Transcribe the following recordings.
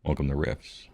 Welcome to Rifts.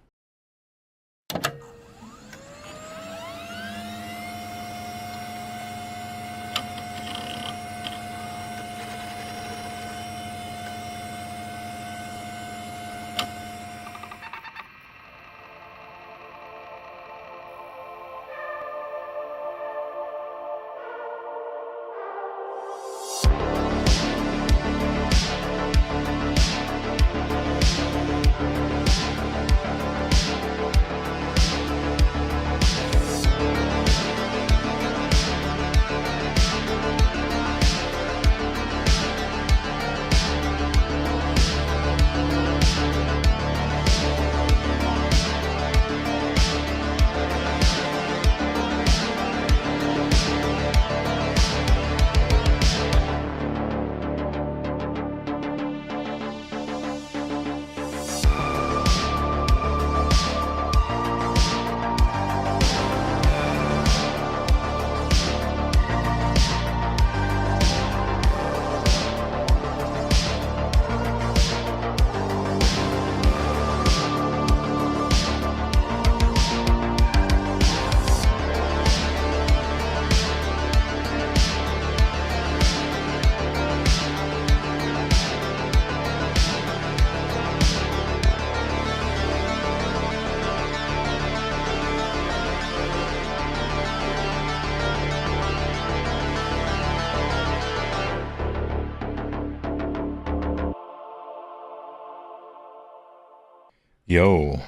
Yo.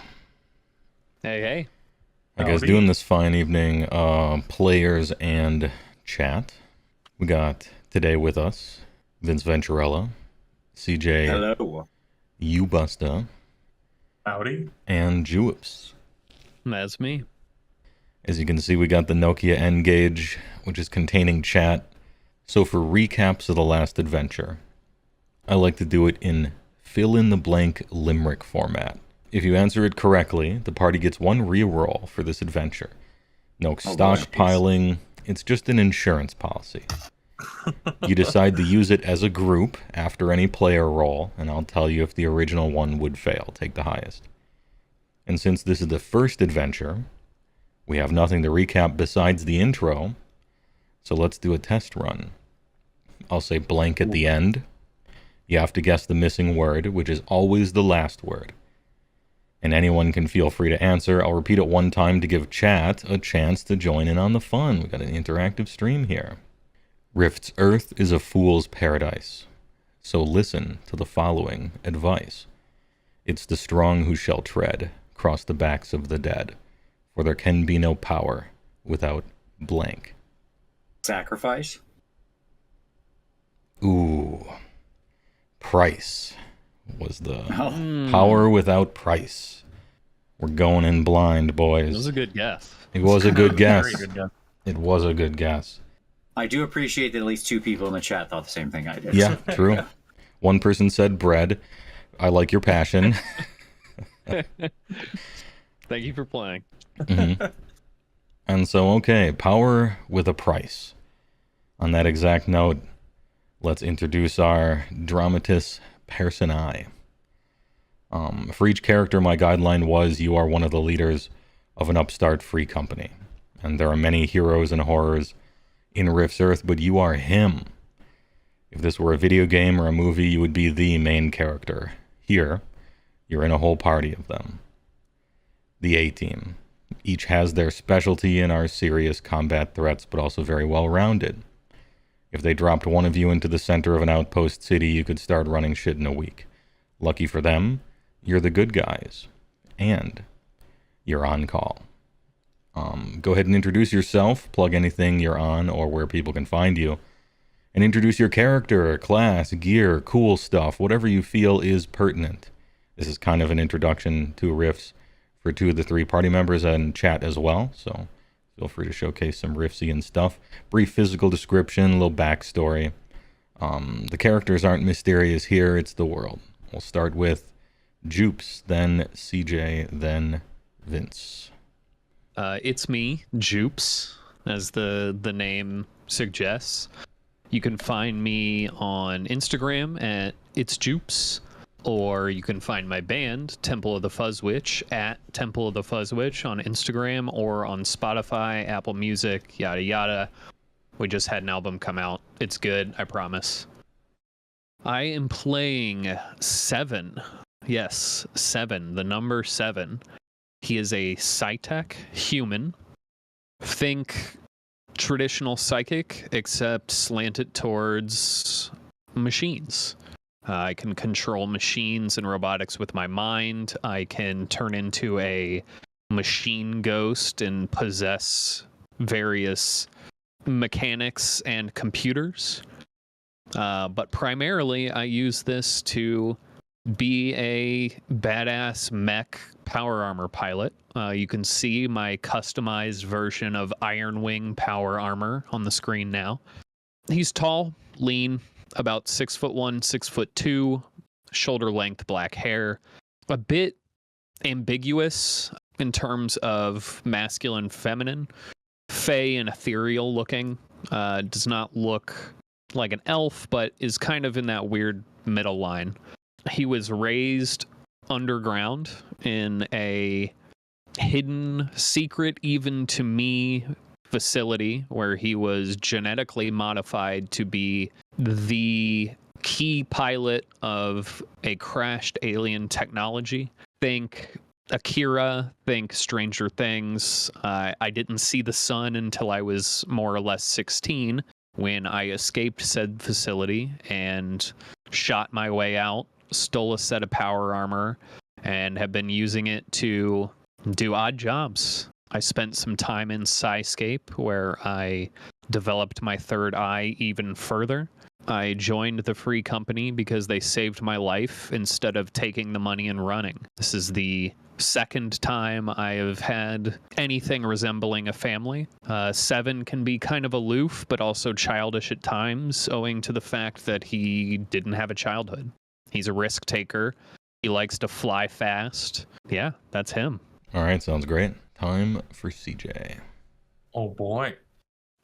Hey. How you guys doing this fine evening, players and chat? We got today with us Vince Venturella, CJ Hello. Ubusta, Howdy. and Joops. That's me. As you can see, we got the Nokia N-Gage, which is containing chat. So for recaps of the last adventure, I like to do it in fill-in-the-blank limerick format. If you answer it correctly, the party gets one reroll for this adventure. No stockpiling, it's just an insurance policy. You decide to use it as a group after any player roll, and I'll tell you if the original one would fail. Take the highest. And since this is the first adventure, we have nothing to recap besides the intro, so let's do a test run. I'll say blank at the end. You have to guess the missing word, which is always the last word. And anyone can feel free to answer. I'll repeat it one time to give chat a chance to join in on the fun. We got an interactive stream here. Rift's Earth is a fool's paradise, so listen to the following advice. It's the strong who shall tread across the backs of the dead, for there can be no power without blank. Sacrifice? Ooh. Price was the power without price. We're going in blind, boys. It was a good guess. It was a good guess. Very good guess. It was a good guess. I do appreciate that at least two people in the chat thought the same thing I did. Yeah, true. One person said bread. I like your passion. Thank you for playing. Mm-hmm. And so, okay, power with a price. On that exact note, let's introduce our dramatis personae. For each character, my guideline was you are one of the leaders of an upstart free company. And there are many heroes and horrors in Rift's Earth, but you are him. If this were a video game or a movie, you would be the main character. Here, you're in a whole party of them. The A-Team. Each has their specialty and are serious combat threats, but also very well-rounded. If they dropped one of you into the center of an outpost city, you could start running shit in a week. Lucky for them, you're the good guys. And you're on call. Go ahead and introduce yourself, plug anything you're on or where people can find you, and introduce your character, class, gear, cool stuff, whatever you feel is pertinent. This is kind of an introduction to Rifts for two of the three party members and chat as well, so feel free to showcase some Riftsian stuff. Brief physical description, a little backstory. The characters aren't mysterious here, it's the world. We'll start with Joops, then CJ, then Vince. It's me, Joops, as the name suggests. You can find me on Instagram at It's Joops, or you can find my band, Temple of the Fuzzwitch, at Temple of the Fuzzwitch on Instagram or on Spotify, Apple Music, yada yada. We just had an album come out. It's good, I promise. I am playing 7. Yes, 7, the number 7. He is a Psytech human. Think traditional psychic, except slanted towards machines. I can control machines and robotics with my mind. I can turn into a machine ghost and possess various mechanics and computers. But primarily, I use this to be a badass mech power armor pilot. You can see my customized version of Iron Wing power armor on the screen now. He's tall, lean, about 6'1", 6'2", shoulder length black hair, a bit ambiguous in terms of masculine, feminine, fey and ethereal looking. Does not look like an elf, but is kind of in that weird middle line. He was raised underground in a hidden, secret even to me facility where he was genetically modified to be the key pilot of a crashed alien technology. Think Akira, think Stranger Things. I didn't see the sun until I was more or less 16 when I escaped said facility and shot my way out, stole a set of power armor, and have been using it to do odd jobs. I spent some time in Scyscape where I developed my third eye even further. I joined the free company because they saved my life instead of taking the money and running. This is the second time I have had anything resembling a family. 7 can be kind of aloof, but also childish at times, owing to the fact that he didn't have a childhood. He's a risk taker. He likes to fly fast. Yeah, that's him. All right, sounds great. Time for CJ. Oh boy.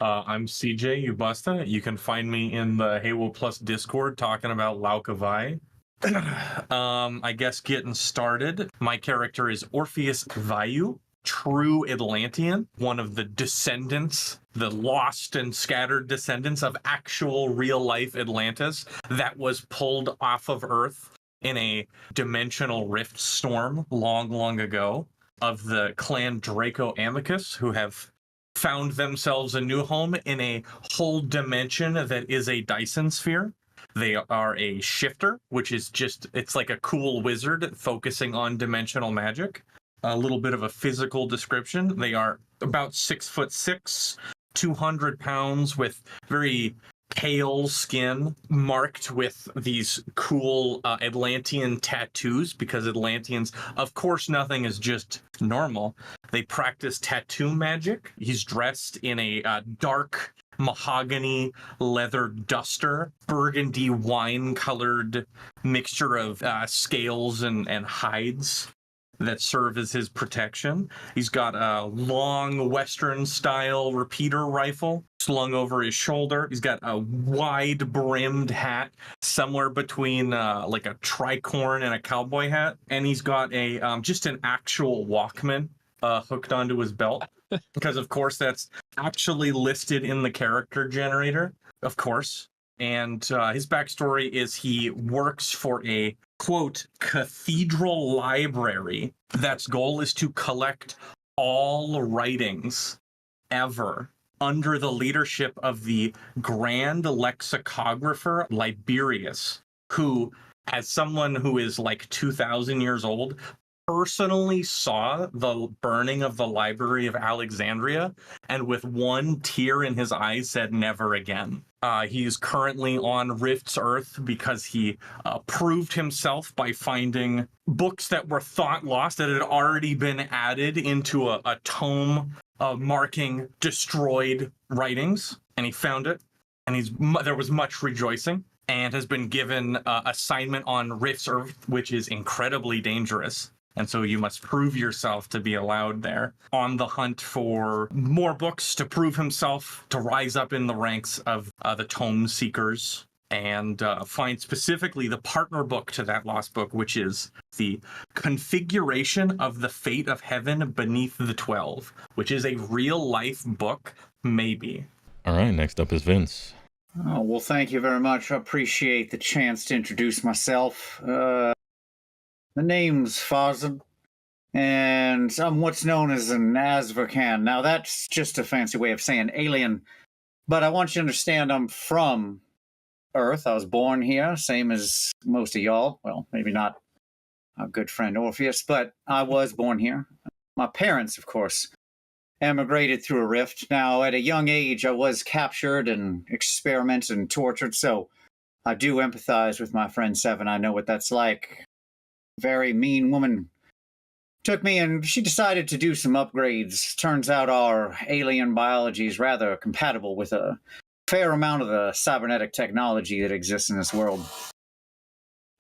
I'm CJ Ubasta. You can find me in the HeyWoah Plus Discord talking about Laukavai. I guess getting started, my character is Orpheus Vayu, true Atlantean, one of the descendants, the lost and scattered descendants of actual real-life Atlantis that was pulled off of Earth in a dimensional rift storm long, long ago, of the clan Draco Amicus, who have found themselves a new home in a whole dimension that is a Dyson sphere. They are a shifter, which is just, it's like a cool wizard focusing on dimensional magic. A little bit of a physical description. They are about 6'6", 200 pounds, with very pale skin, marked with these cool Atlantean tattoos, because Atlanteans, of course, nothing is just normal. They practice tattoo magic. He's dressed in a dark mahogany leather duster, burgundy wine-colored mixture of scales and hides that serve as his protection. He's got a long Western-style repeater rifle slung over his shoulder. He's got a wide-brimmed hat somewhere between like a tricorn and a cowboy hat, and he's got a just an actual Walkman hooked onto his belt, because of course that's actually listed in the character generator, of course. And his backstory is he works for a, quote, cathedral library that's goal is to collect all writings ever under the leadership of the Grand Lexicographer Liberius, who, as someone who is like 2,000 years old, personally saw the burning of the Library of Alexandria, and with one tear in his eyes said never again. He's currently on Rift's Earth because he proved himself by finding books that were thought lost that had already been added into a tome marking destroyed writings, and he found it, and there was much rejoicing, and has been given assignment on Rift's Earth, which is incredibly dangerous. And so you must prove yourself to be allowed there, on the hunt for more books to prove himself, to rise up in the ranks of the Tome Seekers. and find specifically the partner book to that lost book, which is the Configuration of the Fate of Heaven Beneath the 12, which is a real-life book, maybe. All right, next up is Vince. Oh, well, thank you very much. I appreciate the chance to introduce myself. The name's Farzen, and I'm what's known as an Azverkan. Now, that's just a fancy way of saying alien, but I want you to understand I'm from Earth. I was born here, same as most of y'all. Well, maybe not our good friend Orpheus, but I was born here. My parents, of course, emigrated through a rift. Now, at a young age, I was captured and experimented and tortured, so I do empathize with my friend Seven. I know what that's like. Very mean woman took me, and she decided to do some upgrades. Turns out our alien biology is rather compatible with a fair amount of the cybernetic technology that exists in this world.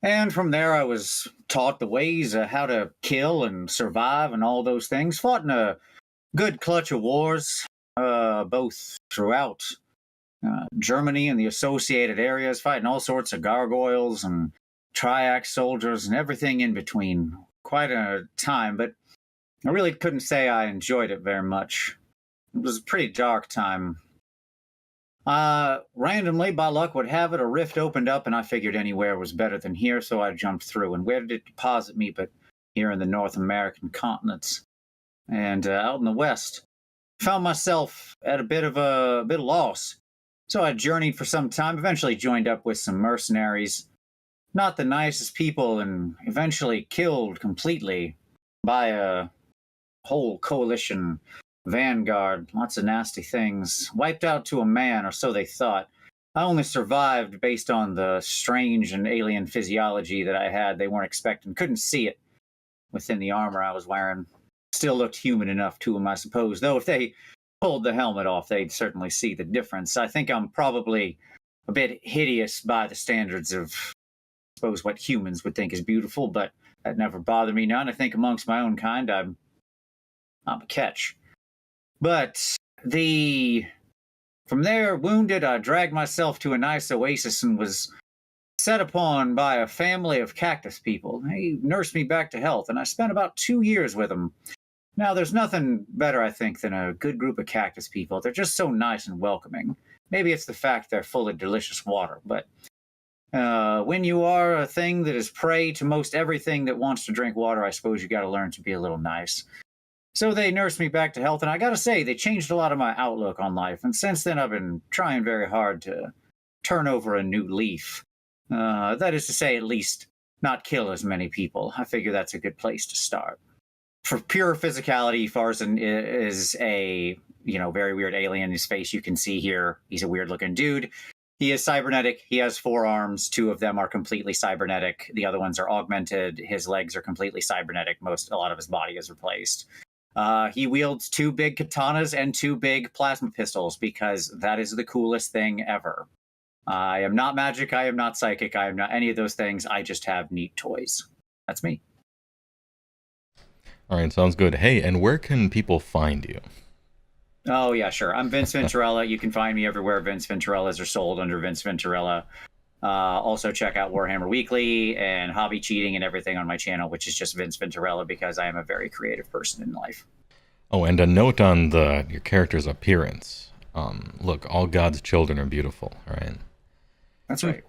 And from there, I was taught the ways of how to kill and survive and all those things. Fought in a good clutch of wars, both throughout Germany and the associated areas, fighting all sorts of gargoyles and triax soldiers and everything in between. Quite a time, but I really couldn't say I enjoyed it very much. It was a pretty dark time. Randomly, by luck would have it, a rift opened up, and I figured anywhere was better than here, so I jumped through. And where did it deposit me but here in the North American continents? And out in the West, found myself at a bit of loss. So I journeyed for some time, eventually joined up with some mercenaries. Not the nicest people, and eventually killed completely by a whole coalition vanguard. Lots of nasty things. Wiped out to a man, or so they thought. I only survived based on the strange and alien physiology that I had. They weren't expecting. Couldn't see it within the armor I was wearing. Still looked human enough to them, I suppose. Though if they pulled the helmet off, they'd certainly see the difference. I think I'm probably a bit hideous by the standards of suppose what humans would think is beautiful, but that never bothered me none. I think amongst my own kind, I'm a catch. But from there, wounded, I dragged myself to a nice oasis and was set upon by a family of cactus people. They nursed me back to health, and I spent about 2 years with them. Now, there's nothing better, I think, than a good group of cactus people. They're just so nice and welcoming. Maybe it's the fact they're full of delicious water, but when you are a thing that is prey to most everything that wants to drink water, I suppose you got to learn to be a little nice. So they nursed me back to health, and I got to say, they changed a lot of my outlook on life. And since then, I've been trying very hard to turn over a new leaf. That is to say, at least not kill as many people. I figure that's a good place to start. For pure physicality, Farzen is a very weird alien. His face you can see here. He's a weird-looking dude. He is cybernetic. He has 4 arms. 2 of them are completely cybernetic. The other ones are augmented. His legs are completely cybernetic. A lot of his body is replaced. He wields 2 big katanas and 2 big plasma pistols because that is the coolest thing ever. I am not magic. I am not psychic. I am not any of those things. I just have neat toys. That's me. All right, sounds good. Hey, and where can people find you? Oh, yeah, sure. I'm Vince Venturella. You can find me everywhere Vince Venturellas are sold under Vince Venturella. Also, check out Warhammer Weekly and Hobby Cheating and everything on my channel, which is just Vince Venturella because I am a very creative person in life. Oh, and a note on your character's appearance. Look, all God's children are beautiful, all right? That's right.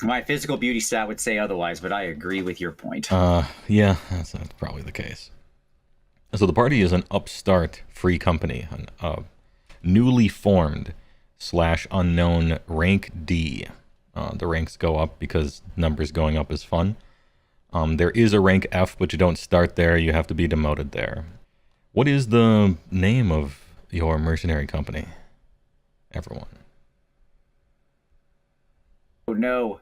My physical beauty stat would say otherwise, but I agree with your point. Yeah, that's probably the case. So the party is an upstart free company, a newly formed /unknown rank D. The ranks go up because numbers going up is fun. There is a rank F, but you don't start there. You have to be demoted there. What is the name of your mercenary company, everyone? Oh, no.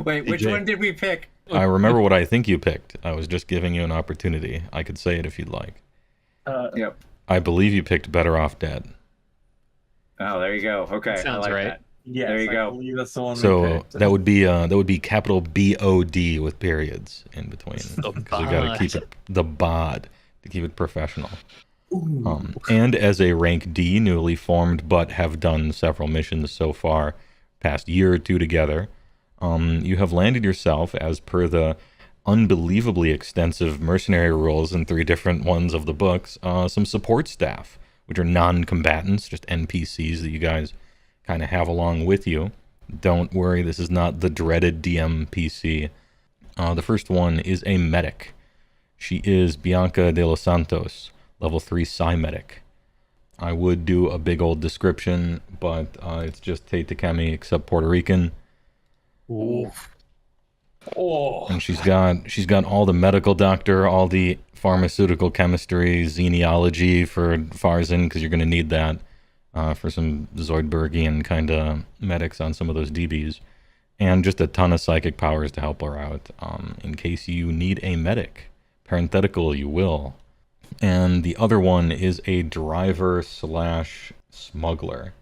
Wait, which one did we pick? I remember what I think you picked. I was just giving you an opportunity. I could say it if you'd like. Yep. I believe you picked Better Off Dead. Oh, there you go. Okay, Sounds I like right. that. Yes, There you go. I believe that's the one we So picked. that would be capital BOD with periods in between. The Because we got to bod. keep it the bod to keep it professional. And as a rank D, newly formed, but have done several missions so far, past year or two together, you have landed yourself, as per the unbelievably extensive mercenary rules in 3 different ones of the books, some support staff, which are non-combatants, just NPCs that you guys kind of have along with you. Don't worry, this is not the dreaded DMPC. The first one is a medic. She is Bianca de los Santos, level 3 Psi medic. I would do a big old description, but it's just Tate Takemi except Puerto Rican. Ooh. Oh. And she's got all the medical doctor, all the pharmaceutical chemistry, xeneology for Farzen, because you're going to need that for some Zoidbergian kind of medics on some of those DBs. And just a ton of psychic powers to help her out in case you need a medic. Parenthetical, you will. And the other one is a driver / smuggler.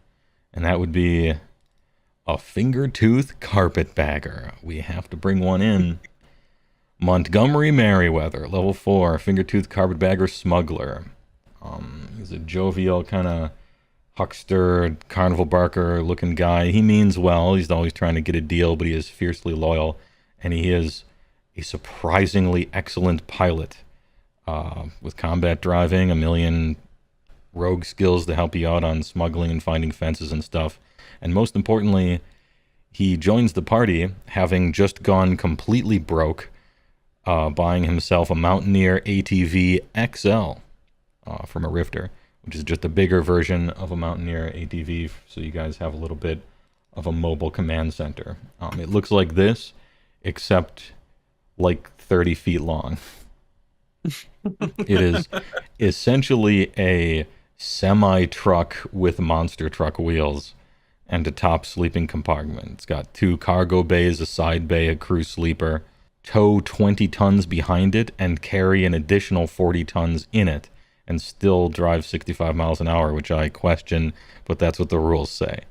And that would be a finger-tooth carpetbagger. We have to bring one in. Montgomery Merriweather, level 4, finger-tooth carpetbagger smuggler. He's a jovial kind of huckster, carnival barker looking guy. He means well. He's always trying to get a deal, but he is fiercely loyal. And he is a surprisingly excellent pilot. With combat driving, a million rogue skills to help you out on smuggling and finding fences and stuff. And most importantly, he joins the party having just gone completely broke, buying himself a Mountaineer ATV XL from a Rifter, which is just a bigger version of a Mountaineer ATV, so you guys have a little bit of a mobile command center. It looks like this, except like 30 feet long. It is essentially a semi-truck with monster truck wheels and a top sleeping compartment. It's got 2 cargo bays, a side bay, a crew sleeper, tow 20 tons behind it, and carry an additional 40 tons in it, and still drive 65 miles an hour, which I question, but that's what the rules say.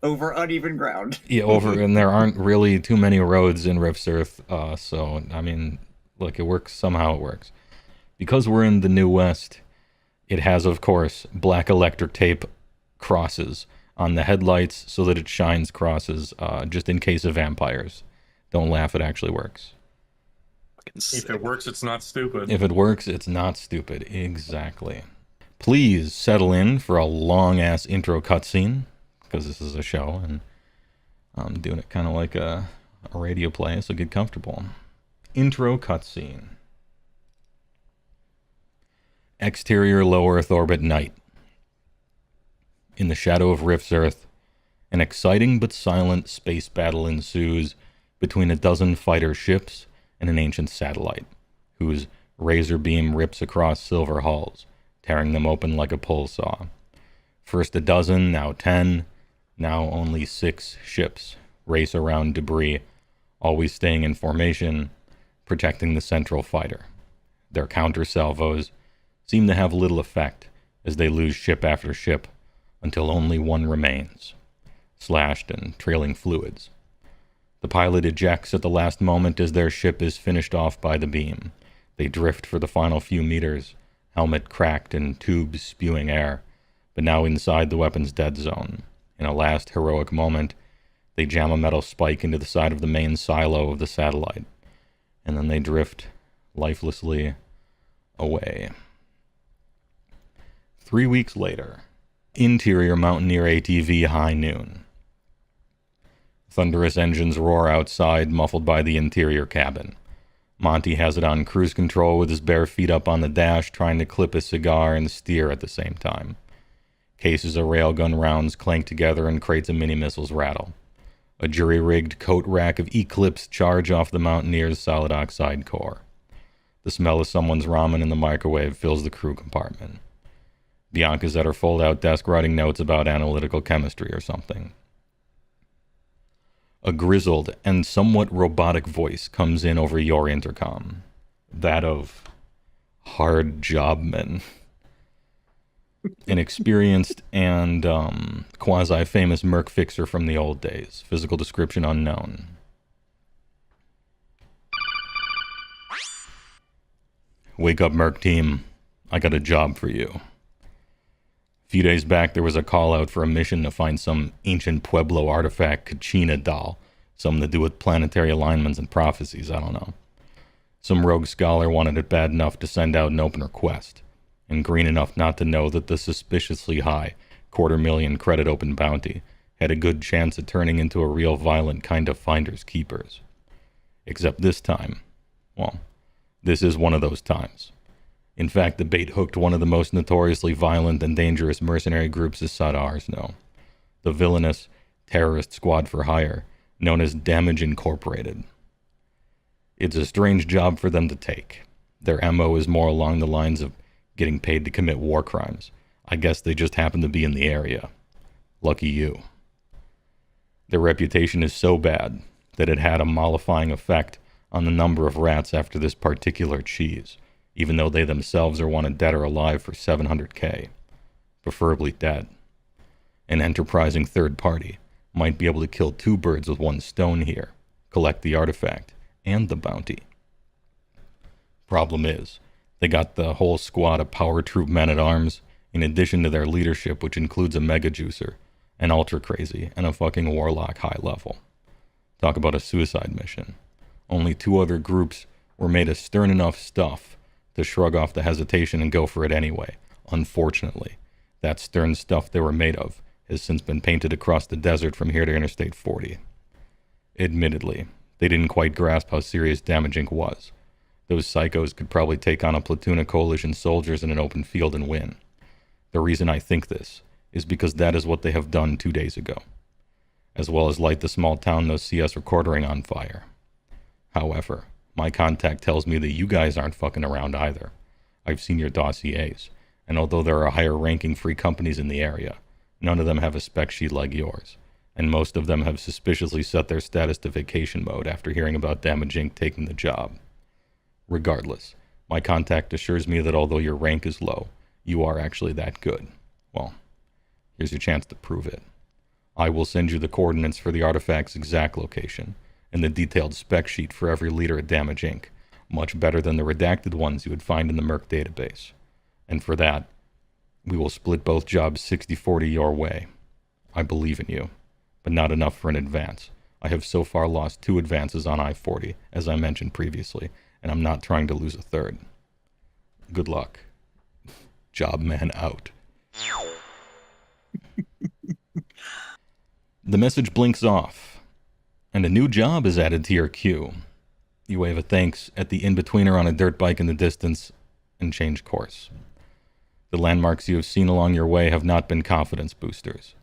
Over uneven ground. Yeah, and there aren't really too many roads in Rift's Earth, so, I mean, look, it works, somehow it works. Because we're in the New West, it has, of course, black electric tape crosses on the headlights so that it shines crosses, just in case of vampires. Don't laugh, it actually works. If it works, it's not stupid. If it works, it's not stupid. Exactly. Please settle in for a long-ass intro cutscene, because this is a show, and I'm doing it kind of like a radio play, so get comfortable. Intro cutscene. Exterior low Earth orbit night. In the shadow of Rift's Earth, an exciting but silent space battle ensues between a dozen fighter ships and an ancient satellite, whose razor beam rips across silver hulls, tearing them open like a pull saw. First a dozen, now 10, now only 6 ships race around debris, always staying in formation, protecting the central fighter. Their counter salvos seem to have little effect as they lose ship after ship until only one remains, slashed and trailing fluids. The pilot ejects at the last moment as their ship is finished off by the beam. They drift for the final few meters, helmet cracked and tubes spewing air, but now inside the weapon's dead zone. In a last heroic moment, they jam a metal spike into the side of the main silo of the satellite, and then they drift lifelessly away. 3 weeks later, interior Mountaineer ATV, high noon. Thunderous engines roar outside, muffled by the interior cabin. Monty has it on cruise control with his bare feet up on the dash, trying to clip a cigar and steer at the same time. Cases of railgun rounds clank together and crates of mini-missiles rattle. A jury-rigged coat rack of Eclipse charge off the Mountaineer's solid oxide core. The smell of someone's ramen in the microwave fills the crew compartment. Bianca's at her fold-out desk writing notes about analytical chemistry or something. A grizzled and somewhat robotic voice comes in over your intercom. That of Hard Jobman. An experienced and quasi-famous merc fixer from the old days. Physical description unknown. Wake up, merc team. I got a job for you. A few days back, there was a call out for a mission to find some ancient Pueblo artifact Kachina doll. Something to do with planetary alignments and prophecies, I don't know. Some rogue scholar wanted it bad enough to send out an open request, and green enough not to know that the suspiciously high, 250,000 credit open bounty had a good chance of turning into a real violent kind of finders keepers. Except this time, well, this is one of those times. In fact, the bait hooked one of the most notoriously violent and dangerous mercenary groups as Sadars know. The villainous terrorist squad for hire, known as Damage Incorporated. It's a strange job for them to take. Their MO is more along the lines of getting paid to commit war crimes. I guess they just happen to be in the area. Lucky you. Their reputation is so bad that it had a mollifying effect on the number of rats after this particular cheese, even though they themselves are wanted dead or alive for 700k. Preferably dead. An enterprising third party might be able to kill 2 birds with 1 stone here, collect the artifact, and the bounty. Problem is, they got the whole squad of power troop men-at-arms, in addition to their leadership, which includes a mega juicer, an ultra crazy, and a fucking warlock high level. Talk about a suicide mission. Only 2 other groups were made of stern enough stuff to shrug off the hesitation and go for it anyway. Unfortunately, that stern stuff they were made of has since been painted across the desert from here to Interstate 40. Admittedly, they didn't quite grasp how serious Damage Inc. was. Those psychos could probably take on a platoon of coalition soldiers in an open field and win. The reason I think this is because that is what they have done 2 days ago, as well as light the small town those CS were quartering on fire. However, my contact tells me that you guys aren't fucking around either. I've seen your dossiers, and although there are higher ranking free companies in the area, none of them have a spec sheet like yours, and most of them have suspiciously set their status to vacation mode after hearing about Damage Inc. taking the job. Regardless, my contact assures me that although your rank is low, you are actually that good. Well, here's your chance to prove it. I will send you the coordinates for the artifact's exact location, and the detailed spec sheet for every leader at Damage Inc., much better than the redacted ones you would find in the Merc database. And for that, we will split both jobs 60-40 your way. I believe in you, but not enough for an advance. I have so far lost 2 advances on I-40, as I mentioned previously, and I'm not trying to lose a third. Good luck. Jobman out. The message blinks off, and a new job is added to your queue. You wave a thanks at the in-betweener on a dirt bike in the distance, and change course. The landmarks you have seen along your way have not been confidence boosters.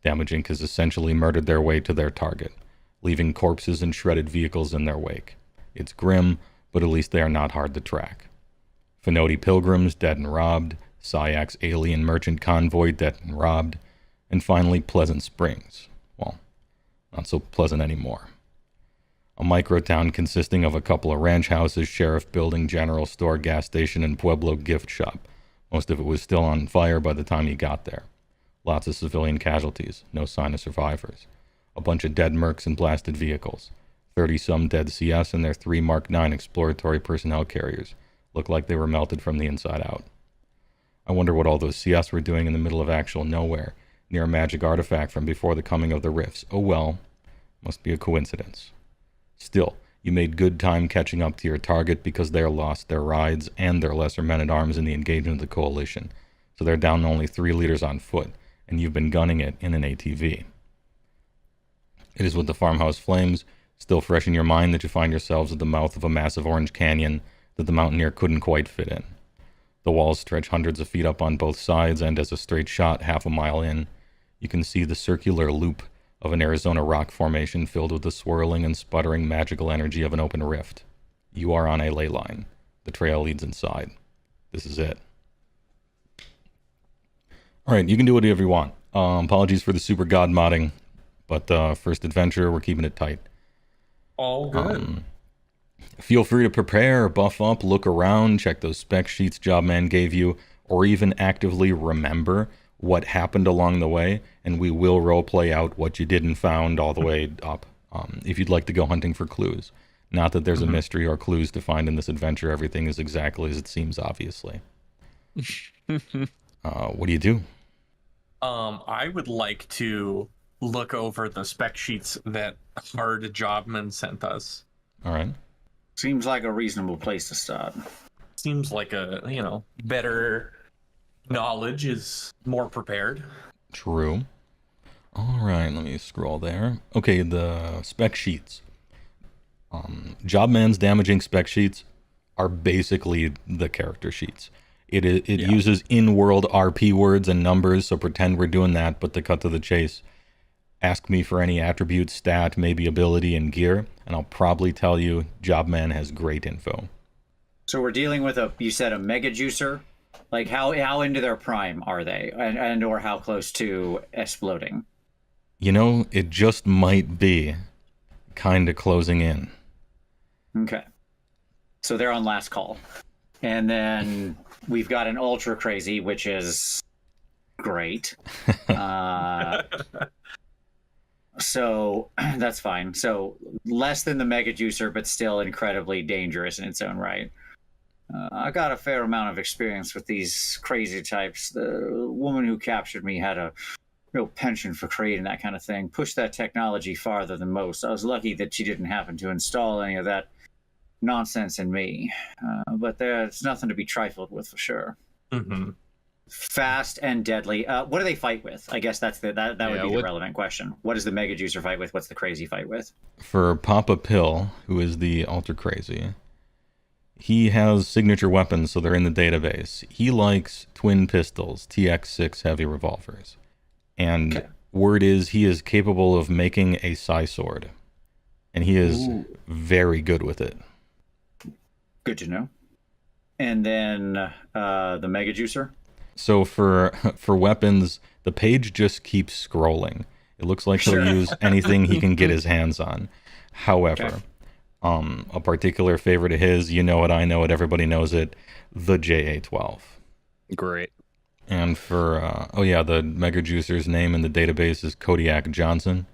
Damage Inc. has essentially murdered their way to their target, leaving corpses and shredded vehicles in their wake. It's grim, but at least they are not hard to track. Finoti pilgrims dead and robbed, Sayak's alien merchant convoy dead and robbed, and finally Pleasant Springs. Well, not so pleasant anymore. A microtown consisting of a couple of ranch houses, sheriff building, general store, gas station, and Pueblo gift shop. Most of it was still on fire by the time you got there. Lots of civilian casualties, no sign of survivors. A bunch of dead mercs and blasted vehicles. 30-some dead CS and their 3 Mark 9 exploratory personnel carriers. Looked like they were melted from the inside out. I wonder what all those CS were doing in the middle of actual nowhere, near a magic artifact from before the coming of the rifts. Oh well, must be a coincidence. Still, you made good time catching up to your target because they lost their rides and their lesser men-at-arms in the engagement of the coalition, so they're down to only 3 leaders on foot, and you've been gunning it in an ATV. It is with the farmhouse flames still fresh in your mind that you find yourselves at the mouth of a massive orange canyon that the mountaineer couldn't quite fit in. The walls stretch hundreds of feet up on both sides, and as a straight shot half a mile in, you can see the circular loop of an Arizona rock formation filled with the swirling and sputtering magical energy of an open rift. You are on a ley line. The trail leads inside. This is it. Alright, you can do whatever you want. Apologies for the super god modding, but first adventure, we're keeping it tight. All good. Feel free to prepare, buff up, look around, check those spec sheets Jobman gave you, or even actively remember what happened along the way, and we will roleplay out what you did and found all the way up, if you'd like to go hunting for clues. Not that there's a mystery or clues to find in this adventure. Everything is exactly as it seems, obviously. What do you do? I would like to look over the spec sheets that Hard Jobman sent us. All right. Seems like a reasonable place to start. Seems like a, better knowledge is more prepared. True. All right, let me scroll there. Okay, the spec sheets. Jobman's damaging spec sheets are basically the character sheets. It uses in-world RP words and numbers, so pretend we're doing that, but to cut to the chase, ask me for any attribute, stat, maybe ability, and gear, and I'll probably tell you Jobman has great info. So we're dealing with you said a mega juicer? Like how into their prime are they? And or how close to exploding? It just might be kind of closing in. Okay. So they're on last call. And then we've got an ultra crazy, which is great. So that's fine. So less than the mega juicer, but still incredibly dangerous in its own right. I got a fair amount of experience with these crazy types. The woman who captured me had a real penchant for creating that kind of thing, pushed that technology farther than most. I was lucky that she didn't happen to install any of that nonsense in me. But there's nothing to be trifled with for sure. Mm-hmm. Fast and deadly. What do they fight with? I guess that would be the relevant question. What does the mega juicer fight with? What's the crazy fight with? For Papa Pill, who is the ultra crazy, he has signature weapons, so they're in the database. He likes twin pistols, TX6 heavy revolvers. And word is he is capable of making a psi sword. And he is very good with it. Good to know. And then the mega juicer? So for weapons, the page just keeps scrolling. It looks like he'll use anything he can get his hands on. However, a particular favorite of his, you know it, I know it, everybody knows it, the JA-12. Great. And for, the Mega Juicer's name in the database is Kodiak Johnson.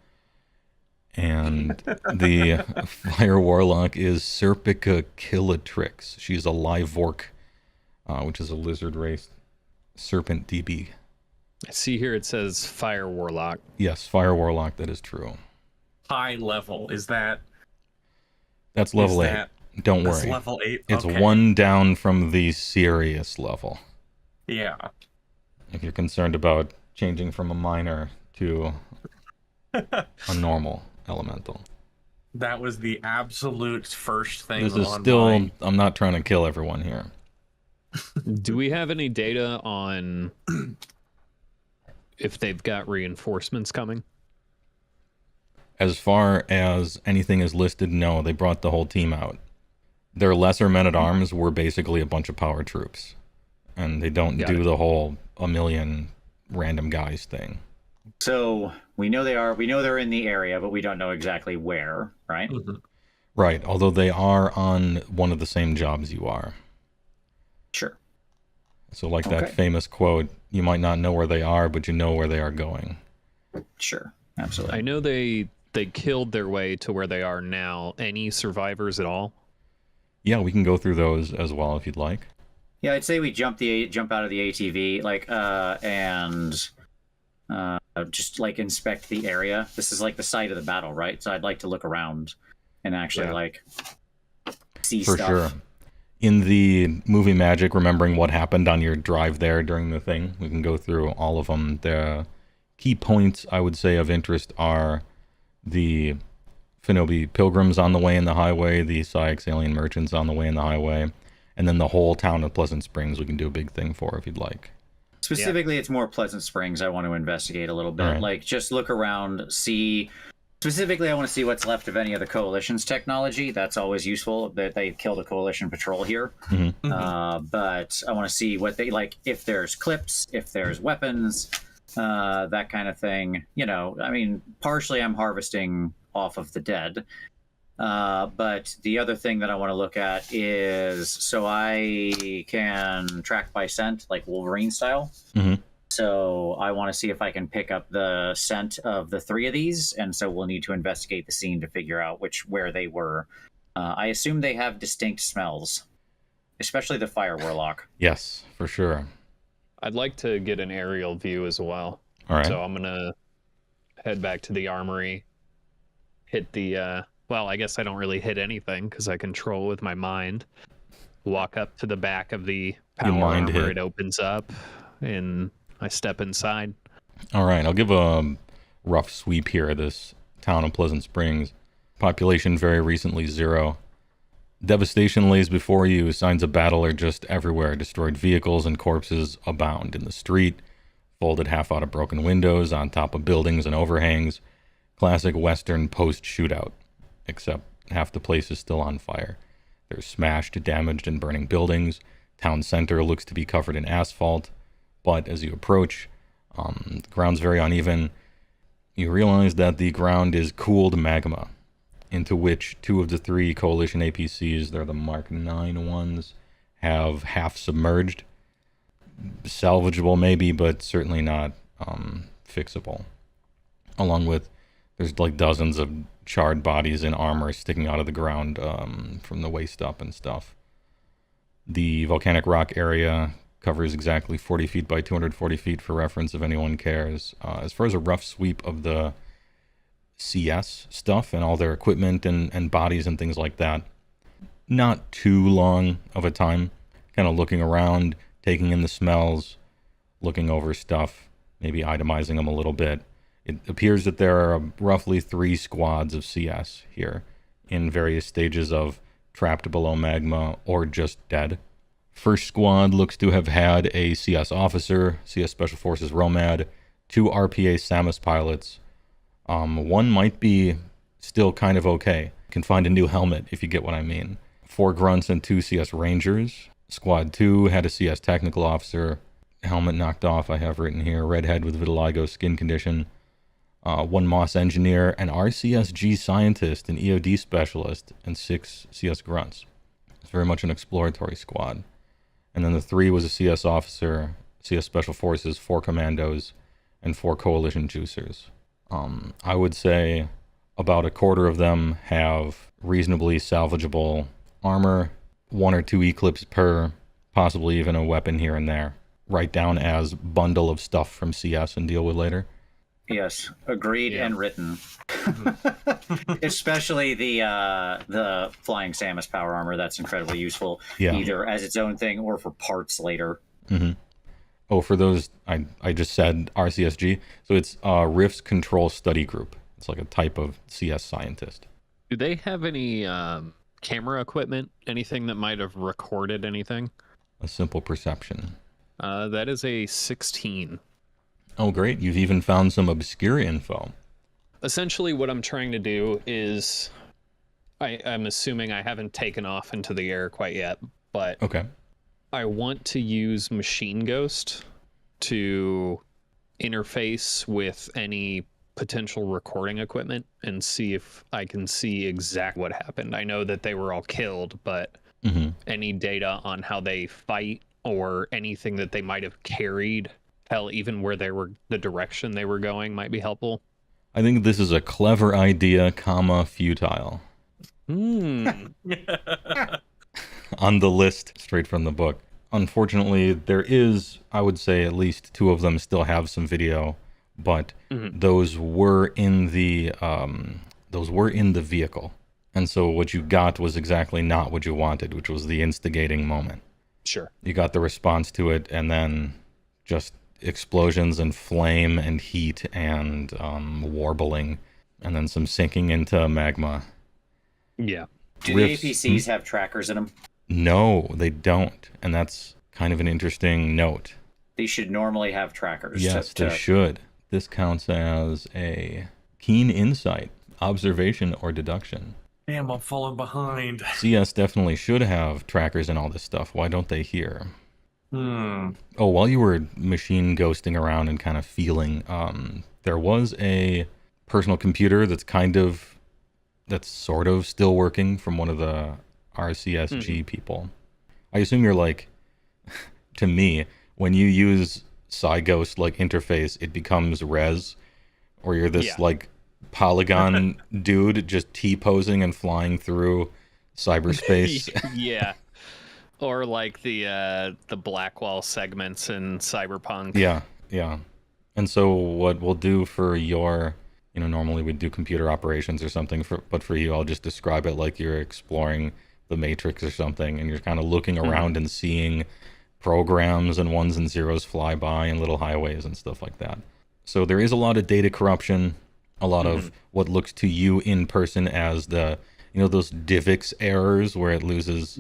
And the Fire Warlock is Serpica Killatrix. She's a live orc, which is a lizard race serpent DB. I see here it says Fire Warlock. Yes, Fire Warlock, that is true. High level, is that... That's level 8. Don't worry. That's level 8? It's one down from the serious level. Yeah. If you're concerned about changing from a minor to a normal elemental. That was the absolute first thing This is on still... my... I'm not trying to kill everyone here. Do we have any data on if they've got reinforcements coming? As far as anything is listed, no. They brought the whole team out. Their lesser men-at-arms were basically a bunch of power troops. And they don't do the whole a million random guys thing. So we know they're in the area, but we don't know exactly where, right? Mm-hmm. Right, although they are on one of the same jobs you are. Sure. So like that famous quote, you might not know where they are, but you know where they are going. Sure, absolutely. I know they killed their way to where they are now. Any survivors at all? Yeah, we can go through those as well if you'd like. Yeah, I'd say we jump out of the ATV, and just like inspect the area. This is like the site of the battle, right? So I'd like to look around and actually see For stuff. sure. In the movie Magic, remembering what happened on your drive there during the thing, we can go through all of them. The key points I would say of interest are the Finobi pilgrims on the way in the highway, the Syx alien merchants on the way in the highway, and then the whole town of Pleasant Springs we can do a big thing for if you'd like. Specifically, it's more Pleasant Springs I want to investigate a little bit. Right. Like, just look around, see... Specifically, I want to see what's left of any of the Coalition's technology. That's always useful, that they killed a Coalition patrol here. Mm-hmm. But I want to see what they... Like, if there's clips, if there's weapons, that kind of thing. You know, I mean, partially I'm harvesting off of the dead. But the other thing that I want to look at is, so I can track by scent, like Wolverine style. Mm-hmm. So I want to see if I can pick up the scent of the 3 of these, and so we'll need to investigate the scene to figure out where they were. I assume they have distinct smells. especially the fire warlock. Yes, for sure. I'd like to get an aerial view as well. All right. So I'm gonna head back to the armory, hit the well, I guess I don't really hit anything because I control with my mind. Walk up to the back of the power mind armor, hit. it opens up, and I step inside. All right, I'll give a rough sweep here of this town of Pleasant Springs. Population very recently 0. Devastation lays before you. Signs of battle are just everywhere. Destroyed vehicles and corpses abound in the street. Folded half out of broken windows on top of buildings and overhangs. Classic Western post-shootout. Except half the place is still on fire. There's smashed, damaged, and burning buildings. Town center looks to be covered in asphalt. But as you approach, the ground's very uneven. You realize that the ground is cooled magma, into which 2 of the 3 Coalition APCs, they're the Mark 9 ones, have half submerged. Salvageable maybe, but certainly not fixable. Along with, there's like dozens of charred bodies and armor sticking out of the ground from the waist up and stuff. The volcanic rock area covers exactly 40 feet by 240 feet for reference if anyone cares. As far as a rough sweep of the CS stuff and all their equipment and bodies and things like that, not too long of a time. Kind of looking around, taking in the smells, looking over stuff, maybe itemizing them a little bit. It appears that there are roughly 3 squads of CS here in various stages of trapped below magma or just dead. First squad looks to have had a CS officer, CS Special Forces Romad, 2 RPA Samus pilots. One might be still kind of okay. Can find a new helmet if you get what I mean. 4 grunts and 2 CS Rangers. Squad 2 had a CS Technical Officer. Helmet knocked off, I have written here. Redhead with vitiligo skin condition. 1 Moss Engineer, an RCSG Scientist, an EOD Specialist, and 6 CS Grunts. It's very much an exploratory squad. And then the 3 was a CS Officer, CS Special Forces, 4 Commandos, and 4 Coalition Juicers. I would say about a quarter of them have reasonably salvageable armor, 1 or 2 Eclipse per, possibly even a weapon here and there. Write down as bundle of stuff from CS and deal with later. Yes, agreed and written. Especially the flying Samus power armor. That's incredibly useful, either as its own thing or for parts later. Mm-hmm. Oh, for those, I just said RCSG. So it's Rifts Control Study Group. It's like a type of CS scientist. Do they have any camera equipment? Anything that might have recorded anything? A simple perception. That is a 16. Oh, great. You've even found some obscure info. Essentially, what I'm trying to do is, I'm assuming I haven't taken off into the air quite yet, but okay. I want to use Machine Ghost to interface with any potential recording equipment and see if I can see exactly what happened. I know that they were all killed, but any data on how they fight or anything that they might have carried, hell, even where they were, the direction they were going might be helpful. I think this is a clever idea, futile. On the list, straight from the book. Unfortunately, there is, I would say, at least 2 of them still have some video, but those were in the vehicle, and so what you got was exactly not what you wanted, which was the instigating moment. Sure. You got the response to it, and then just explosions and flame and heat and warbling, and then some sinking into magma. Yeah. Do the APCs have trackers in them? No, they don't, and that's kind of an interesting note. They should normally have trackers. Yes, they should. This counts as a keen insight, observation, or deduction. Damn, I'm falling behind. CS definitely should have trackers and all this stuff. Why don't they here? Oh, while you were machine ghosting around and kind of feeling, there was a personal computer that's sort of still working from one of the RCSG people. I assume you're like, to me, when you use PsyGhost like interface, it becomes res, or you're this like polygon dude just T-posing and flying through cyberspace. Yeah. Or like the Blackwall segments in Cyberpunk. Yeah, yeah. And so what we'll do for your, normally we'd do computer operations or something, but for you, I'll just describe it like you're exploring the Matrix or something, and you're kind of looking around and seeing programs and ones and zeros fly by and little highways and stuff like that. So there is a lot of data corruption, a lot of what looks to you in person as the, those DivX errors where it loses...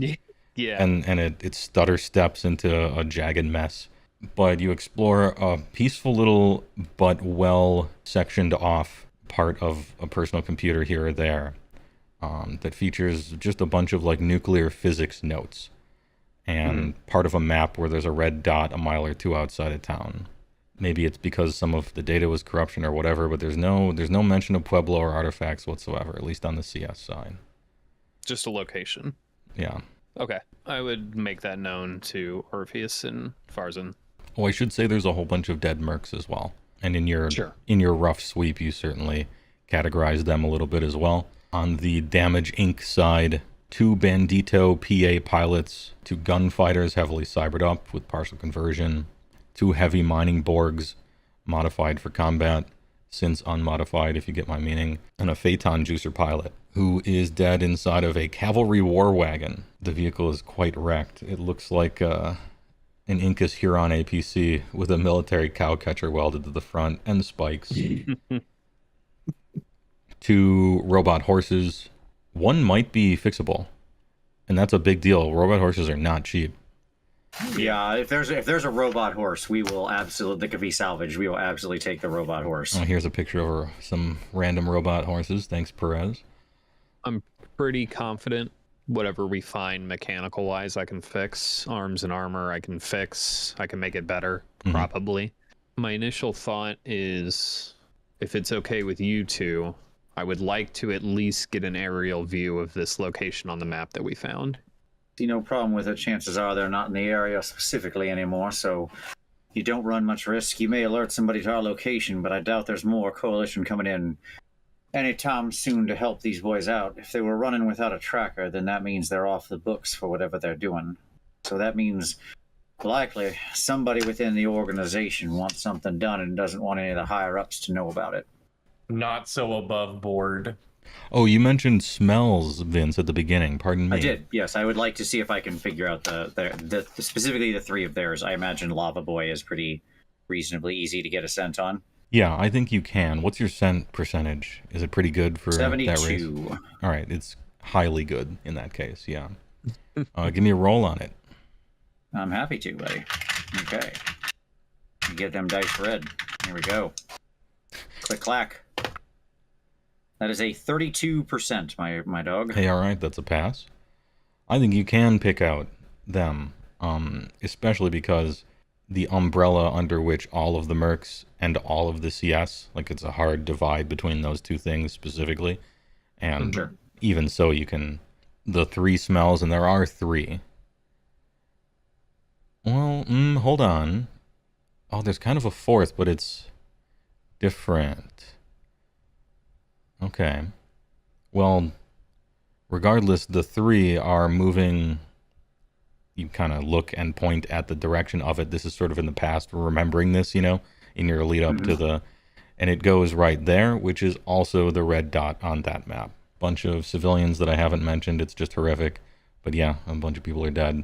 Yeah. And it stutter steps into a jagged mess. But you explore a peaceful little but well sectioned off part of a personal computer here or there that features just a bunch of like nuclear physics notes and part of a map where there's a red dot a mile or two outside of town. Maybe it's because some of the data was corruption or whatever, but there's no mention of Pueblo or artifacts whatsoever, at least on the CS side. Just a location. Yeah. Okay. I would make that known to Orpheus and Farzen. Oh, I should say there's a whole bunch of dead mercs as well. And in your Sure. rough sweep, you certainly categorize them a little bit as well. On the Damage Inc. side, 2 Bandito PA pilots, 2 gunfighters heavily cybered up with partial conversion, 2 heavy mining Borgs modified for combat, since unmodified if you get my meaning, and a Phaeton juicer pilot who is dead inside of a cavalry war wagon. The vehicle is quite wrecked. It looks like an Incas Huron APC with a military cowcatcher welded to the front and spikes. 2 robot horses. One might be fixable, and that's a big deal. Robot horses are not cheap. Yeah, if there's a robot horse, we will absolutely, that could be salvaged. We will absolutely take the robot horse. Oh, here's a picture of some random robot horses. Thanks, Perez. I'm pretty confident whatever we find mechanical wise I can fix. Arms and armor I can fix. I can make it better, probably. My initial thought is, if it's okay with you two, I would like to at least get an aerial view of this location on the map that we found. See, no problem with it. Chances are they're not in the area specifically anymore, so you don't run much risk. You may alert somebody to our location, but I doubt there's more coalition coming in anytime soon to help these boys out. If they were running without a tracker, then that means they're off the books for whatever they're doing. So that means likely somebody within the organization wants something done and doesn't want any of the higher-ups to know about it. Not so above board. Oh, you mentioned smells, Vince, at the beginning. Pardon me. I did, yes. I would like to see if I can figure out the specifically the 3 of theirs. I imagine Lava Boy is pretty reasonably easy to get a scent on. Yeah, I think you can. What's your scent percentage? Is it pretty good for 72. that race? All right, it's highly good in that case, yeah. Give me a roll on it. I'm happy to, buddy. Okay. Get them dice red. Here we go. Click clack. That is a 32%, my dog. Hey, all right, that's a pass. I think you can pick out them, especially because the umbrella under which all of the mercs and all of the CS, like it's a hard divide between those two things specifically. And Sure. even so, you can, the 3 smells, and there are 3. Well, hold on. Oh, there's kind of a 4th, but it's different. Okay. Well, regardless, the 3 are moving. You kind of look and point at the direction of it. This is sort of in the past, remembering this, in your lead up to the... And it goes right there, which is also the red dot on that map. Bunch of civilians that I haven't mentioned. It's just horrific. But yeah, a bunch of people are dead.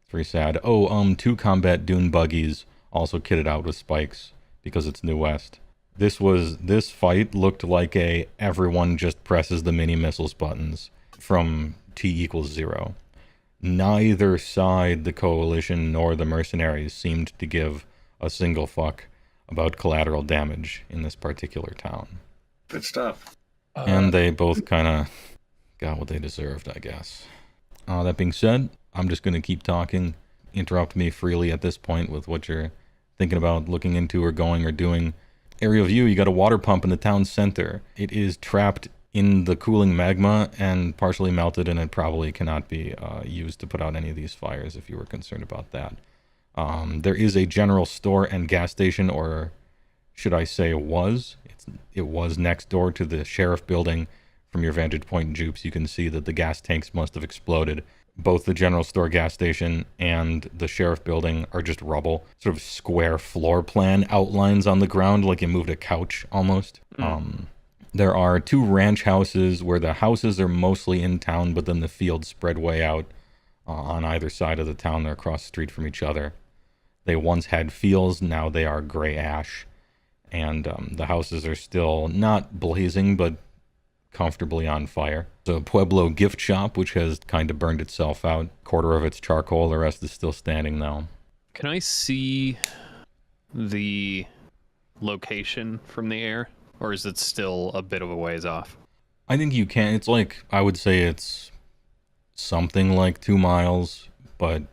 It's very sad. Oh, 2 combat dune buggies also kitted out with spikes because it's New West. This fight looked like everyone just presses the mini missiles buttons from T=0. Neither side, the coalition nor the mercenaries, seemed to give a single fuck about collateral damage in this particular town. Good stuff. And they both kind of got what they deserved, I guess. That being said, I'm just going to keep talking. Interrupt me freely at this point with what you're thinking about looking into or going or doing. Aerial view, you got a water pump in the town center. It is trapped in the cooling magma and partially melted, and it probably cannot be used to put out any of these fires if you were concerned about that. There is a general store and gas station, or should I say it was next door to the sheriff building. From your vantage point in Joops, you can see that the gas tanks must have exploded Both the general store gas station and the sheriff building are just rubble, sort of square floor plan outlines on the ground, like you moved a couch almost. There are 2 ranch houses where the houses are mostly in town, but then the fields spread way out on either side of the town. They're across the street from each other. They once had fields, now they are gray ash. And the houses are still not blazing, but comfortably on fire. So Pueblo gift shop, which has kind of burned itself out. Quarter of its charcoal, the rest is still standing though. Can I see the location from the air? Or is it still a bit of a ways off? I think you can. It's like, I would say it's something like 2 miles, but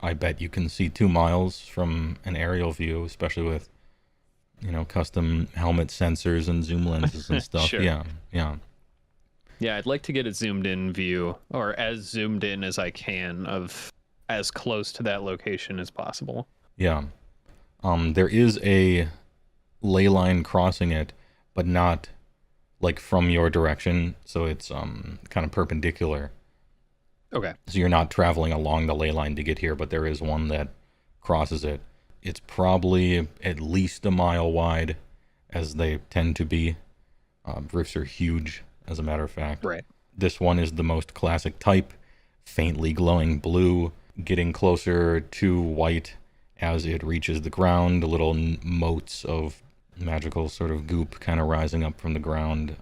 I bet you can see 2 miles from an aerial view, especially with, you know, custom helmet sensors and zoom lenses and stuff. Sure. Yeah. Yeah, I'd like to get a zoomed in view, or as zoomed in as I can, of as close to that location as possible. Yeah. There is a ley line crossing it, but not like from your direction, so it's kind of perpendicular. Okay. So you're not traveling along the ley line to get here, but there is one that crosses it. It's probably at least a mile wide, as they tend to be. Rifts are huge, as a matter of fact. Right. This one is the most classic type, faintly glowing blue, getting closer to white as it reaches the ground, little motes of magical sort of goop kind of rising up from the ground.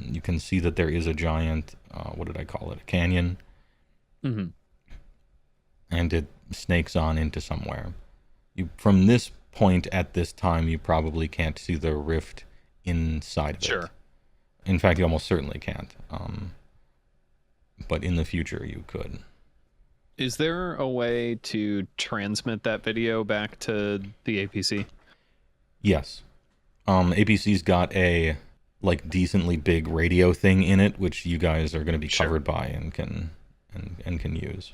You can see that there is a giant, what did I call it, a canyon? Mm-hmm. And it snakes on into somewhere. From this point at this time, you probably can't see the rift inside of it. Sure. In fact, you almost certainly can't. But in the future, you could. Is there a way to transmit that video back to the APC? Yes. APC's got a like decently big radio thing in it, which you guys are going to be covered by and can use.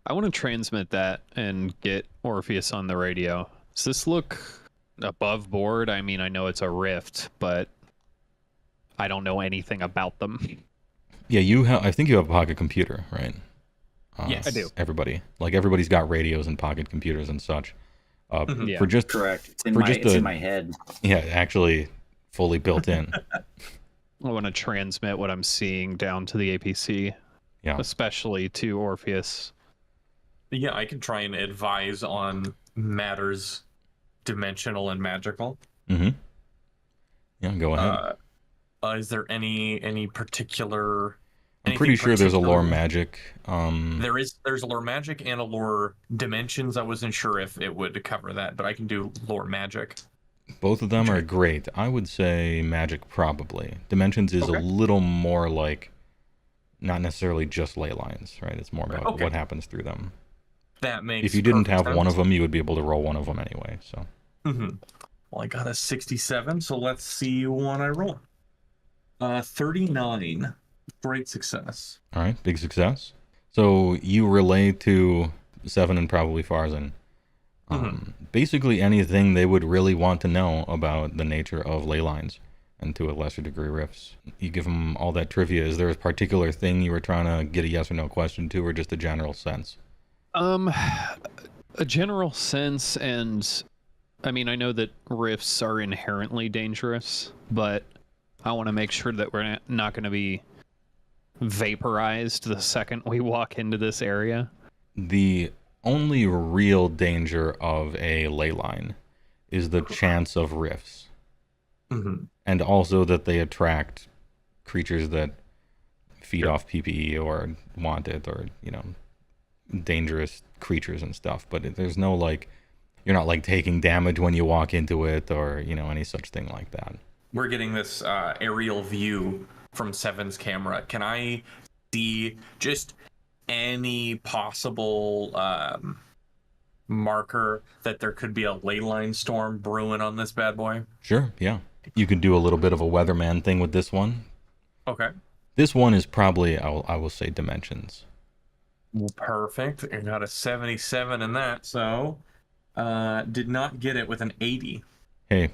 I want to transmit that and get Orpheus on the radio. Does this look above board? I mean, I know it's a rift, but I don't know anything about them. Yeah, I think you have a pocket computer, right? Yes, I do. Everybody's got radios and pocket computers and such. Yeah. For just Correct. It's in my head. Yeah, actually fully built in. I want to transmit what I'm seeing down to the APC, Yeah. especially to Orpheus. Yeah, I can try and advise on matters dimensional and magical. Mm-hmm. Yeah, go ahead. Is there any particular? I'm pretty sure there's a lore magic. There's a lore magic and a lore dimensions. I wasn't sure if it would cover that, but I can do lore magic. Both of them are great. I would say magic probably. Dimensions is a little more like not necessarily just ley lines, right? It's more about what happens through them. That makes If you didn't have sense. one of them, you would be able to roll one of them anyway. So. Mm-hmm. Well, I got a 67, so let's see what I roll. 39. Great success. All right, big success. So you relay to Seven and probably Farzen. Basically anything they would really want to know about the nature of ley lines and to a lesser degree rifts. You give them all that trivia. Is there a particular thing you were trying to get a yes or no question to, or just a general sense? A general sense, and I mean, I know that rifts are inherently dangerous, but I want to make sure that we're not going to be vaporized the second we walk into this area. The only real danger of a ley line is the chance of rifts. Mm-hmm. And also that they attract creatures that feed off PPE or want it, or, you know, dangerous creatures and stuff. But there's no, like, you're not, like, taking damage when you walk into it or, you know, any such thing like that. We're getting this aerial view from Seven's camera. Can I see just any possible marker that there could be a ley line storm brewing on this bad boy? Sure, yeah. You could do a little bit of a weatherman thing with this one. Okay. This one is probably, I will say, dimensions. Well, perfect. I got a 77 in that, so did not get it with an 80. Hey,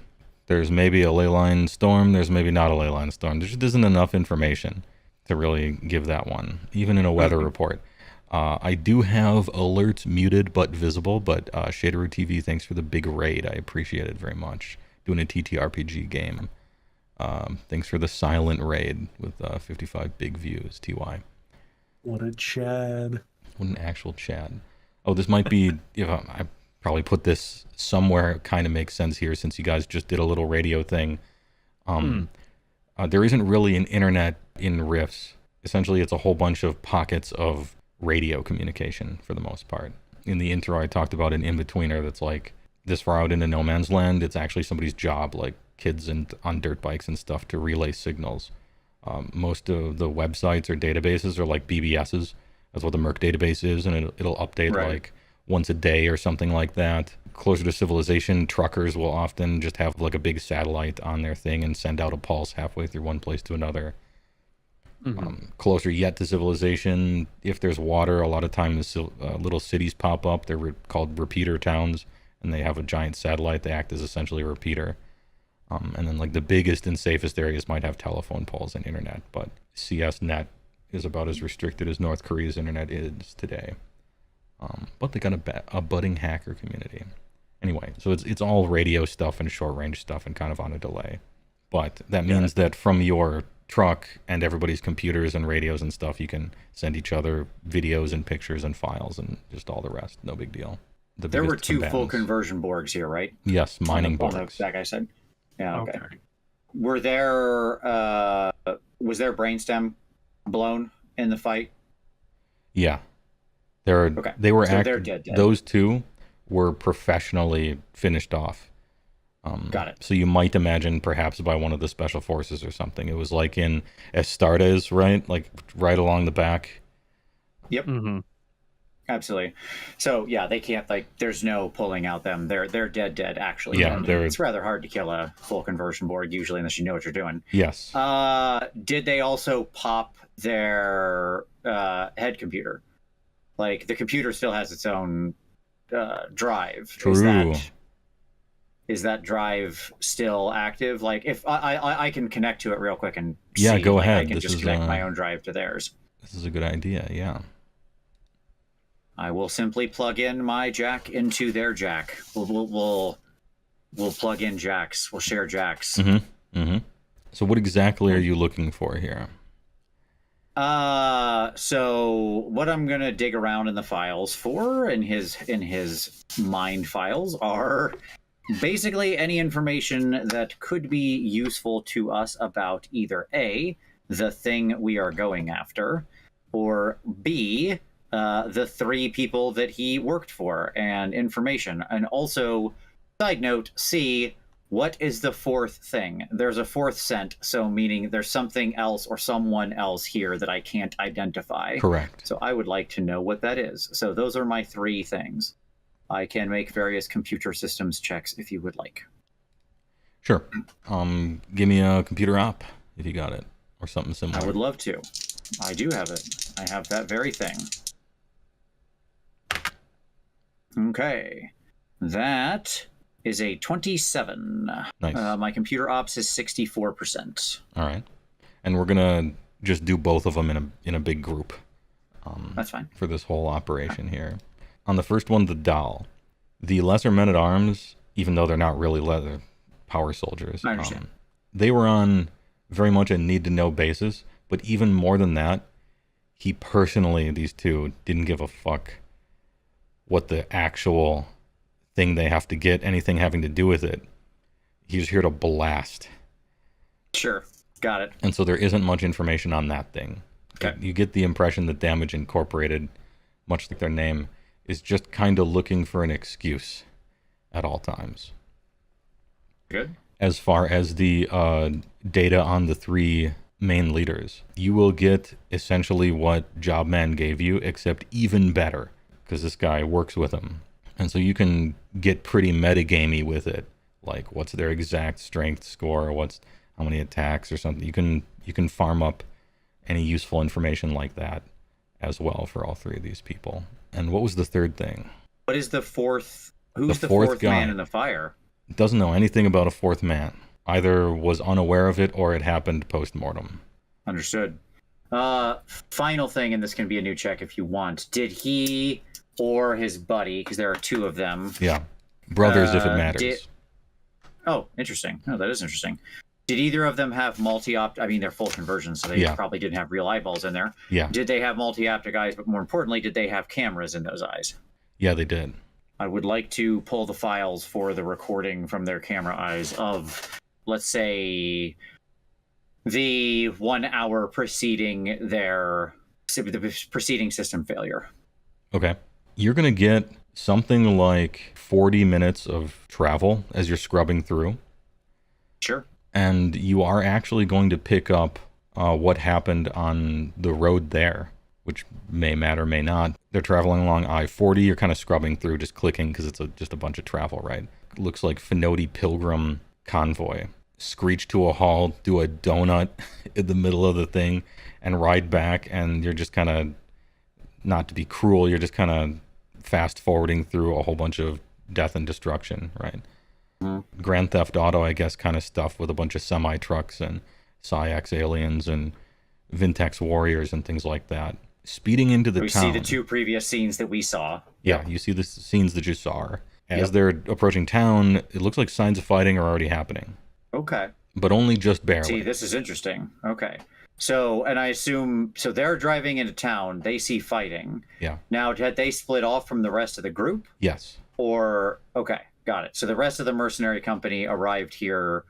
there's maybe a ley line storm, there's maybe not a ley line storm. There just isn't enough information to really give that one, even in a weather report. I do have alerts muted but visible, but Shaderu TV, thanks for the big raid. I appreciate it very much. Doing a TTRPG game. Thanks for the silent raid with 55 big views, TY. What a Chad. What an actual Chad. Oh, this might be, I probably put this somewhere. It kind of makes sense here since you guys just did a little radio thing. There isn't really an internet in Rifts. Essentially, it's a whole bunch of pockets of radio communication for the most part. In the intro, I talked about an in-betweener that's like this far out into no man's land. It's actually somebody's job, like kids on dirt bikes and stuff, to relay signals. Most of the websites or databases are like BBSs. That's what the Merc database is, and it'll update like once a day or something like that. Closer to civilization, truckers will often just have like a big satellite on their thing and send out a pulse halfway through one place to another. Closer yet to civilization, if there's water, a lot of times little cities pop up. They're called repeater towns, and they have a giant satellite. They act as essentially a repeater. And then like the biggest and safest areas might have telephone poles and internet, but CS.net is about as restricted as North Korea's internet is today. But they got a budding hacker community. Anyway, so it's all radio stuff and short range stuff and kind of on a delay. But that means that from your truck and everybody's computers and radios and stuff, you can send each other videos and pictures and files and just all the rest. No big deal. There were two full conversion borgs here, right? Yes, mining borgs. That guy said. Yeah, okay. Were there was their brainstem blown in the fight? Yeah. They were they're dead. Those two were professionally finished off. Got it. So you might imagine perhaps by one of the special forces or something. It was like in Astartes, right? Like right along the back. Yep. Absolutely. So yeah, they can't, like, there's no pulling out them. They're dead actually. Yeah, it's rather hard to kill a full conversion board usually unless you know what you're doing. Yes. Did they also pop their head computer? Like the computer still has its own drive. True. Is that drive still active? Like if I can connect to it real quick and see, go ahead. I can just connect my own drive to theirs. This is a good idea. Yeah. I will simply plug in my jack into their jack. We'll plug in jacks. We'll share jacks. So what exactly are you looking for here? So what I'm gonna dig around in the files for, in his mind files, are basically any information that could be useful to us about either A, the thing we are going after, or B, the three people that he worked for and information. And also, side note, C, what is the fourth thing? There's a fourth scent, so meaning there's something else or someone else here that I can't identify. Correct. So I would like to know what that is. So those are my three things. I can make various computer systems checks if you would like. Sure. Give me a computer op if you got it, or something similar. I would love to. I do have it. I have that very thing. Okay. That is a 27. Nice. My computer ops is 64%. All right. And we're going to just do both of them in a big group. That's fine. For this whole operation here. On the first one, the doll. The lesser men-at-arms, even though they're not really leather power soldiers, I understand. They were on very much a need-to-know basis, but even more than that, he personally, these two, didn't give a fuck what the actual thing they have to get, anything having to do with it. He's here to blast. Sure. Got it. And so there isn't much information on that thing. Okay. You get the impression that Damage Incorporated, much like their name, is just kind of looking for an excuse at all times. Good. As far as the data on the three main leaders, you will get essentially what Jobman gave you, except even better, because this guy works with him. And so you can get pretty metagamey with it. Like, what's their exact strength score? How many attacks or something? You can farm up any useful information like that as well for all three of these people. And what was the third thing? What is the fourth? Who's the fourth man in the fire? Doesn't know anything about a fourth man. Either was unaware of it or it happened post-mortem. Understood. Final thing, and this can be a new check if you want. Did he or his buddy, because there are two of them. Yeah. Brothers, if it matters. Oh, interesting. Oh, that is interesting. Did either of them have multi-opt? I mean, they're full conversions, so they probably didn't have real eyeballs in there. Yeah. Did they have multi-optic eyes? But more importantly, did they have cameras in those eyes? Yeah, they did. I would like to pull the files for the recording from their camera eyes of, let's say, the 1 hour preceding the preceding system failure. Okay. You're going to get something like 40 minutes of travel as you're scrubbing through. Sure. And you are actually going to pick up what happened on the road there, which may matter, may not. They're traveling along I-40. You're kind of scrubbing through, just clicking because it's just a bunch of travel, right? It looks like Finoti Pilgrim convoy. Screech to a halt, do a donut in the middle of the thing, and ride back. And you're just kind of, not to be cruel, you're just kind of fast forwarding through a whole bunch of death and destruction, right? Mm-hmm. Grand Theft Auto, I guess, kind of stuff with a bunch of semi-trucks and Psyx aliens and Vintex warriors and things like that. Speeding into the town. We see the two previous scenes that we saw. Yeah, you see the scenes that you saw. As they're approaching town, it looks like signs of fighting are already happening. Okay. But only just barely. See, this is interesting. Okay. So, and I assume, so they're driving into town, they see fighting. Yeah. Now, had they split off from the rest of the group? Yes. Or, okay, got it. So the rest of the mercenary company arrived here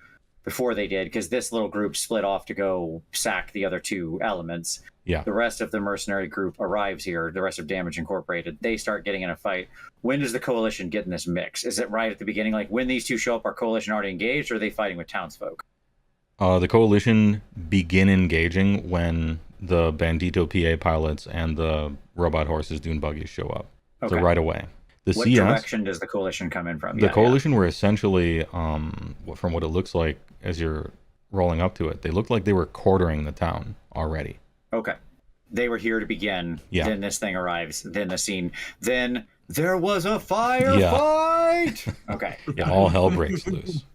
before they did, because this little group split off to go sack the other two elements. Yeah. The rest of the mercenary group arrives here, the rest of Damage Incorporated. They start getting in a fight. When does the coalition get in this mix? Is it right at the beginning? Like, when these two show up, are coalition already engaged, or are they fighting with townsfolk? The coalition begin engaging when the Bandito PA pilots and the robot horses dune buggies show up. Okay. So right away. What direction does the coalition come in from? The coalition were essentially, from what it looks like as you're rolling up to it, they looked like they were quartering the town already. Okay. They were here to begin. Yeah. Then this thing arrives. Then the scene. Then there was a firefight! Okay. Yeah, all hell breaks loose.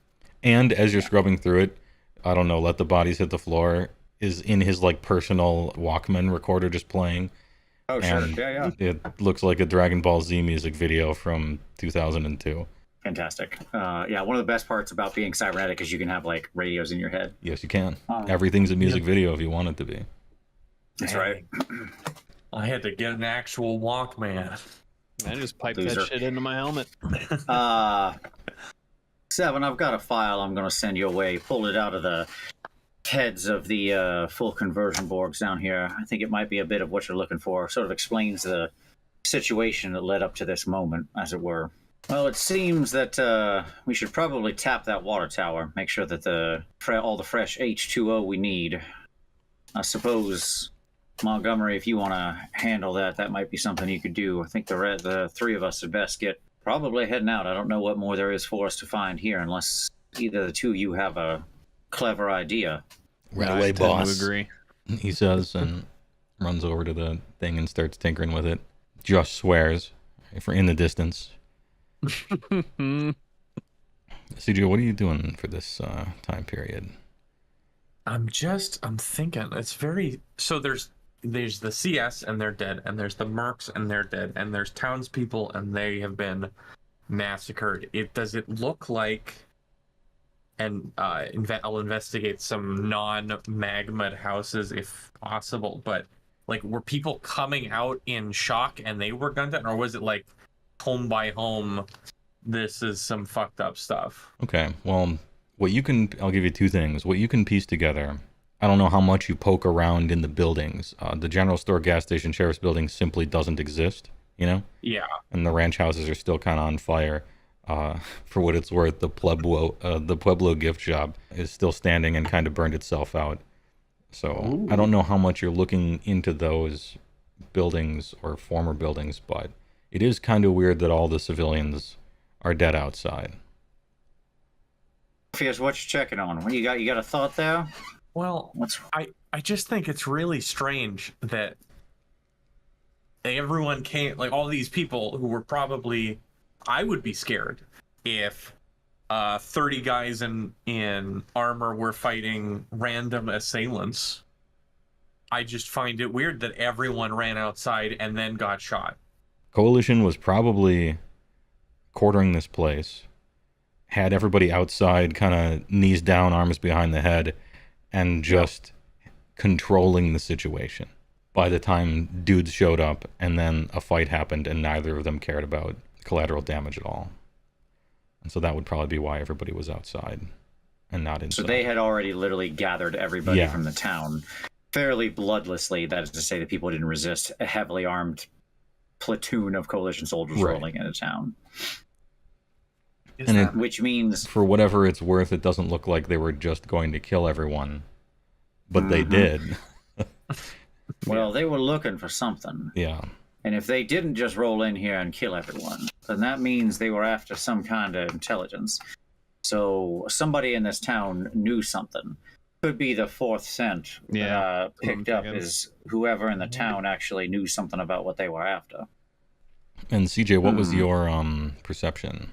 And as you're scrubbing through it, I don't know, Let the Bodies Hit the Floor is in his like personal Walkman recorder just playing. Oh, sure. Yeah. It looks like a Dragon Ball Z music video from 2002. Fantastic. Yeah, one of the best parts about being cybernetic is you can have like radios in your head. Yes, you can. Everything's a music video if you want it to be. That's right. I had to get an actual Walkman. I just piped that shit into my helmet. Seven, I've got a file I'm going to send your way. Pulled it out of the heads of the full conversion borgs down here. I think it might be a bit of what you're looking for. Sort of explains the situation that led up to this moment, as it were. Well, it seems that we should probably tap that water tower. Make sure that all the fresh H2O we need. I suppose, Montgomery, if you want to handle that, that might be something you could do. I think the three of us would best get probably heading out. I don't know what more there is for us to find here, unless either the two of you have a clever idea. Right away, boss. I agree. He says, and runs over to the thing and starts tinkering with it. Just swears for in the distance. CJ, what are you doing for this time period? I'm thinking. It's very, so there's the CS and they're dead, and there's the mercs and they're dead, and there's townspeople and they have been massacred. Does it look like, and I'll investigate some non-magma'd houses if possible, but like, were people coming out in shock and they were gunned down, or was it like home by home, this is some fucked up stuff? Okay, well, I'll give you two things. What you can piece together, I don't know how much you poke around in the buildings. The general store, gas station, sheriff's building simply doesn't exist, you know? Yeah. And the ranch houses are still kind of on fire. For what it's worth, the Pueblo gift shop is still standing and kind of burned itself out. So ooh. I don't know how much you're looking into those buildings or former buildings, but it is kind of weird that all the civilians are dead outside. Orpheus, what you checking on? What you got? You got a thought there? Well, I just think it's really strange that everyone came, like all these people who were probably, I would be scared if 30 guys in armor were fighting random assailants. I just find it weird that everyone ran outside and then got shot. Coalition was probably quartering this place, had everybody outside, kind of knees down, arms behind the head, and just controlling the situation. By the time dudes showed up, and then a fight happened, and neither of them cared about collateral damage at all. And so that would probably be why everybody was outside and not inside. So they had already literally gathered everybody from the town fairly bloodlessly. That is to say, the people didn't resist a heavily armed platoon of coalition soldiers rolling into town. Which means, for whatever it's worth, it doesn't look like they were just going to kill everyone, but they did. Well, they were looking for something. Yeah. And if they didn't just roll in here and kill everyone, then that means they were after some kind of intelligence. So somebody in this town knew something. Could be the fourth scent picked up is whoever in the town actually knew something about what they were after. And CJ, what was your perception?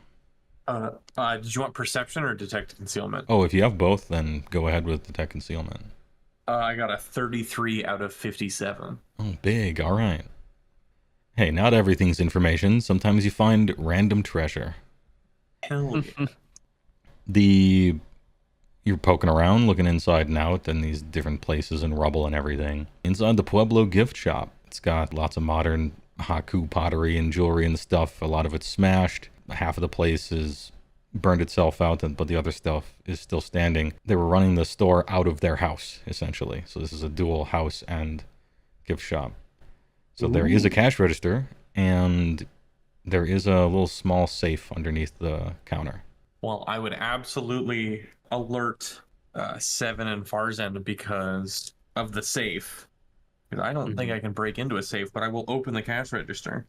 Did you want perception or detect concealment? Oh, if you have both, then go ahead with detect concealment. I got a 33 out of 57. Oh, big. All right. Hey, not everything's information. Sometimes you find random treasure. Hell yeah. You're poking around, looking inside and out, and these different places and rubble and everything. Inside the Pueblo gift shop, it's got lots of modern Haku pottery and jewelry and stuff. A lot of it's smashed. Half of the place is burned itself out, but the other stuff is still standing. They were running the store out of their house, essentially. So this is a dual house and gift shop. So there is a cash register, and there is a little small safe underneath the counter. Well, I would absolutely alert Seven and Farzen because of the safe. Because I don't think I can break into a safe, but I will open the cash register.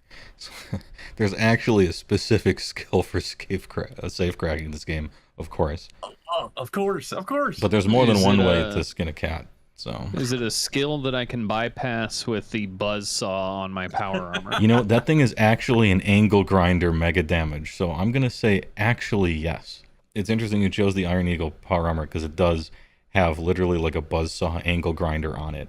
There's actually a specific skill for safe cracking in this game, of course. Oh, of course. But there's more than one way to skin a cat. So is it a skill that I can bypass with the buzzsaw on my power armor? You know, that thing is actually an angle grinder mega damage. So I'm going to say actually yes. It's interesting you chose the Iron Eagle power armor because it does have literally like a buzzsaw angle grinder on it.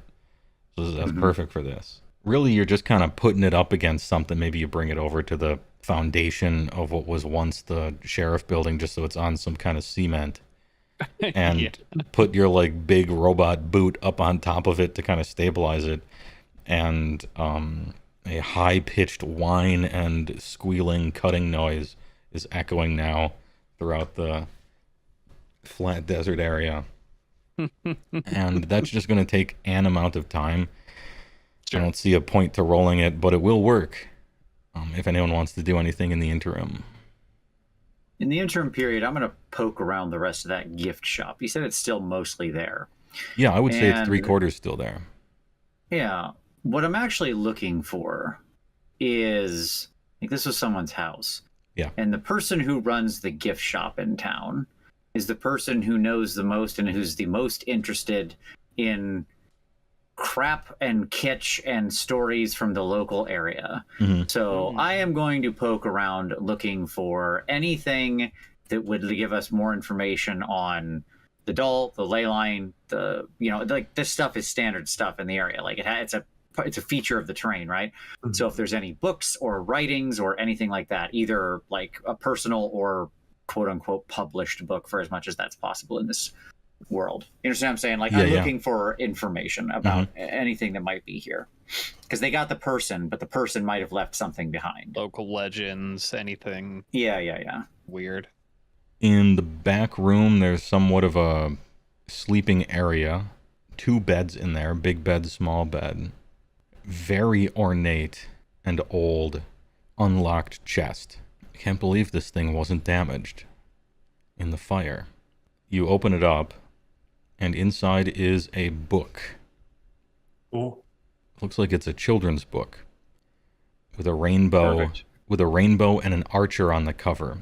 So that's perfect for this. Really, you're just kind of putting it up against something. Maybe you bring it over to the foundation of what was once the sheriff building just so it's on some kind of cement. And put your like big robot boot up on top of it to kind of stabilize it. And a high-pitched whine and squealing, cutting noise is echoing now throughout the flat desert area. And that's just going to take an amount of time. Sure. I don't see a point to rolling it, but it will work if anyone wants to do anything in the interim. In the interim period, I'm going to poke around the rest of that gift shop. You said it's still mostly there. Yeah, I would say it's 3/4 still there. Yeah. What I'm actually looking for is, like, this was someone's house. Yeah. And the person who runs the gift shop in town is the person who knows the most and who's the most interested in crap and kitsch and stories from the local area. So I am going to poke around looking for anything that would give us more information on the doll, the ley line, like this stuff is standard stuff in the area. Like it's a feature of the terrain, right? So if there's any books or writings or anything like that, either like a personal or quote unquote published book, for as much as that's possible in this world. You understand what I'm saying? Like, I'm looking for information about anything that might be here. Because they got the person, but the person might have left something behind. Local legends, anything. Yeah. Weird. In the back room, there's somewhat of a sleeping area. 2 beds in there, big bed, small bed. Very ornate and old, unlocked chest. I can't believe this thing wasn't damaged in the fire. You open it up, and inside is a book. Oh. Looks like it's a children's book with a rainbow, and an archer on the cover.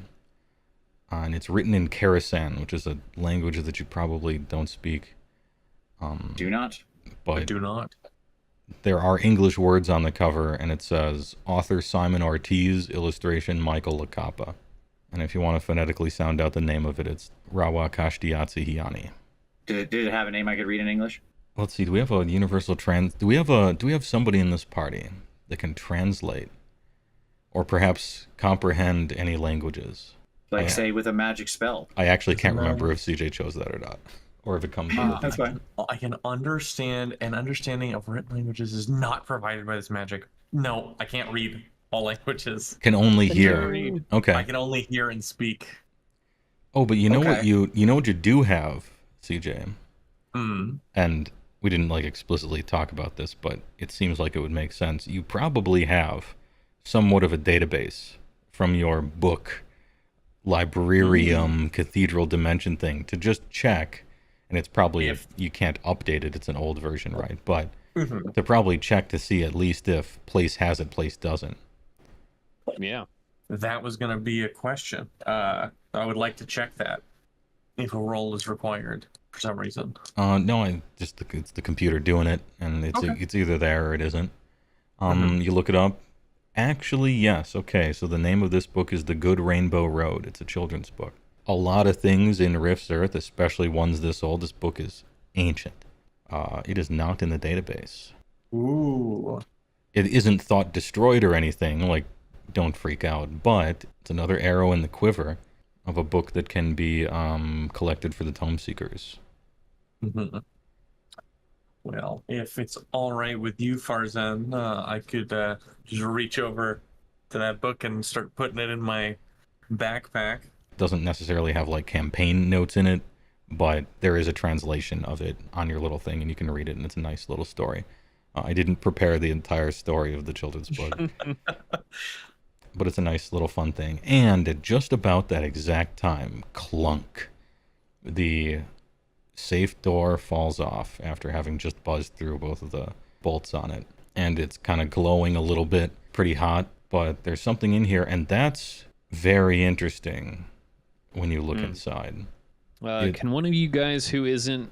And it's written in Karasan, which is a language that you probably don't speak. Do not. But I do not. There are English words on the cover, and it says author Simon Ortiz, illustration Michael Lacapa. And if you want to phonetically sound out the name of it, it's Rawa Kashtiatsi Hiani. Did it have a name I could read in English? let's see. Do we have a universal do we have somebody in this party that can translate or perhaps comprehend any languages? Like, say, with a magic spell. I actually can't remember if CJ chose that or not, or if it comes to That's fine. I can understand, and understanding of written languages is not provided by this magic. No, I can't read all languages. Can only Can hear. read. Okay. I can only hear and speak. Oh, but you know what Okay. you know what you do have, CJ, Hmm. and we didn't like explicitly talk about this, but it seems like it would make sense. You probably have somewhat of a database from your book librarium cathedral dimension thing to just check, and it's probably if you can't update it, it's an old version, right? But to probably check to see at least if place has it, place doesn't. Yeah. That was going to be a question. I would like to check that if a roll is required for some reason. No, it's the computer doing it, and it's either there or it isn't. You look it up. Actually, yes. Okay, so the name of this book is The Good Rainbow Road. It's a children's book. A lot of things in Rift's Earth, especially ones this old, this book is ancient. It is not in the database. Ooh. It isn't thought destroyed or anything, like, don't freak out, but it's another arrow in the quiver of a book that can be collected for the Tome Seekers. Mhm. Well, if it's all right with you, Farzen, I could just reach over to that book and start putting it in my backpack. Doesn't necessarily have like campaign notes in it, but there is a translation of it on your little thing, and you can read it, and it's a nice little story. I didn't prepare the entire story of the children's book, but it's a nice little fun thing. And at just about that exact time, clunk, the safe door falls off after having just buzzed through both of the bolts on it, and it's kind of glowing a little bit, pretty hot, but there's something in here, and that's very interesting when you look inside. Can one of you guys who isn't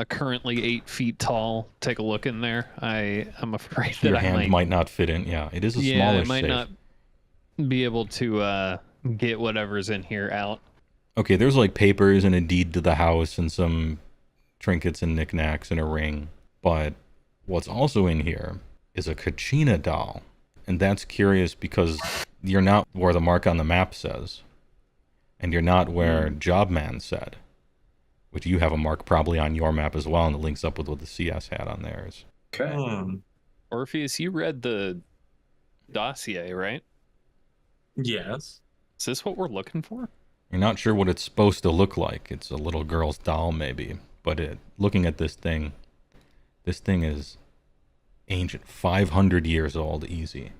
currently 8 feet tall take a look in there? I'm afraid that Your I hand might not fit in. Yeah, it is a smaller I might safe. not be able to get whatever's in here out. Okay, there's like papers and a deed to the house and some trinkets and knickknacks and a ring. But what's also in here is a Kachina doll. And that's curious because you're not where the mark on the map says. And you're not where Jobman said. Which you have a mark probably on your map as well, and it links up with what the CS had on theirs. Okay. Orpheus, you read the dossier, right? Yes. Is this what we're looking for? You're not sure what it's supposed to look like. It's a little girl's doll, maybe. But looking at this thing is ancient. 500 years old, easy.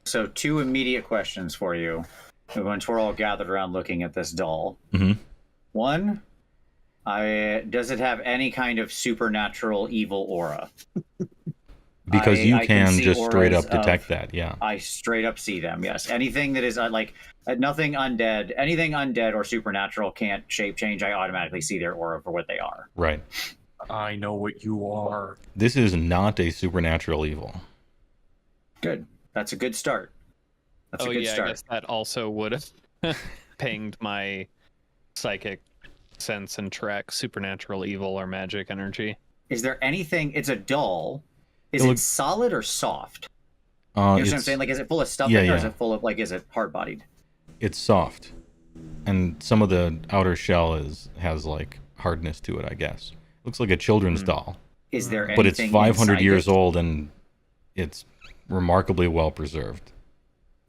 So 2 immediate questions for you once we're all gathered around looking at this doll. Mm-hmm. 1, does it have any kind of supernatural evil aura? Because you I can see just straight auras up detect of- that, yeah. I straight up see them, yes. Anything that is nothing undead, anything undead or supernatural can't shape change. I automatically see their aura for what they are. Right. I know what you are. This is not a supernatural evil. Good. That's a good start. That's a good I start. guess that also would have pinged my psychic sense and track supernatural evil or magic energy. Is there anything? It's a doll. Is It it looks- solid or soft? You know what I'm saying? Like, is it full of stuff Yeah, in it, or is yeah. it full of, like, is it hard-bodied? It's soft. And some of the outer shell has like hardness to it, I guess. Looks like a children's doll. Is there anything But it's 500 inside years it? old and it's remarkably well preserved.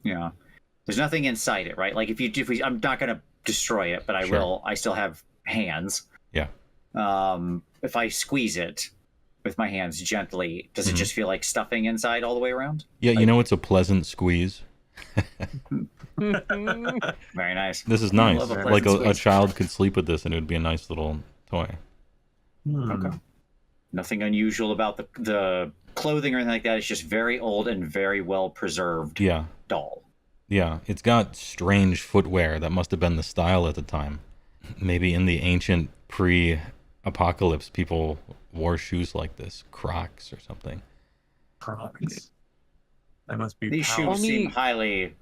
Yeah. There's nothing inside it, right? Like, I'm not going to destroy it, but I Sure. will. I still have hands. Yeah. If I squeeze it with my hands gently, does Mm-hmm. it just feel like stuffing inside all the way around? Yeah, you know, it's a pleasant squeeze. Very nice. This is I nice. love a Like pleasant a squeeze. child could sleep with this and it would be a nice little toy. Okay. Nothing unusual about the clothing or anything like that. It's just very old and very well preserved Yeah. doll. Yeah, it's got strange footwear that must have been the style at the time. Maybe in the ancient pre-apocalypse, people wore shoes like this, Crocs or something. Crocs. That must be These powerful. shoes seem highly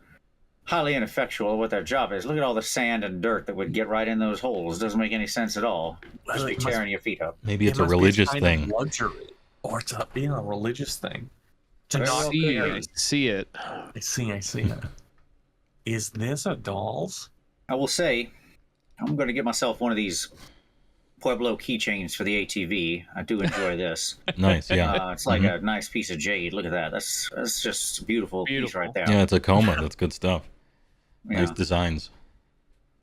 highly ineffectual at what their job is. Look at all the sand and dirt that would get right in those holes. Doesn't make any sense at all. Just be tearing your feet up. Maybe it's It a must be religious kind of thing. luxury, or it's a religious thing. To Very not well See, could I be. see it. I see it. Is this a doll's? I will say, I'm going to get myself one of these Pueblo keychains for the ATV. I do enjoy this. Nice, yeah. It's like a nice piece of jade. Look at that. That's just a beautiful piece Beautiful. right there. Yeah, it's a coma. That's good stuff. Yeah. Nice designs.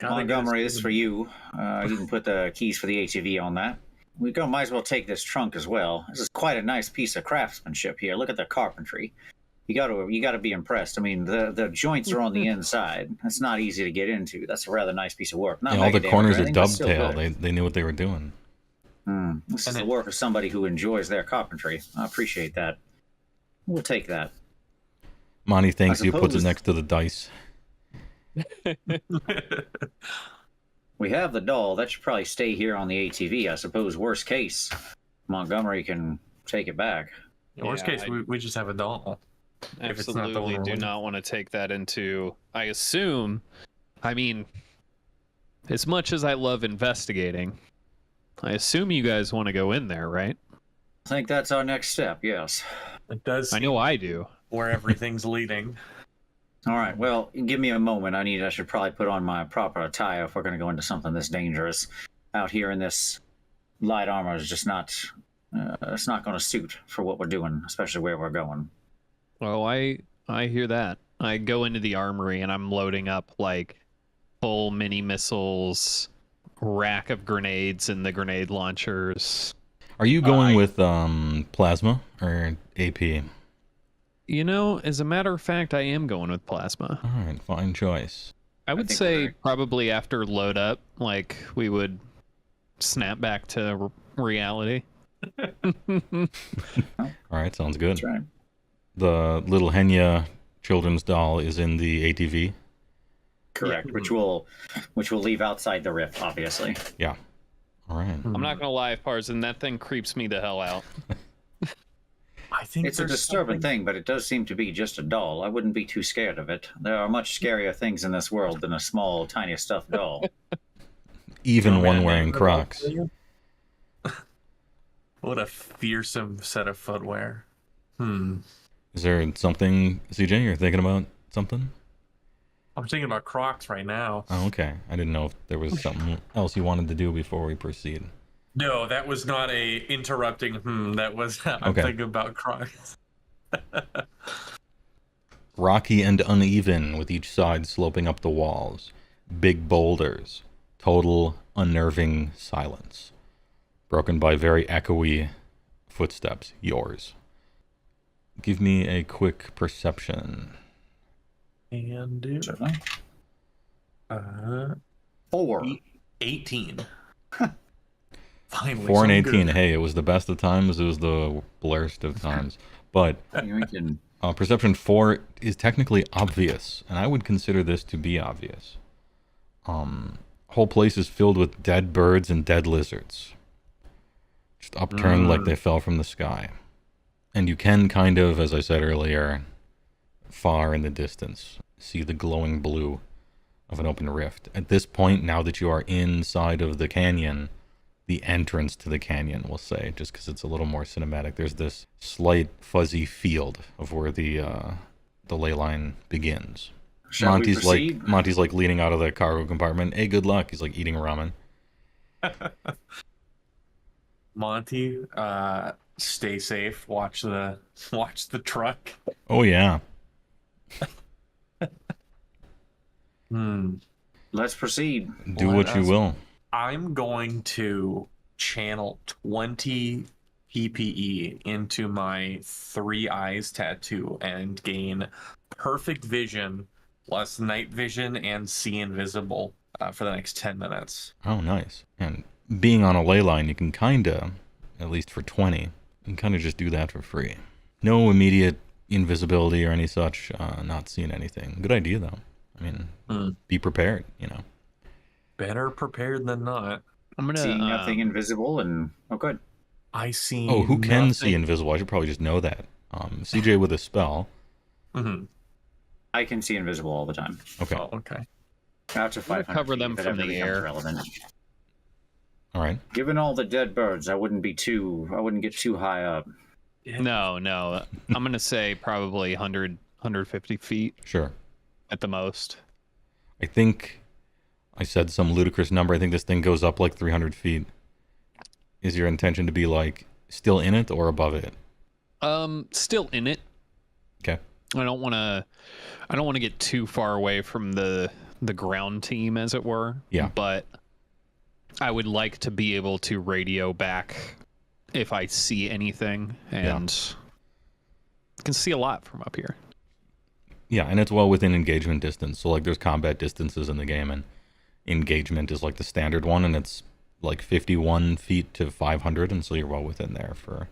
Montgomery, this is for you. You can put the keys for the ATV on that. Might as well take this trunk as well. This is quite a nice piece of craftsmanship here. Look at the carpentry. You got to be impressed. I mean, the joints are on the inside. That's not easy to get into. That's a rather nice piece of work. Not Yeah, all the mega damage corners or are anything, but still dovetail. good. They knew what they were doing. This is the work of somebody who enjoys their carpentry. I appreciate that. We'll take that. Monty thanks you, puts it suppose- next to the dice. We have the doll. That should probably stay here on the ATV. I suppose worst case, Montgomery can take it back. In worst case, we just have a doll. If it's not the Absolutely one do we're not want to take that into. I assume. I mean, as much as I love investigating, I assume you guys want to go in there, right? I think that's our next step. Yes. It does I know I do. where everything's leading. All right. Well, give me a moment. I should probably put on my proper attire if we're going to go into something this dangerous. Out here in this light armor is just not. It's not going to suit for what we're doing, especially where we're going. Oh, I hear that. I go into the armory and I'm loading up like full mini missiles, rack of grenades, and the grenade launchers. Are you going with plasma or AP? You know, as a matter of fact, I am going with plasma. All right, fine choice. I would think say we're- probably after load up, like we would snap back to reality. All right, sounds good. That's right. The little Henya children's doll is in the ATV. Correct. Yeah. Which will leave outside the rift, obviously. Yeah. All right. I'm not gonna lie, Farzen, that thing creeps me the hell out. I think It's a there's disturbing something- thing, but it does seem to be just a doll. I wouldn't be too scared of it. There are much scarier things in this world than a small, tiny stuffed doll. Even Oh, one man, wearing man, Crocs. What a fearsome set of footwear. Is there something, CJ, you're thinking about something? I'm thinking about Crocs right now. Oh, okay. I didn't know if there was something else you wanted to do before we proceed. No, that was not a interrupting. That was I'm Okay. thinking about Crocs. Rocky and uneven, with each side sloping up the walls. Big boulders. Total unnerving silence. Broken by very echoey footsteps. Yours. Give me a quick perception. And dude, Certainly. 4. 18. Finally, 4 and something 18. good. Hey, it was the best of times. It was the worst of times. But We can perception 4 is technically obvious, and I would consider this to be obvious. Whole place is filled with dead birds and dead lizards, just upturned like they fell from the sky. And you can kind of, as I said earlier, far in the distance, see the glowing blue of an open rift. At this point, now that you are inside of the canyon, the entrance to the canyon, we'll say, just because it's a little more cinematic, there's this slight fuzzy field of where the ley line begins. Shall we proceed? Monty's like leaning out of the cargo compartment. Hey, good luck. He's like eating ramen. Monty, stay safe. Watch the truck. Oh yeah. Let's proceed. Do Let what you us- will. I'm going to channel 20 PPE into my 3 eyes tattoo and gain perfect vision plus night vision and see invisible for the next 10 minutes. Oh, nice. And being on a ley line, you can kinda, at least for 20, you can kinda just do that for free. No immediate invisibility or any such. Not seeing anything. Good idea though. I mean, be prepared. You know. Better prepared than not. I'm gonna Seeing nothing invisible and good. I see. Oh, who can see nothing. invisible? I should probably just know that. CJ with a spell. Mhm. I can see invisible all the time. Okay. Oh, okay. Out to I'm gonna 500 cover feet, them if it from ever the becomes air. relevant. All right. Given all the dead birds, I wouldn't get too high up. No. I'm gonna say probably 150 feet Sure. at the most. I think I said some ludicrous number. I think this thing goes up like 300 feet. Is your intention to be like still in it or above it? Still in it. Okay. I don't want to get too far away from the ground team, as it were. Yeah. But I would like to be able to radio back if I see anything, and I can see a lot from up here. Yeah, and it's well within engagement distance. So like there's combat distances in the game, and engagement is like the standard one, and it's like 51 feet to 500, and so you're well within there for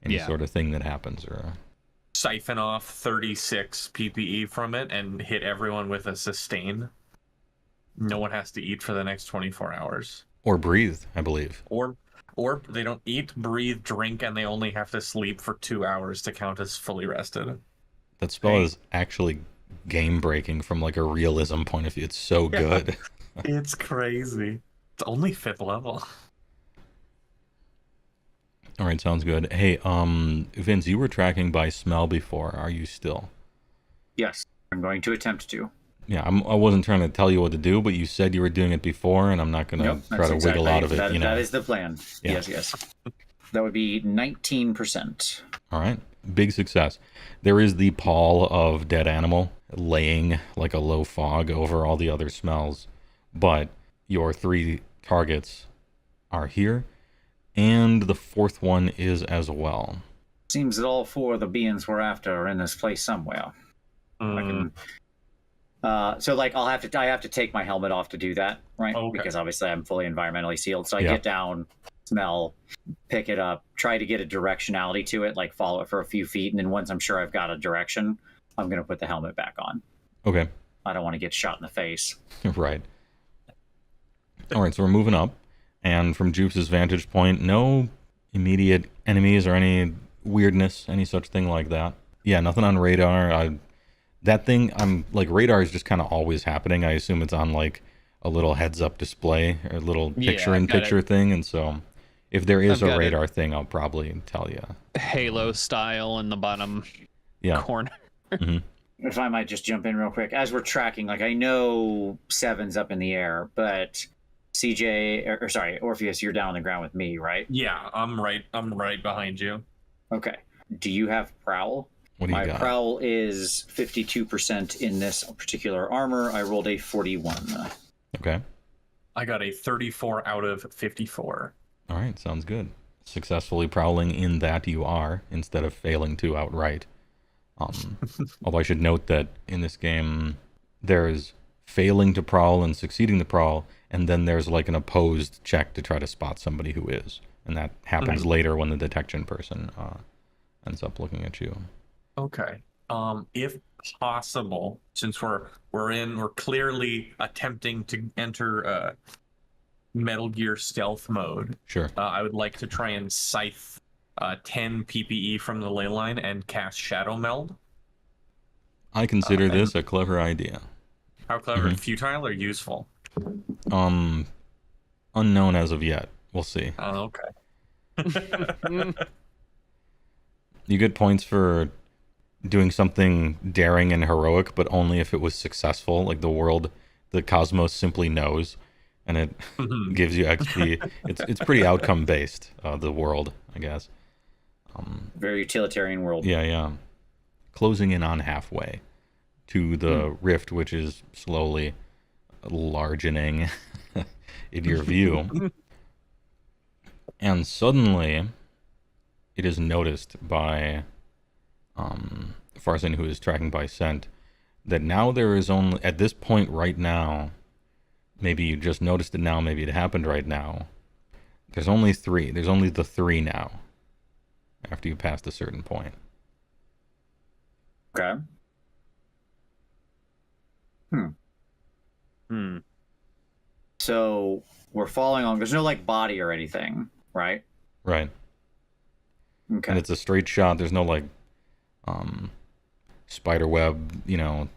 any sort of thing that happens. Or Siphon off 36 PPE from it and hit everyone with a sustain. No one has to eat for the next 24 hours. or breathe, I believe. Or they don't eat, breathe, drink, and they only have to sleep for 2 hours to count as fully rested. That spell is actually game breaking from like a realism point of view. It's so good. It's crazy. It's only 5th level. All right, sounds good. Hey, Vince, you were tracking by smell before. Are you still? Yes, I'm going to attempt to. Yeah, I wasn't trying to tell you what to do, but you said you were doing it before, and I'm not going to Nope, try that's to wiggle exactly- out of it. That, you know. that is the plan. Yeah. Yes. That would be 19%. All right, big success. There is the pall of dead animal laying like a low fog over all the other smells, but your 3 targets are here, and the 4th one is as well. Seems that all 4 of the beings we're after are in this place somewhere. I can, so like I have to take my helmet off to do that, right? Okay. Because obviously I'm fully environmentally sealed. So I Yeah. get down, smell, pick it up, try to get a directionality to it, like follow it for a few feet, and then once I'm sure I've got a direction, I'm gonna put the helmet back on. Okay. I don't want to get shot in the face. Right. All right, so we're moving up, and from Joops' vantage point, no immediate enemies or any weirdness, any such thing like that. Yeah, nothing on radar. That thing, I'm like, radar is just kind of always happening. I assume it's on like a little heads-up display or a little Yeah, picture-in-picture thing, and so if there is I've a got radar thing, I'll probably tell you. Halo style in the bottom Yeah. corner. If I might just jump in real quick, as we're tracking, like I know 7's up in the air, but Orpheus, you're down on the ground with me, right? Yeah, I'm right behind you. Okay. Do you have prowl? What do you My got? prowl is 52% in this particular armor. I rolled a 41. Okay. I got a 34 out of 54. All right, sounds good. Successfully prowling in that you are, instead of failing to outright. Although I should note that in this game, there's failing to prowl and succeeding to prowl, and then there's like an opposed check to try to spot somebody who is. And that happens later when the detection person ends up looking at you. Okay. If possible, since we're clearly attempting to enter Metal Gear stealth mode, Sure. I would like to try and scythe 10 PPE from the ley line and cast Shadow Meld. I consider this a clever idea. How clever? Futile or useful? Unknown as of yet. We'll see. Oh, okay. You get points for doing something daring and heroic, but only if it was successful. Like the cosmos simply knows, and it gives you XP. It's pretty outcome based. The world, I guess. Very utilitarian world. Yeah. Closing in on halfway to the rift, which is slowly largening in your view, and suddenly it is noticed by Farzen, who is tracking by scent, that now there is only, at this point right now, maybe you just noticed it now, maybe it happened right now, there's only 3. There's only the 3 now, after you passed a certain point. Okay. So we're following along. There's no like body or anything, right? Right. Okay. And it's a straight shot. There's no like spider web,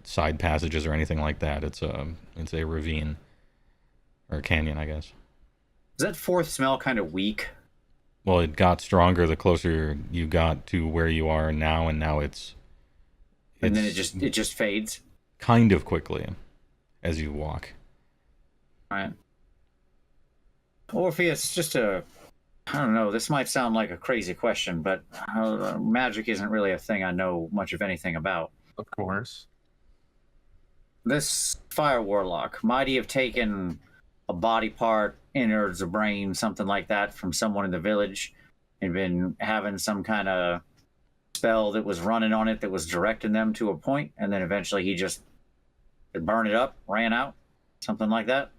side passages or anything like that. It's a ravine or a canyon, I guess. Is that fourth smell kind of weak? Well, it got stronger the closer you got to where you are now, and now it's And then it just fades. kind of quickly as you walk. All right. Orpheus, I don't know, this might sound like a crazy question, but magic isn't really a thing I know much of anything about. Of course. This fire warlock, might he have taken a body part, innards, a brain, something like that from someone in the village and been having some kind of spell that was running on it that was directing them to a point, and then eventually he just burned it up, ran out, something like that?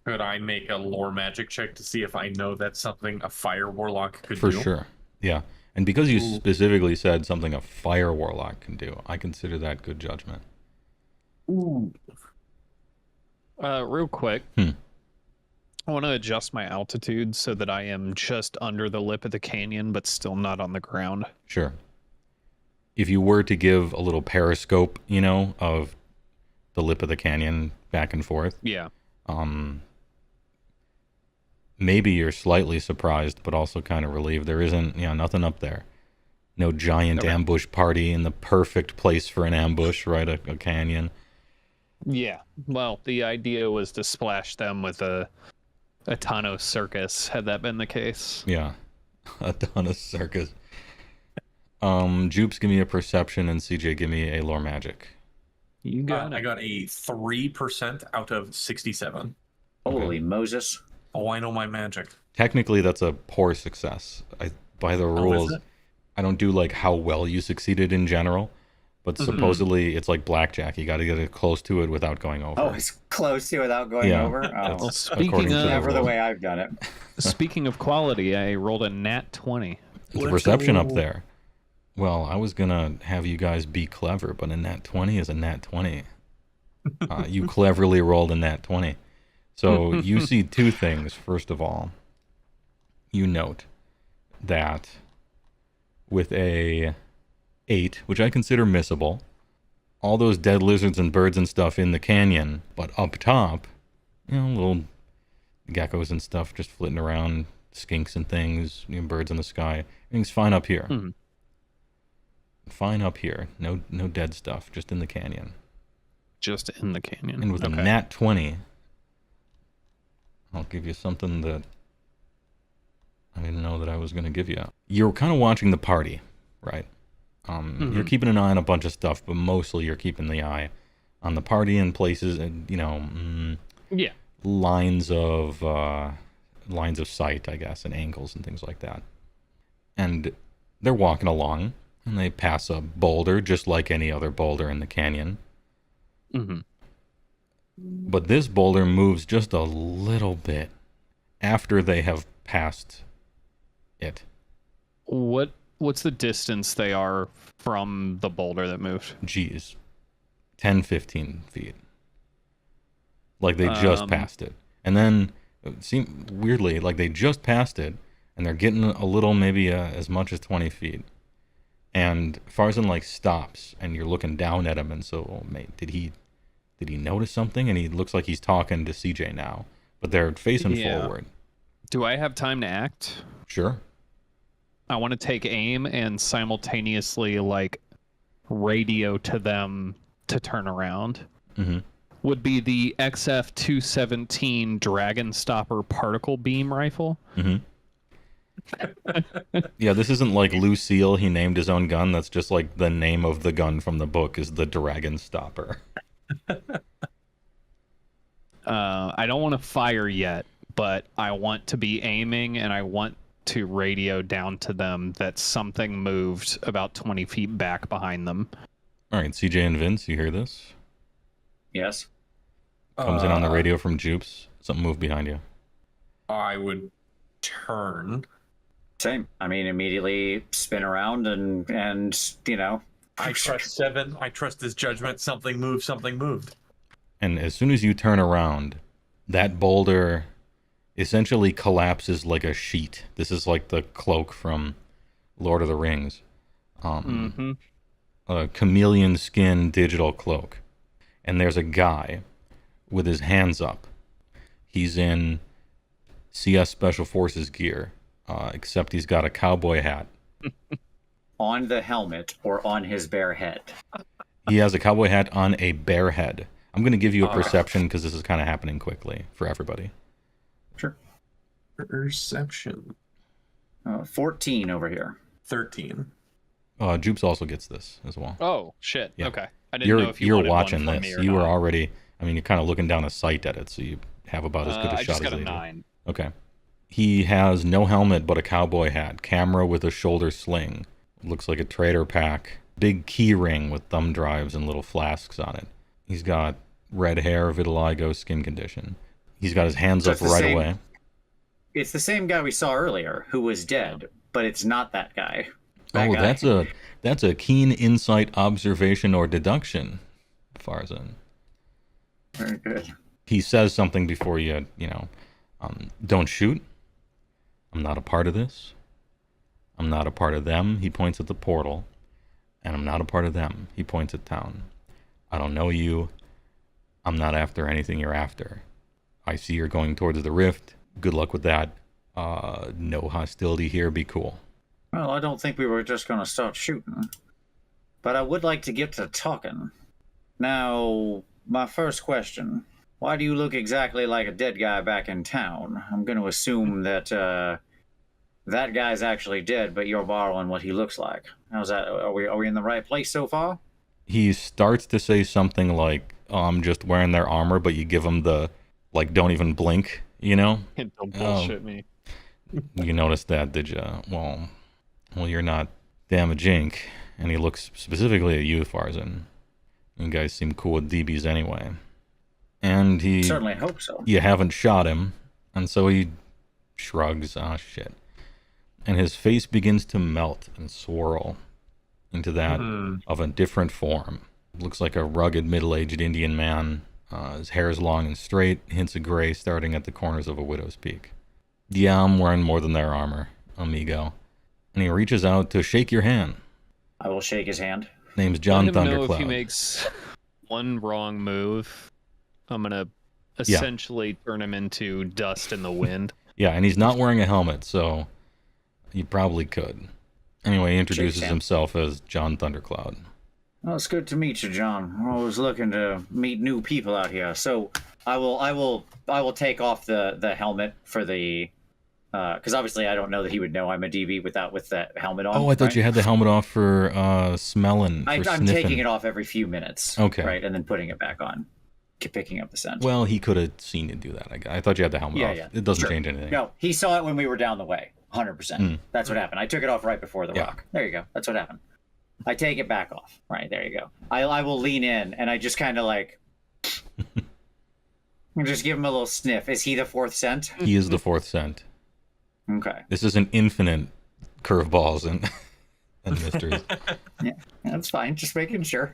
Could I make a lore magic check to see if I know that's something a fire warlock could For do? sure. Yeah. And because you specifically said something a fire warlock can do, I consider that good judgment. Ooh. Real quick, I want to adjust my altitude so that I am just under the lip of the canyon, but still not on the ground. Sure. If you were to give a little periscope, of the lip of the canyon back and forth, Yeah. maybe you're slightly surprised, but also kind of relieved. There isn't, nothing up there. No giant ambush party in the perfect place for an ambush, right? A canyon. Yeah. Well, the idea was to splash them with a Tano circus, had that been the case. Yeah. A ton of circus. Joops, give me a perception, and CJ, give me a lore magic. You got it. I got a 3% out of 67. Holy Moses. Oh, I know my magic. Technically, that's a poor success. By the rules, is it? I don't do like how well you succeeded in general, but supposedly it's like blackjack. You got to get it close to it without going over. Oh, it's close to without going Yeah. over? That's Oh, speaking according to of- the never the rules. way I've done it. Speaking of quality, I rolled a nat 20. It's a Let's perception go. up there. Well, I was gonna have you guys be clever, but a nat 20 is a nat 20. You cleverly rolled a nat 20. So you see two things. First of all, you note that with a 8, which I consider missable, all those dead lizards and birds and stuff in the canyon, but up top, little geckos and stuff just flitting around, skinks and things, birds in the sky. Everything's fine up here. Mhm. Fine up here. No dead stuff, just in the canyon. Just in the canyon. And with a nat 20, I'll give you something that I didn't know that I was going to give you. You're kind of watching the party, right? You're keeping an eye on a bunch of stuff, but mostly you're keeping the eye on the party and places, and Yeah. lines of sight, I guess, and angles and things like that. And they're walking along, and they pass a boulder just like any other boulder in the canyon. Mm-hmm. But this boulder moves just a little bit after they have passed it. What's the distance they are from the boulder that moved? Geez, 10, 15 feet. Like they just passed it. And then, it seemed weirdly, like they just passed it, and they're getting a little, maybe as much as 20 feet. And Farzen like stops, and you're looking down at him, and so, oh, mate, did he notice something? And he looks like he's talking to CJ now, but they're facing forward. Do I have time to act? Sure. I want to take aim and simultaneously radio to them to turn around. Mm-hmm. Would be the XF-217 Dragon Stopper particle beam rifle. Mm-hmm. Yeah, this isn't like Lucille. He named his own gun. That's just like the name of the gun from the book is the Dragon Stopper. I don't want to fire yet, but I want to be aiming, and I want to radio down to them that something moved about 20 feet back behind them. All right, CJ and Vince, you hear this? Yes. Comes in on the radio from Joops. Something moved behind you. I would turn. Same. I mean, immediately spin around and I trust 7. I trust his judgment. Something moved. Something moved. And as soon as you turn around, that boulder essentially collapses like a sheet. This is like the cloak from Lord of the Rings. a chameleon skin digital cloak. And there's a guy with his hands up. He's in CS Special Forces gear, except he's got a cowboy hat. On the helmet or on his bare head? He has a cowboy hat on a bare head. I'm going to give you a Okay. perception because this is kind of happening quickly for everybody. Sure. Perception. 14 over here. 13. Joops also gets this as well. Oh shit. Yeah. Okay. I didn't know if you You're wanted watching one from this. me or You were not. already. I mean, you're kind of looking down a sight at it, so you have about as good a I shot just as got a they do. 9. Okay. He has no helmet but a cowboy hat, camera with a shoulder sling. Looks like a trader pack. Big key ring with thumb drives and little flasks on it. He's got red hair, vitiligo, skin condition. He's got his hands So up it's the right same- away. It's the same guy we saw earlier who was dead, but it's not that guy. That Oh, guy. that's a keen insight, observation, or deduction, Farzen. Very good. He says something before you know, don't shoot. I'm not a part of this. I'm not a part of them. He points at the portal. And I'm not a part of them. He points at town. I don't know you. I'm not after anything you're after. I see you're going towards the rift. Good luck with that. No hostility here. Be cool. Well, I don't think we were just going to start shooting. But I would like to get to talking. Now, my first question. Why do you look exactly like a dead guy back in town? I'm going to assume that that guy's actually dead, but you're borrowing what he looks like. How's that? Are we in the right place so far? He starts to say something like, oh, I'm just wearing their armor, but you give him the, like, don't even blink, you know? Don't bullshit me. You noticed that, did you? Well, you're not damaging. And he looks specifically at you, Farzen. You guys seem cool with DBs anyway. And he... Certainly hope so. You haven't shot him. And so he shrugs. Ah, shit. And his face begins to melt and swirl into that of a different form. Looks like a rugged, middle-aged Indian man. His hair is long and straight, hints of gray starting at the corners of a widow's peak. Yeah, I'm wearing more than their armor, amigo. And he reaches out to shake your hand. I will shake his hand. Name's John Let him know if he Thundercloud. makes one wrong move, I'm gonna essentially turn him into dust in the wind. Yeah, and he's not wearing a helmet, so you probably could. Anyway, he introduces hand. himself as John Thundercloud. Well, it's good to meet you, John. We're always looking to meet new people out here. So I will take off the helmet for the because obviously I don't know that he would know I'm a DB with that helmet on. Oh, I thought right? you had the helmet off for smelling, for I'm sniffing. taking it off every few minutes. Okay. Right, and then putting it back on, picking up the scent. Well, he could have seen you do that. I thought you had the helmet Yeah, off. yeah. It doesn't Sure. change anything. No, he saw it when we were down the way. 100%. That's what happened. I took it off right before the Yeah. rock. There you go. That's what happened. I take it back off. Right, there you go. I will lean in and I just kind of like just give him a little sniff. Is he the fourth scent? He is the fourth scent. Okay. This is an infinite curveballs and mysteries. Yeah, that's fine. Just making sure.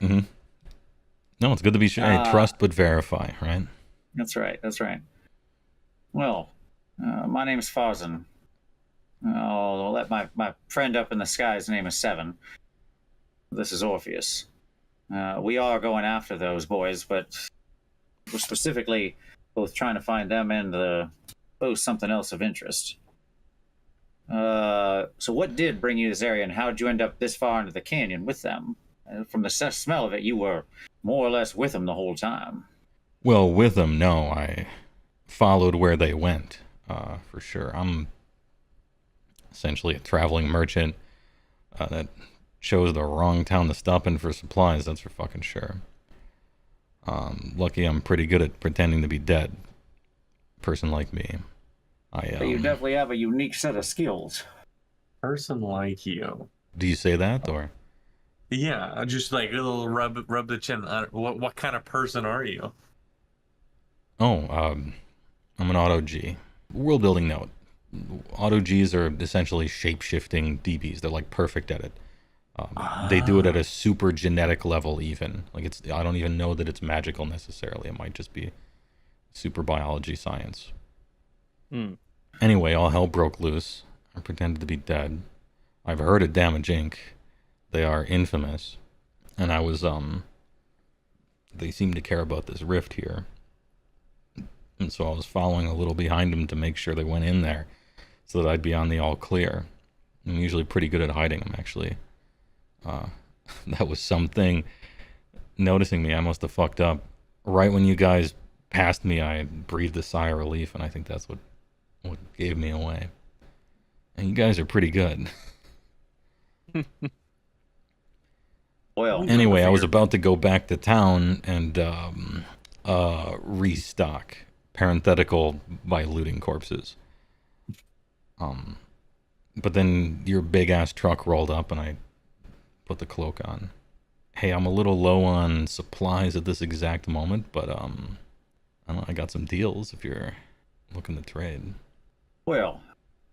No, it's good to be sure. Hey, trust but verify, right? That's right. That's right. Well, my name is Farzen. I'll let my friend up in the sky's name is Seven. This is Orpheus. We are going after those boys, but we're specifically both trying to find them and both something else of interest. So what did bring you to this area, and how did you end up this far into the canyon with them? From the smell of it, you were more or less with them the whole time. Well, with them, no. I followed where they went, for sure. I'm essentially a traveling merchant that chose the wrong town to stop in for supplies, that's for fucking sure. Lucky I'm pretty good at pretending to be dead. Person like me. But you definitely have a unique set of skills. Person like you. Do you say that, or? Yeah, just like a little rub the chin. What kind of person are you? Oh, I'm an auto G. World building note. Auto Gs are essentially shape-shifting DBs. They're like perfect at it. They do it at a super genetic level even. Like I don't even know that it's magical necessarily. It might just be super biology science. Anyway, all hell broke loose. I pretended to be dead. I've heard of Damage Inc. They are infamous. and I was they seemed to care about this rift here, and so I was following a little behind them to make sure they went in there, so that I'd be on the all clear. I'm usually pretty good at hiding them, actually. That was something. Noticing me, I must have fucked up. Right when you guys passed me, I breathed a sigh of relief, and I think that's what gave me away. And you guys are pretty good. Well, Anyway, I was about to go back to town and restock. Parenthetical by looting corpses. But then your big ass truck rolled up and I put the cloak on. Hey, I'm a little low on supplies at this exact moment, but I don't know, I got some deals if you're looking to trade. Well,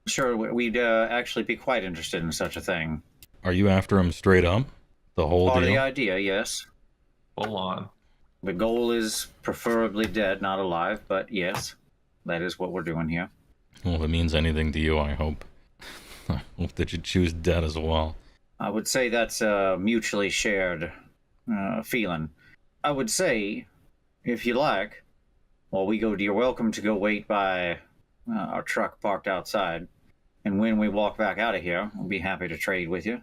sure, we'd actually be quite interested in such a thing. Are you after him straight up? The whole Part of the deal? idea, yes. Full on. The goal is preferably dead, not alive, but yes, that is what we're doing here. Well, if it means anything to you, I hope. I hope that you choose dead as well. I would say that's a mutually shared feeling. I would say, if you like, while we go, you're welcome to go wait by our truck parked outside. And when we walk back out of here, we'll be happy to trade with you.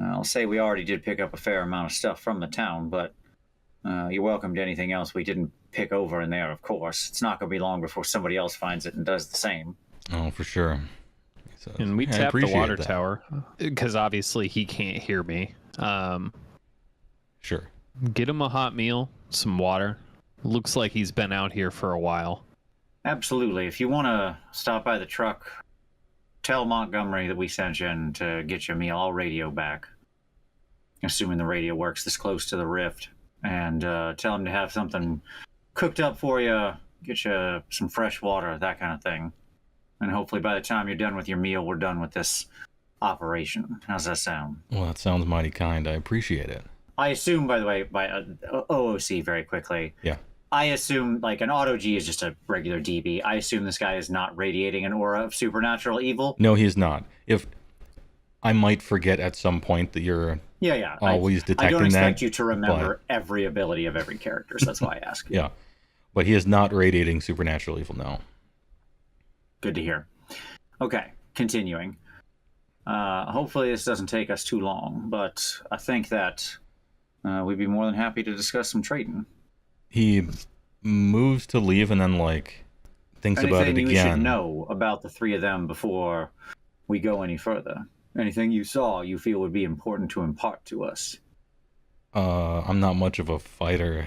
I'll say we already did pick up a fair amount of stuff from the town, but you're welcome to anything else we didn't pick over in there, of course. It's not going to be long before somebody else finds it and does the same. Oh, for sure. Says, And we "Hey, I tapped the appreciate water that." tower because obviously he can't hear me. Sure. Get him a hot meal, some water. Looks like he's been out here for a while. Absolutely. If you want to stop by the truck, tell Montgomery that we sent you in to get you a meal. I'll radio back, assuming the radio works this close to the rift, and tell him to have something cooked up for you, get you some fresh water, that kind of thing. And hopefully by the time you're done with your meal, we're done with this operation. How's that sound? Well, that sounds mighty kind. I appreciate it. I assume, by the way, by OOC very quickly. Yeah. I assume, like, an Auto G is just a regular DB. I assume this guy is not radiating an aura of supernatural evil. No, he's not. If I might forget at some point that you're Yeah. always I detecting don't expect that, you to remember every ability of every character, so that's why I ask you. Yeah. But he is not radiating supernatural evil, no. Good to hear. Okay, continuing. Hopefully this doesn't take us too long, but I think that we'd be more than happy to discuss some trading. He moves to leave and then, like, thinks about it Anything we again. should know about the three of them before we go any further? Anything you saw you feel would be important to impart to us? I'm not much of a fighter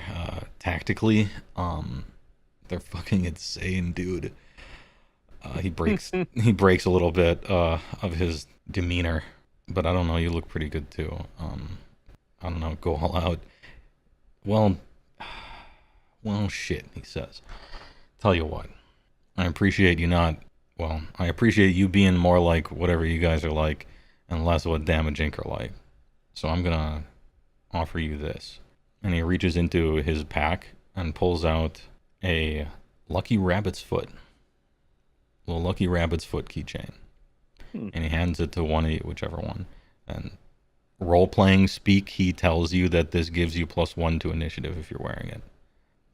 tactically. They're fucking insane, dude. He breaks a little bit of his demeanor, but I don't know, you look pretty good too. I don't know, go all out. Well, shit, he says. Tell you what, I appreciate you being more like whatever you guys are like and less what Damage Inc. are like. So I'm gonna offer you this. And he reaches into his pack and pulls out a Lucky Rabbit's Foot. Little Lucky Rabbit's Foot keychain. And he hands it to whichever one. And role-playing speak, he tells you that this gives you +1 to initiative if you're wearing it.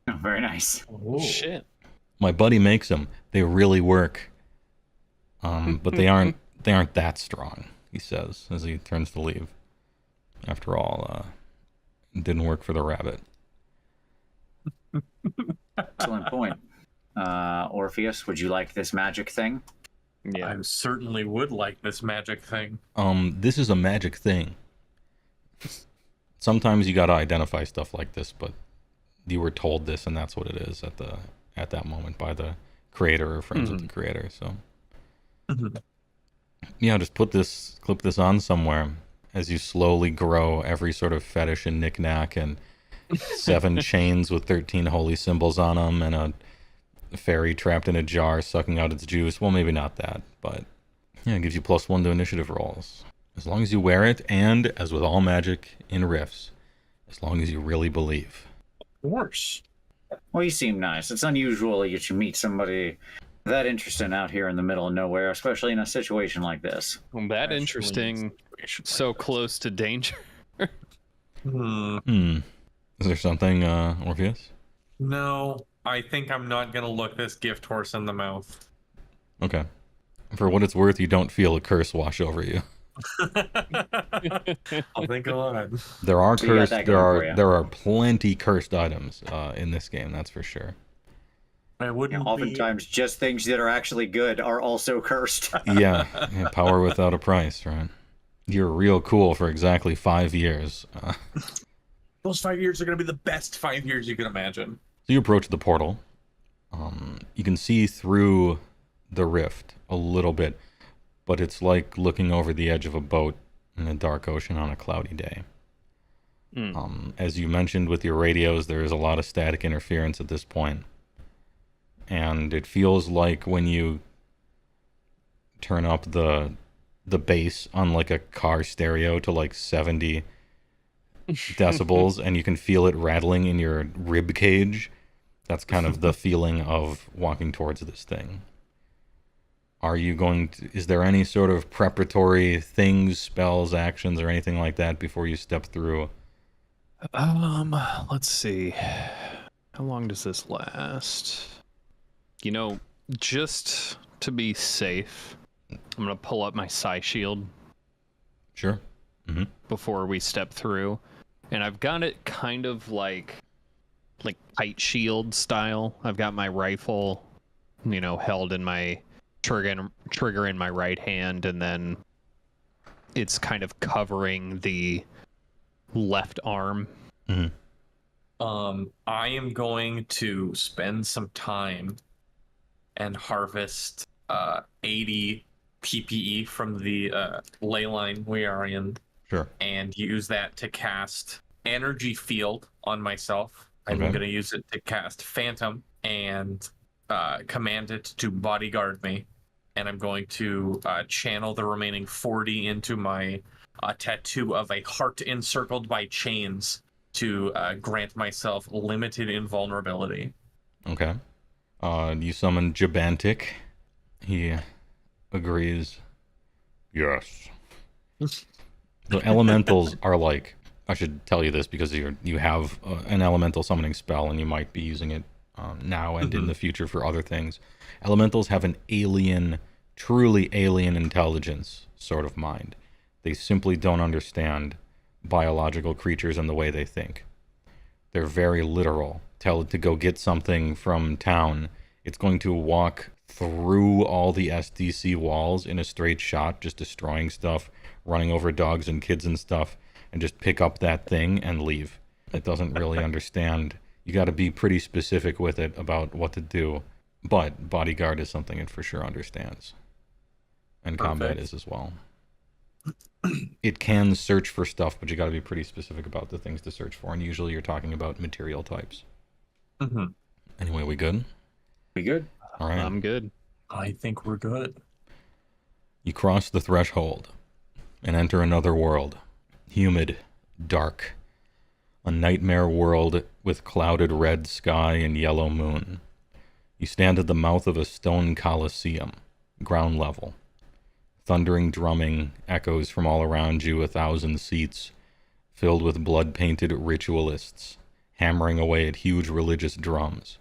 Oh, very nice. Ooh. Shit. My buddy makes them. They really work. But they aren't that strong, he says, as he turns to leave. After all, it didn't work for the rabbit. Excellent point. Orpheus, would you like this magic thing? Yeah. I certainly would like this magic thing. This is a magic thing. Sometimes you gotta identify stuff like this, but you were told this, and that's what it is at that moment by the creator or friends of the creator. So, yeah, just clip this on somewhere as you slowly grow every sort of fetish and knickknack and 7 chains with 13 holy symbols on them and a fairy trapped in a jar sucking out its juice. Well, maybe not that, but yeah, it gives you +1 to initiative rolls. As long as you wear it, and as with all magic in Rifts, as long as you really believe. Of course. Well, you seem nice. It's unusual that you meet somebody that interesting out here in the middle of nowhere, especially in a situation like this. Well, that interesting, so close to danger. Hmm. Is there something, Orpheus? No, I think I'm not gonna look this gift horse in the mouth. Okay. For what it's worth, you don't feel a curse wash over you. I'll think a lot. There are So you got cursed. that There going are for you. there are plenty cursed items in this game. That's for sure. I wouldn't Oftentimes, just things that are actually good are also cursed. Yeah, power without a price, right? You're real cool for exactly 5 years. Those 5 years are gonna be the best 5 years you can imagine. So you approach the portal. You can see through the rift a little bit, but it's like looking over the edge of a boat in a dark ocean on a cloudy day. As you mentioned with your radios, there is a lot of static interference at this point. And it feels like when you turn up the bass on like a car stereo to like 70 decibels and you can feel it rattling in your rib cage. That's kind of the feeling of walking towards this thing. Are you going to, is there any sort of preparatory things, spells, actions, or anything like that before you step through? Let's see. How long does this last? You know, just to be safe, I'm gonna pull up my Psy shield Sure. before we step through, and I've got it kind of like kite shield style. I've got my rifle, you know, held in my trigger in my right hand, and then it's kind of covering the left arm. I am going to spend some time and harvest 80 PPE from the ley line we are in. Sure. And use that to cast energy field on myself. I'm Okay. going to use it to cast Phantom and command it to bodyguard me. And I'm going to channel the remaining 40 into my tattoo of a heart encircled by chains to grant myself limited invulnerability. Okay. You summon Jabantic. He agrees. Yes. The elementals are like, I should tell you this because you have an elemental summoning spell and you might be using it now and in the future for other things. Elementals have an alien, truly alien intelligence sort of mind. They simply don't understand biological creatures and the way they think. They're very literal. Tell it to go get something from town. It's going to walk through all the SDC walls in a straight shot, just destroying stuff, running over dogs and kids and stuff, and just pick up that thing and leave. It doesn't really understand. You got to be pretty specific with it about what to do. But bodyguard is something it for sure understands. And combat is as well. It can search for stuff, but you got to be pretty specific about the things to search for. And usually you're talking about material types. Anyway, we good? We good? All right. I'm good. I think we're good. You cross the threshold and enter another world. Humid, dark. A nightmare world with clouded red sky and yellow moon. You stand at the mouth of a stone coliseum, ground level. Thundering drumming echoes from all around you, 1,000 seats, filled with blood-painted ritualists, hammering away at huge religious drums.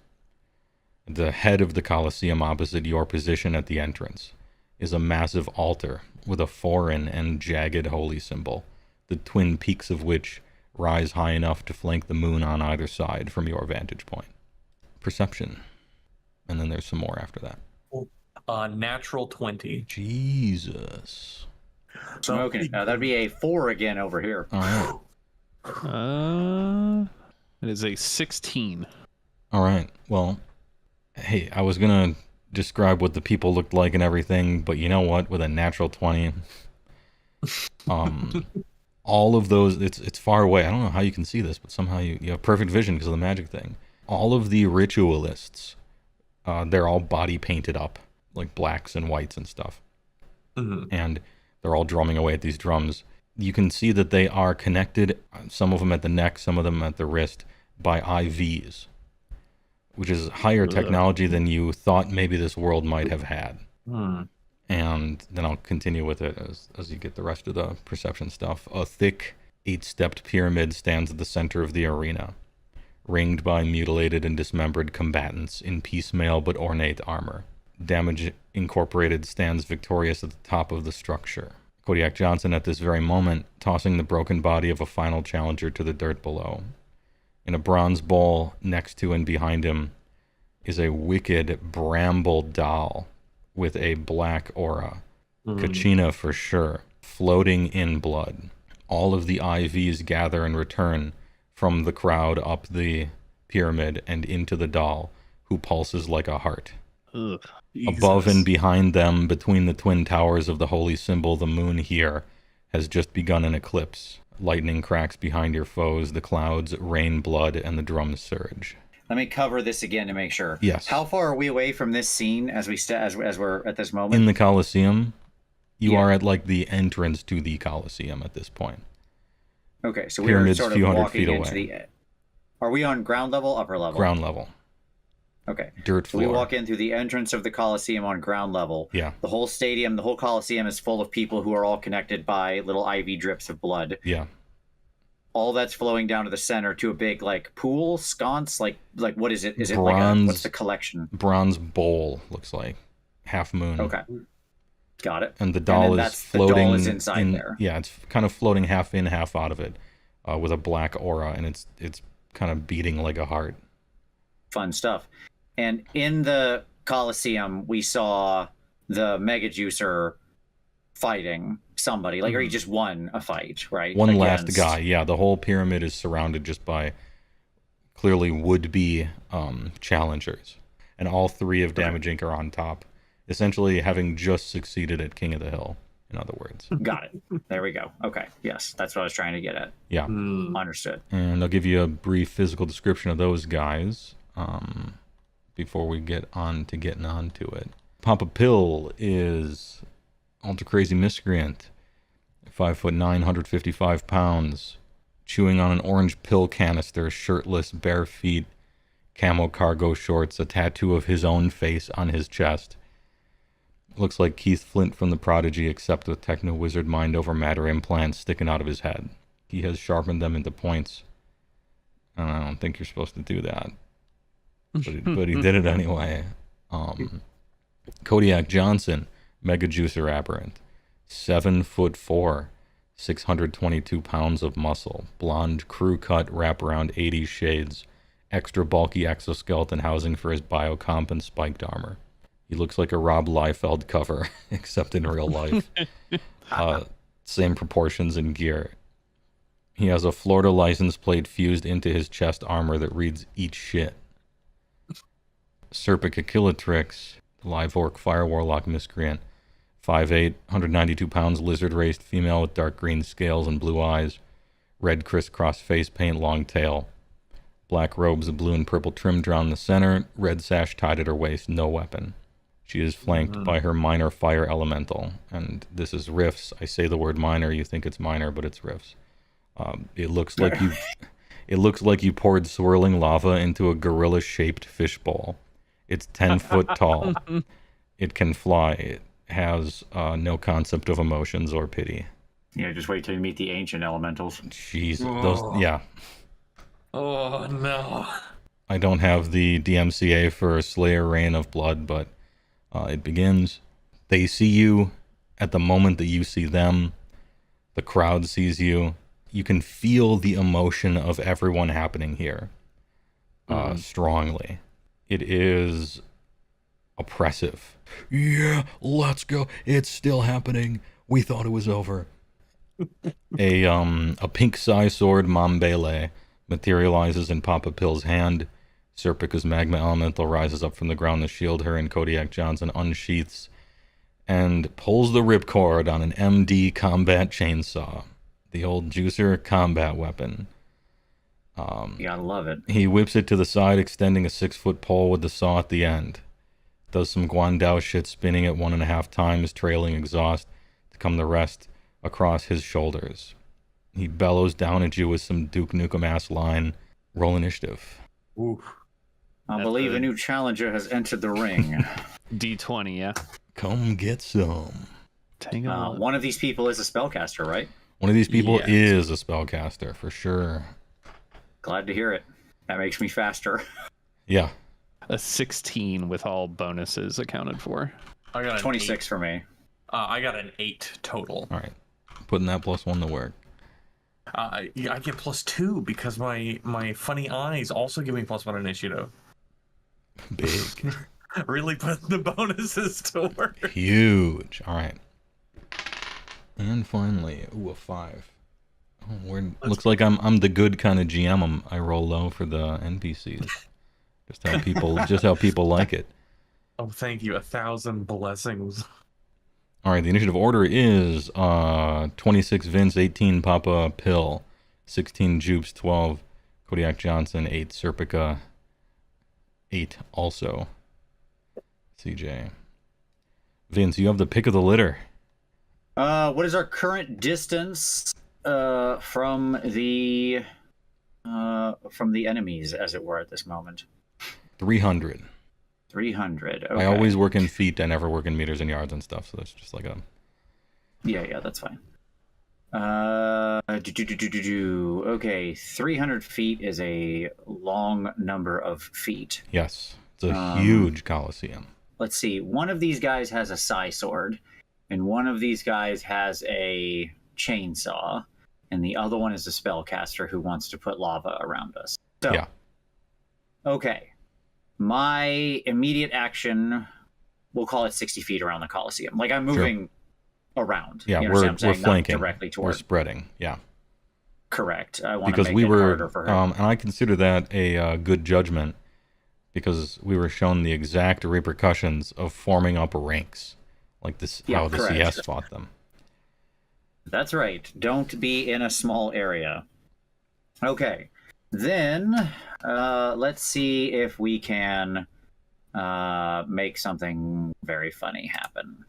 At the head of the Colosseum opposite your position at the entrance is a massive altar with a foreign and jagged holy symbol, the twin peaks of which rise high enough to flank the moon on either side from your vantage point. Perception. And then there's some more after that. Natural 20. Jesus. Okay, now that'd be a 4 again over here. All right. It is a 16. All right. Well, hey, I was going to describe what the people looked like and everything, but you know what? With a natural 20, all of those, it's far away. I don't know how you can see this, but somehow you have perfect vision because of the magic thing. All of the ritualists, they're all body painted up, like blacks and whites and stuff. And they're all drumming away at these drums. You can see that they are connected, some of them at the neck, some of them at the wrist, by IVs, which is higher technology than you thought maybe this world might have had. And then I'll continue with it as you get the rest of the perception stuff. A thick, 8-stepped pyramid stands at the center of the arena, ringed by mutilated and dismembered combatants in piecemeal but ornate armor. Damage Incorporated stands victorious at the top of the structure. Kodiak Johnson at this very moment tossing the broken body of a final challenger to the dirt below. In a bronze bowl next to and behind him is a wicked bramble doll with a black aura. Kachina for sure, floating in blood. All of the IVs gather and return from the crowd up the pyramid and into the doll, who pulses like a heart. Ugh. Above and behind them, between the twin towers of the holy symbol, the moon here, has just begun an eclipse. Lightning cracks behind your foes, the clouds rain blood, and the drums surge. Let me cover this again to make sure. Yes. How far are we away from this scene as we're at this moment? In the Colosseum, you Yeah. are at like the entrance to the Colosseum at this point. Okay, so Pyramid's we're sort of few hundred walking feet into away. the. Are we on ground level, upper level? Ground level. Okay. Dirt So floor. we walk in through the entrance of the Colosseum on ground level. Yeah. The whole stadium, the whole Colosseum is full of people who are all connected by little IV drips of blood. Yeah. All that's flowing down to the center to a big like pool, sconce, like what is it? Is it like Bronze- what's the collection? Bronze bowl, looks like. Half moon. Okay. Got it. And the doll then is the doll floating is inside there. Yeah, it's kind of floating half in, half out of it, with a black aura, and it's kind of beating like a heart. Fun stuff. And in the Colosseum, we saw the Mega Juicer fighting somebody, like, or he just won a fight, right? One last Against- guy. Yeah, the whole pyramid is surrounded just by clearly would-be challengers, and all three of Damage Inc. are on top, essentially having just succeeded at King of the Hill. In other words. Got it. There we go. Okay. Yes, that's what I was trying to get at. Yeah. Understood. And I'll give you a brief physical description of those guys before we get on to getting on to it. Papa Pill is ultra crazy miscreant, 5'9", 155 pounds, chewing on an orange pill canister, shirtless, bare feet, camo cargo shorts, a tattoo of his own face on his chest. Looks like Keith Flint from The Prodigy, except with techno-wizard mind over matter implants sticking out of his head. He has sharpened them into points. And I don't think you're supposed to do that. But he did it anyway. Kodiak Johnson, Mega Juicer Aberrant. 7'4", 622 pounds of muscle. Blonde crew cut wraparound 80s shades. Extra bulky exoskeleton housing for his biocomp and spiked armor. He looks like a Rob Liefeld cover, except in real life. Same proportions and gear. He has a Florida license plate fused into his chest armor that reads, "Eat shit." Serpic Akilatrix, live orc fire warlock miscreant. 5'8", 192 pounds, lizard-raced female with dark green scales and blue eyes. Red crisscross face paint, long tail. Black robes of blue and purple trim drawn in the center. Red sash tied at her waist, no weapon. She is flanked by her minor fire elemental. And this is Rifts. I say the word minor, you think it's minor, but it's Rifts. It looks like you poured swirling lava into a gorilla-shaped fishbowl. It's 10 foot tall. It can fly. It has no concept of emotions or pity. Yeah, just wait till you meet the ancient elementals. Jeez, those, yeah. Oh, no. I don't have the DMCA for Slayer Reign of Blood, but it begins. They see you at the moment that you see them. The crowd sees you. You can feel the emotion of everyone happening here strongly. It is oppressive. Yeah, let's go. It's still happening. We thought it was over. A pink sai sword, Mambele, materializes in Papa Pill's hand. Serpica's magma elemental rises up from the ground to shield her, and Kodiak Johnson unsheaths and pulls the ripcord on an MD combat chainsaw. The old juicer combat weapon. You gotta love it. He whips it to the side, extending a 6-foot pole with the saw at the end. Does some Guandao shit, spinning it 1.5 times, trailing exhaust to come the rest across his shoulders. He bellows down at you with some Duke Nukem-ass line. Roll initiative. Oof. I believe a new challenger has entered the ring. D20, yeah. Come get some. Hang on. One of these people is a spellcaster, right? One of these people Yes. is a spellcaster for sure. Glad to hear it. That makes me faster. Yeah. A 16 with all bonuses accounted for. I got an 26 for me. 8. I got an 8 total. All right. Putting that +1 to work. I get +2 because my funny eyes also give me +1 initiative. Big. Really putting the bonuses to work. Huge. All right. And finally, ooh, a 5. Oh, looks like I'm the good kind of GM. I roll low for the NPCs. Just how people like it. Oh, thank you. 1,000 blessings. All right, the initiative order is 26 Vince, 18 Papa Pill, 16 Joops, 12 Kodiak Johnson, 8 Serpica, 8 also CJ. Vince, you have the pick of the litter. What is our current distance from the enemies, as it were, at this moment? 300. 300. Okay. I always work in feet. I never work in meters and yards and stuff, so that's just like a... Yeah, that's fine. Okay, 300 feet is a long number of feet. Yes, it's a huge coliseum. Let's see. One of these guys has a sai sword, and one of these guys has a chainsaw, and the other one is a spellcaster who wants to put lava around us. So, Yeah. Okay. My immediate action, we'll call it 60 feet around the coliseum. Like, I'm moving around. Yeah, You we're understand what I'm saying? Not flanking. directly We're toward. spreading, yeah. Correct. I want to Because make we it were, harder for her. and I consider that a good judgment, because we were shown the exact repercussions of forming up ranks, like this, Yeah, how the correct. CS fought them. That's right. Don't be in a small area. Okay. Then let's see if we can make something very funny happen.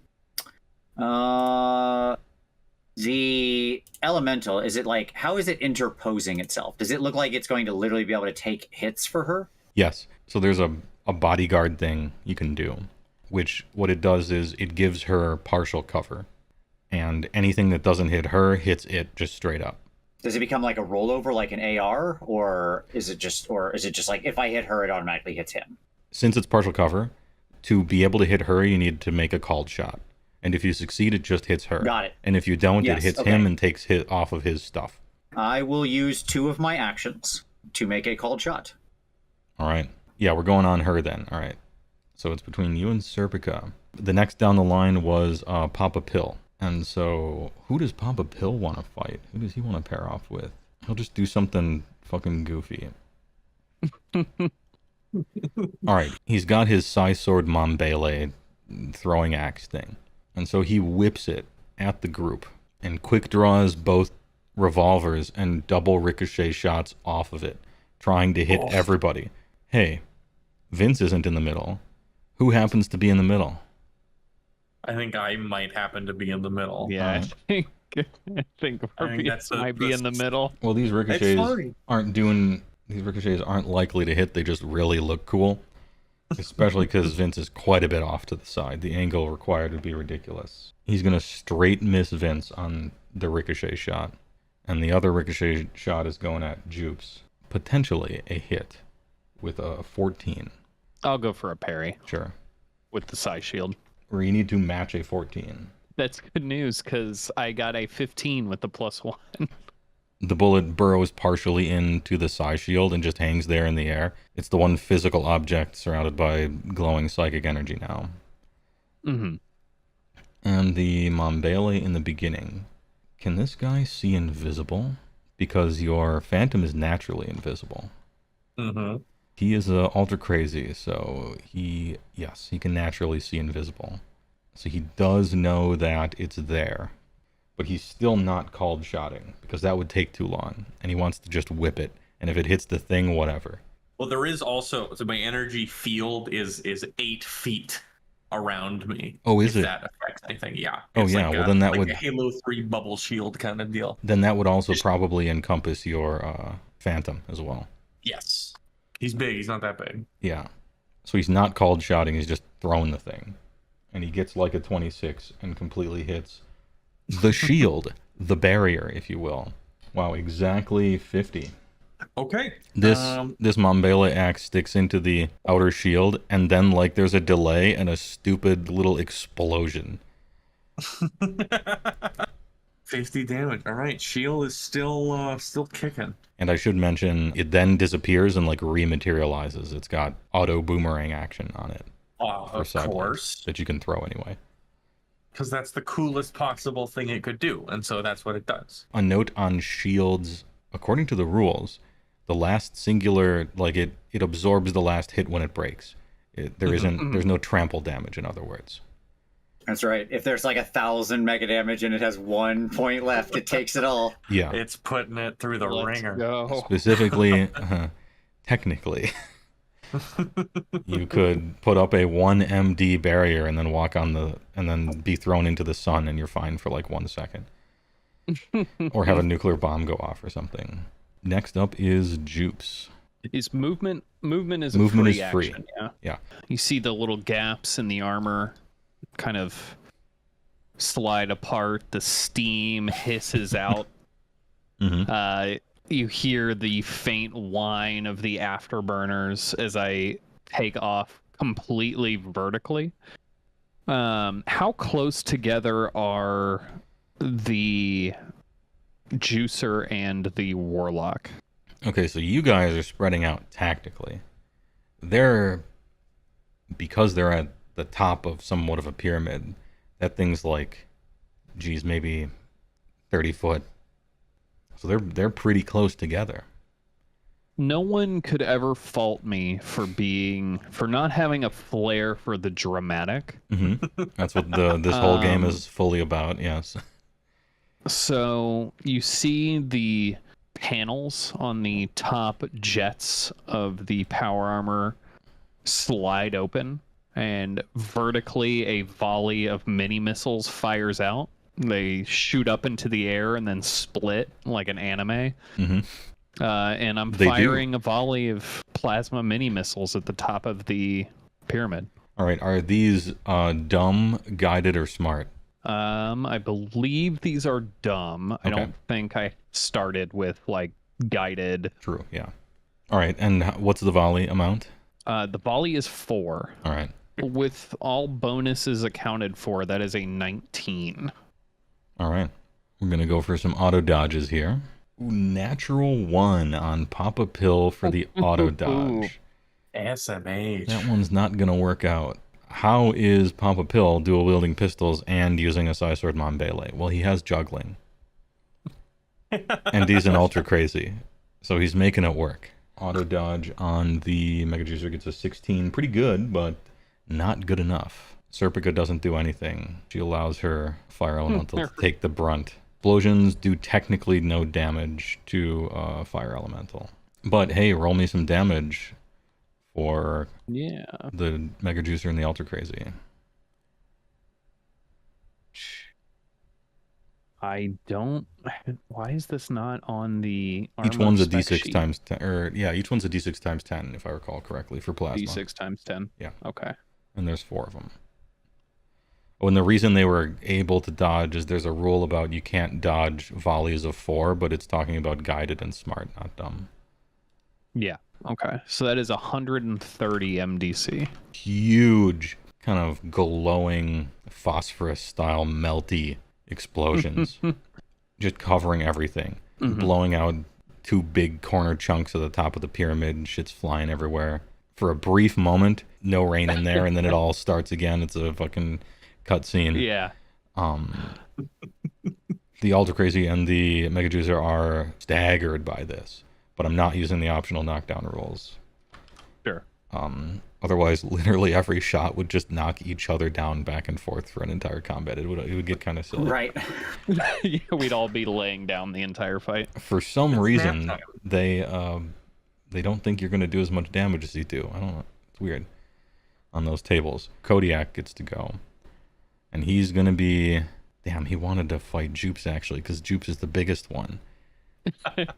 The elemental, is it like, how is it interposing itself? Does it look like it's going to literally be able to take hits for her? Yes, so there's a bodyguard thing you can do, which what it does is it gives her partial cover, and anything that doesn't hit her hits it just straight up. Does it become like a rollover, like an AR, or is it just like if I hit her, it automatically hits him? Since it's partial cover, to be able to hit her, you need to make a called shot. And if you succeed, it just hits her. Got it. And if you don't, Yes, it hits okay. him and takes hit off of his stuff. I will use 2 of my actions to make a called shot. All right. Yeah, we're going on her then. All right. So it's between you and Serpica. The next down the line was Papa Pill. And so who does Papa Pill want to fight? Who does he want to pair off with? He'll just do something fucking goofy. All right. He's got his Sai Sword Mambele throwing axe thing. And so he whips it at the group and quick draws both revolvers and double ricochet shots off of it, trying to hit everybody. Hey, Vince isn't in the middle. Who happens to be in the middle? I think I might happen to be in the middle. Yeah, I think that's Orpheus the- might be in the middle. Well, these It's ricochets fine. aren't likely to hit. They just really look cool, especially because Vince is quite a bit off to the side. The angle required would be ridiculous. He's gonna straight miss Vince on the ricochet shot, and the other ricochet shot is going at Joops. Potentially a hit with a 14. I'll go for a parry Sure. with the Psy Shield. Where you need to match a 14. That's good news because I got a 15 with the +1. The bullet burrows partially into the Psy shield and just hangs there in the air. It's the one physical object surrounded by glowing psychic energy now. Mm-hmm. And the Mambele in the beginning. Can this guy see invisible? Because your phantom is naturally invisible. Mm-hmm. He is ultra crazy, so he can naturally see invisible. So he does know that it's there. But he's still not called shotting, because that would take too long. And he wants to just whip it. And if it hits the thing, whatever. Well, there is also, so my energy field is 8 feet around me. Oh, is if it? that affects anything, yeah. Oh, It's yeah, like well, then that like would- a Halo 3 bubble shield kind of deal. Then that would also probably encompass your phantom as well. Yes. He's big, he's not that big. Yeah. So he's not called shouting, he's just throwing the thing. And he gets like a 26 and completely hits the shield the barrier, if you will. Wow, exactly 50. Okay. This Mambele axe sticks into the outer shield, and then like there's a delay and a stupid little explosion. 50 damage. All right, shield is still kicking. And I should mention, it then disappears and like rematerializes. It's got auto boomerang action on it. Of course, that you can throw anyway. Because that's the coolest possible thing it could do, and so that's what it does. A note on shields: according to the rules, the last singular, like it absorbs the last hit when it breaks. There's no trample damage, in other words. That's right. If there's like 1,000 mega damage and it has 1 point left, it takes it all. Yeah. It's putting it through the ringer. Go. Specifically, technically, you could put up a 1 MD barrier and then and then be thrown into the sun and you're fine for like 1 second. Or have a nuclear bomb go off or something. Next up is Joops. Is movement is Movement a is free. action, yeah. Yeah. You see the little gaps in the armor kind of slide apart, the steam hisses out. Mm-hmm. You hear the faint whine of the afterburners as I take off completely vertically. How close together are the Juicer and the Warlock? Okay, so you guys are spreading out tactically. Because they're at the top of somewhat of a pyramid, that thing's like, geez, maybe 30 foot. So they're pretty close together. No one could ever fault me for not having a flair for the dramatic. Mm-hmm. That's what this whole game is fully about, yes. So you see the panels on the top jets of the power armor slide open, and vertically a volley of mini missiles fires out. They shoot up into the air and then split like an anime. Mm-hmm. And I'm firing a volley of plasma mini missiles at the top of the pyramid. All right, are these dumb, guided, or smart? I believe these are dumb. I Okay. don't think I started with like guided. True, yeah. All right, and what's the volley amount? The volley is 4. All right. With all bonuses accounted for, that is a 19. All right. We're going to go for some auto dodges here. Ooh, natural 1 on Pop a Pill for the auto dodge. SMH. That one's not going to work out. How is Pop a Pill dual wielding pistols and using a Psy-Sword Mambele? Well, he has juggling. And he's an ultra crazy. So he's making it work. Auto dodge on the Mega Juicer gets a 16. Pretty good, but not good enough. Serpica doesn't do anything. She allows her fire elemental to take the brunt. Explosions do technically no damage to fire elemental. But hey, roll me some damage for the Mega Juicer and the Ultra Crazy. I don't. Why is this not on the? Each one's a spec D6 sheet? times 10, or yeah, each one's a D6 times 10, if I recall correctly, for plasma. D6 times 10. Yeah. Okay. And there's 4 of them. Oh, and the reason they were able to dodge is there's a rule about you can't dodge volleys of 4, but it's talking about guided and smart, not dumb. Yeah. Okay. So that is 130 MDC. Huge, kind of glowing phosphorus style melty explosions, just covering everything, blowing out 2 big corner chunks at the top of the pyramid. Shit's flying everywhere. For a brief moment, no rain in there, and then it all starts again. It's a fucking cutscene. Yeah. The Ultra Crazy and the Mega Juicer are staggered by this, but I'm not using the optional knockdown rules. Sure. Otherwise, literally every shot would just knock each other down back and forth for an entire combat. It would get kind of silly. Right. We'd all be laying down the entire fight. For some reason, they don't think you're going to do as much damage as you do. I don't know. It's weird. On those tables, Kodiak gets to go, and he's going to be. Damn, he wanted to fight Joops actually, because Joops is the biggest one,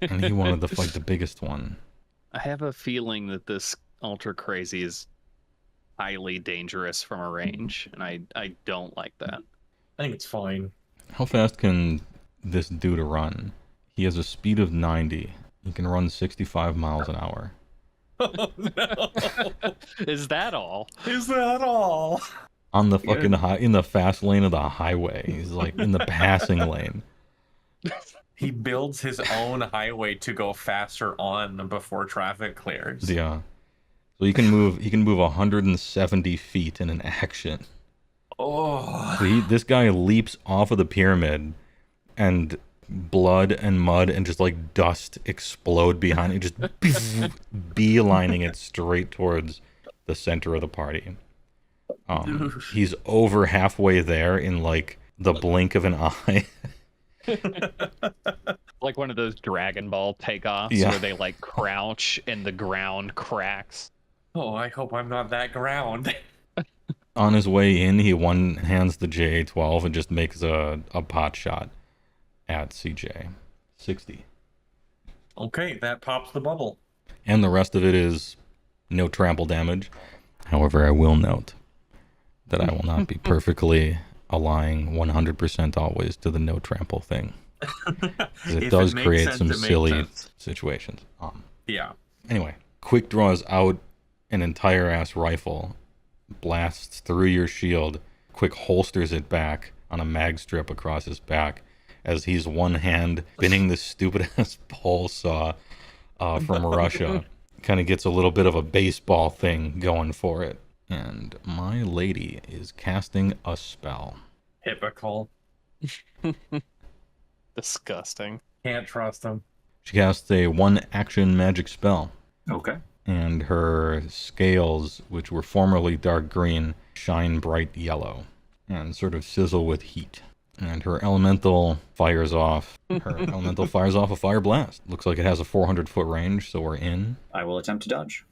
and he wanted to fight the biggest one. I have a feeling that this Ultra Crazy is highly dangerous from a range, and I don't like that. I think it's fine. How fast can this dude a run. He has a speed of 90. He can run 65 miles an hour. Oh, no. Is that all? Is that all? On the fucking in the fast lane of the highway. He's like in the passing lane. He builds his own highway to go faster on before traffic clears. Yeah. So he can move 170 feet in an action. Oh. So this guy leaps off of the pyramid, and blood and mud and just like dust explode behind it, just beelining it straight towards the center of the party. He's over halfway there in like the blink of an eye. Like one of those Dragon Ball takeoffs where they like crouch and the ground cracks. Oh, I hope I'm not that ground. On his way in, he one-hands the JA-12 and just makes a pot shot at CJ. 60. Okay, that pops the bubble. And the rest of it is no trample damage. However, I will note that I will not be perfectly aligning 100% always to the no trample thing. It does create some silly situations. Yeah. Anyway, quick draws out an entire ass rifle, blasts through your shield, quick holsters it back on a mag strip across his back as he's one hand spinning this stupid ass pole saw from Russia. Kind of gets a little bit of a baseball thing going for it. And my lady is casting a spell. Typical. Disgusting. Can't trust him. She casts a 1-action magic spell. Okay. And her scales, which were formerly dark green, shine bright yellow and sort of sizzle with heat. And her elemental fires off. A fire blast. Looks like it has a 400-foot range, so we're in. I will attempt to dodge.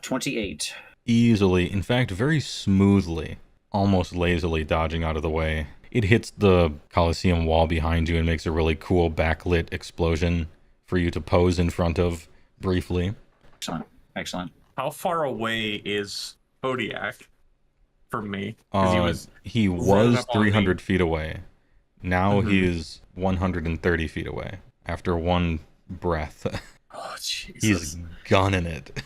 28. Easily, in fact, very smoothly, almost lazily dodging out of the way. It hits the Coliseum wall behind you and makes a really cool backlit explosion for you to pose in front of briefly. Excellent. How far away is Kodiak from me? He was 300 feet away. Now he is 130 feet away. After one breath. Oh, Jesus. He's gunning it.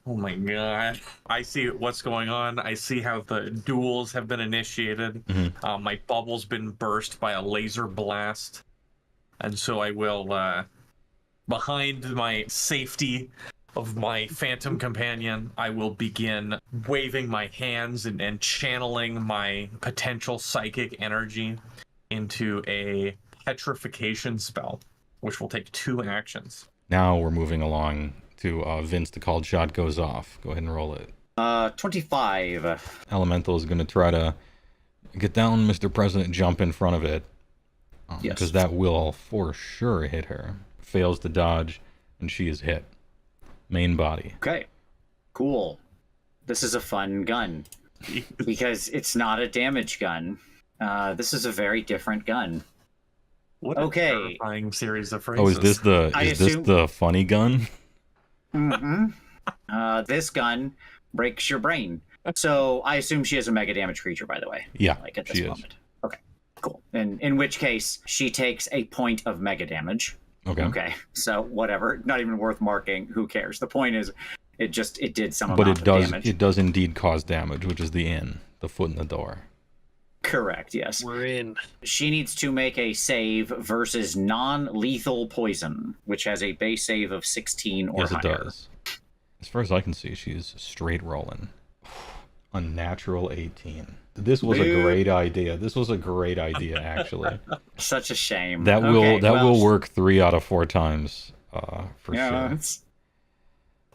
Oh my god. I see what's going on. I see how the duels have been initiated. Mm-hmm. My bubble's been burst by a laser blast. And so I will, behind my safety of my phantom companion, I will begin waving my hands and channeling my potential psychic energy into a petrification spell, which will take 2 actions. Now we're moving along to Vince. The called shot goes off. Go ahead and roll it. 25. Elemental is going to try to get down, Mr. President, jump in front of it. Yes. Because that will for sure hit her. Fails to dodge, and she is hit. Main body. Okay. Cool. This is a fun gun. Because it's not a damage gun. This is a very different gun. What a terrifying series of phrases. Oh, is this the funny gun? Mm-hmm. This gun breaks your brain. So I assume she is a mega damage creature, by the way. Yeah, like at this moment. Okay, cool. And in which case, she takes a point of mega damage. Okay. So whatever. Not even worth marking. Who cares? The point is, it did some amount of damage. It does indeed cause damage, which is the foot in the door. Correct, yes. We're in. She needs to make a save versus non-lethal poison, which has a base save of 16 or higher. Yes, it does. As far as I can see, she's straight rolling. A natural 18. This was a great idea. Actually. Such a shame. That will work 3 out of 4 times, for sure. It's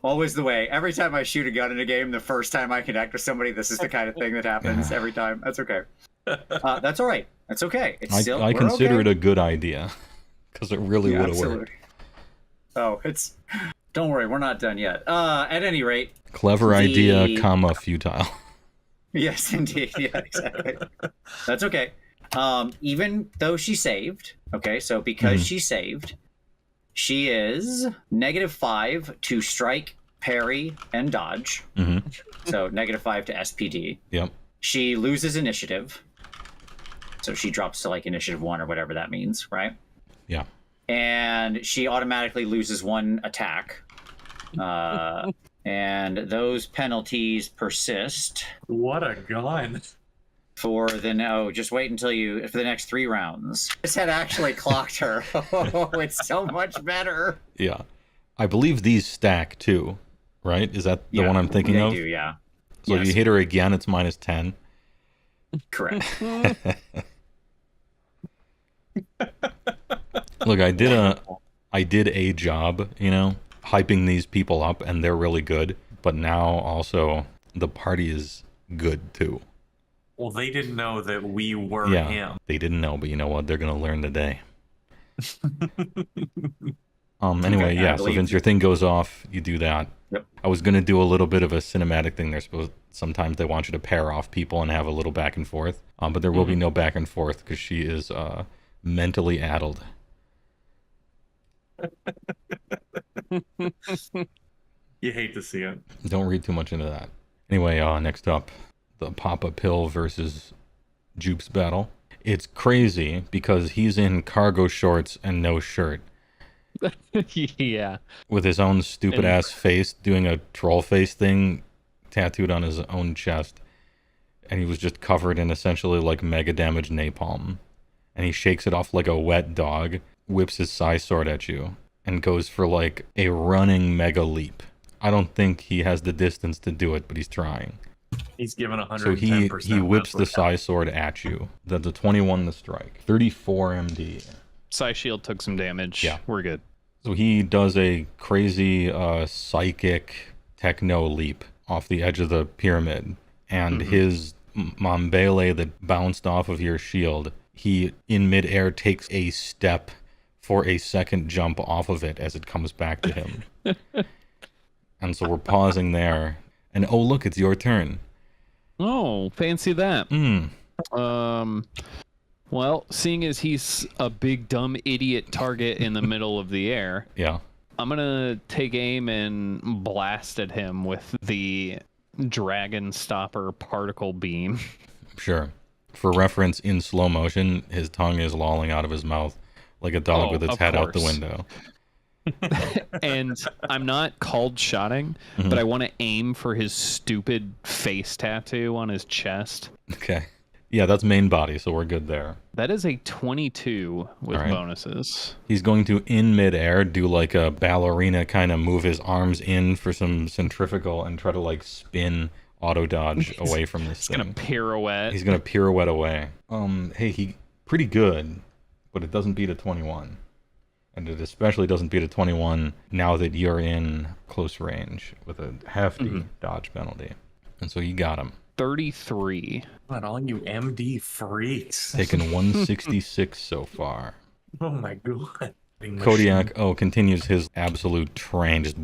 always the way. Every time I shoot a gun in a game, the first time I connect with somebody, this is the kind of thing that happens every time. That's okay. That's all right. That's okay. I consider it a good idea because it really would have worked. Oh, don't worry, we're not done yet. At any rate, clever idea, comma futile. Yes, indeed. Yeah, exactly. That's okay. Even though she saved, okay, so because she saved, she is -5 to strike, parry, and dodge. So -5 to SPD. Yep. She loses initiative. So she drops to like initiative 1 or whatever that means, right? Yeah. And she automatically loses 1 attack. And those penalties persist What a gun. for just wait until for the next 3 rounds. This had actually clocked her. Oh, it's so much better. Yeah. I believe these stack too, right? Is that the one I'm thinking they of? do, yeah. So if you hit her again, it's -10. Correct. Look, I did a job, hyping these people up, and they're really good. But now also the party is good too. Well, they didn't know that we were him. They didn't know, but you know what? They're gonna learn today. Anyway, Okay, yeah. So since your thing goes off, you do that. Yep. I was gonna do a little bit of a cinematic thing. Sometimes they want you to pair off people and have a little back and forth. But there will be no back and forth because she is mentally addled. You hate to see it. Don't read too much into that. Anyway, next up, the Papa Pill versus Joops battle. It's crazy because he's in cargo shorts and no shirt. Yeah. With his own stupid ass face doing a troll face thing tattooed on his own chest. And he was just covered in essentially like mega damage napalm. And he shakes it off like a wet dog, whips his sai sword at you, and goes for like a running mega leap. I don't think he has the distance to do it, but he's trying. He's given 110%. So he whips the sai sword at you. That's a 21 to strike. 34 MD. Psy shield took some damage. Yeah. We're good. So he does a crazy psychic techno leap off the edge of the pyramid. And his Mambele that bounced off of your shield, he in midair takes a step for a second jump off of it as it comes back to him. And so we're pausing there. And oh, look, it's your turn. Oh, fancy that. Mm. Well, seeing as he's a big dumb idiot target in the middle of the air, Yeah. I'm gonna take aim and blast at him with the Dragon Stopper particle beam. Sure. For reference, in slow motion, his tongue is lolling out of his mouth like a dog with its head out the window. And I'm not called shotting, but I want to aim for his stupid face tattoo on his chest. Okay. Yeah, that's main body, so we're good there. That is a 22 with All right. bonuses. He's going to, in midair, do like a ballerina, kind of move his arms in for some centrifugal and try to like spin auto dodge away from this thing. He's gonna pirouette. He's gonna pirouette away. Hey, he pretty good, but it doesn't beat a 21. And it especially doesn't beat a 21 now that you're in close range with a hefty dodge penalty. And so you got him. 33. Not all you MD freaks. Taking 166 so far. Oh my god. Kodiak, continues his absolute train, just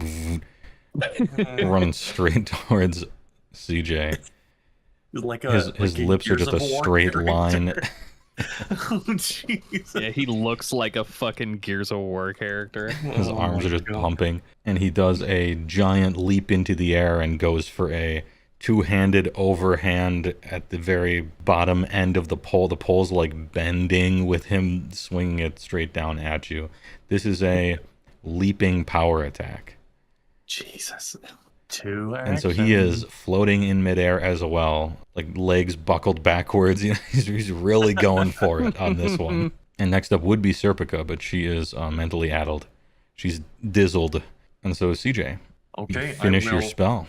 running straight towards CJ. Like His lips are just a straight line. Oh, jeez. Yeah, he looks like a fucking Gears of War character. His arms are just pumping. And he does a giant leap into the air and goes for a two-handed overhand at the very bottom end of the pole. The pole's like bending with him swinging it straight down at you. This is a leaping power attack. Jesus. Two And so he is floating in midair as well, like legs buckled backwards. He's really going for it on this one. And next up would be Serpica, but she is mentally addled. She's dizzled. And so is CJ. Okay, You finish I your will spell.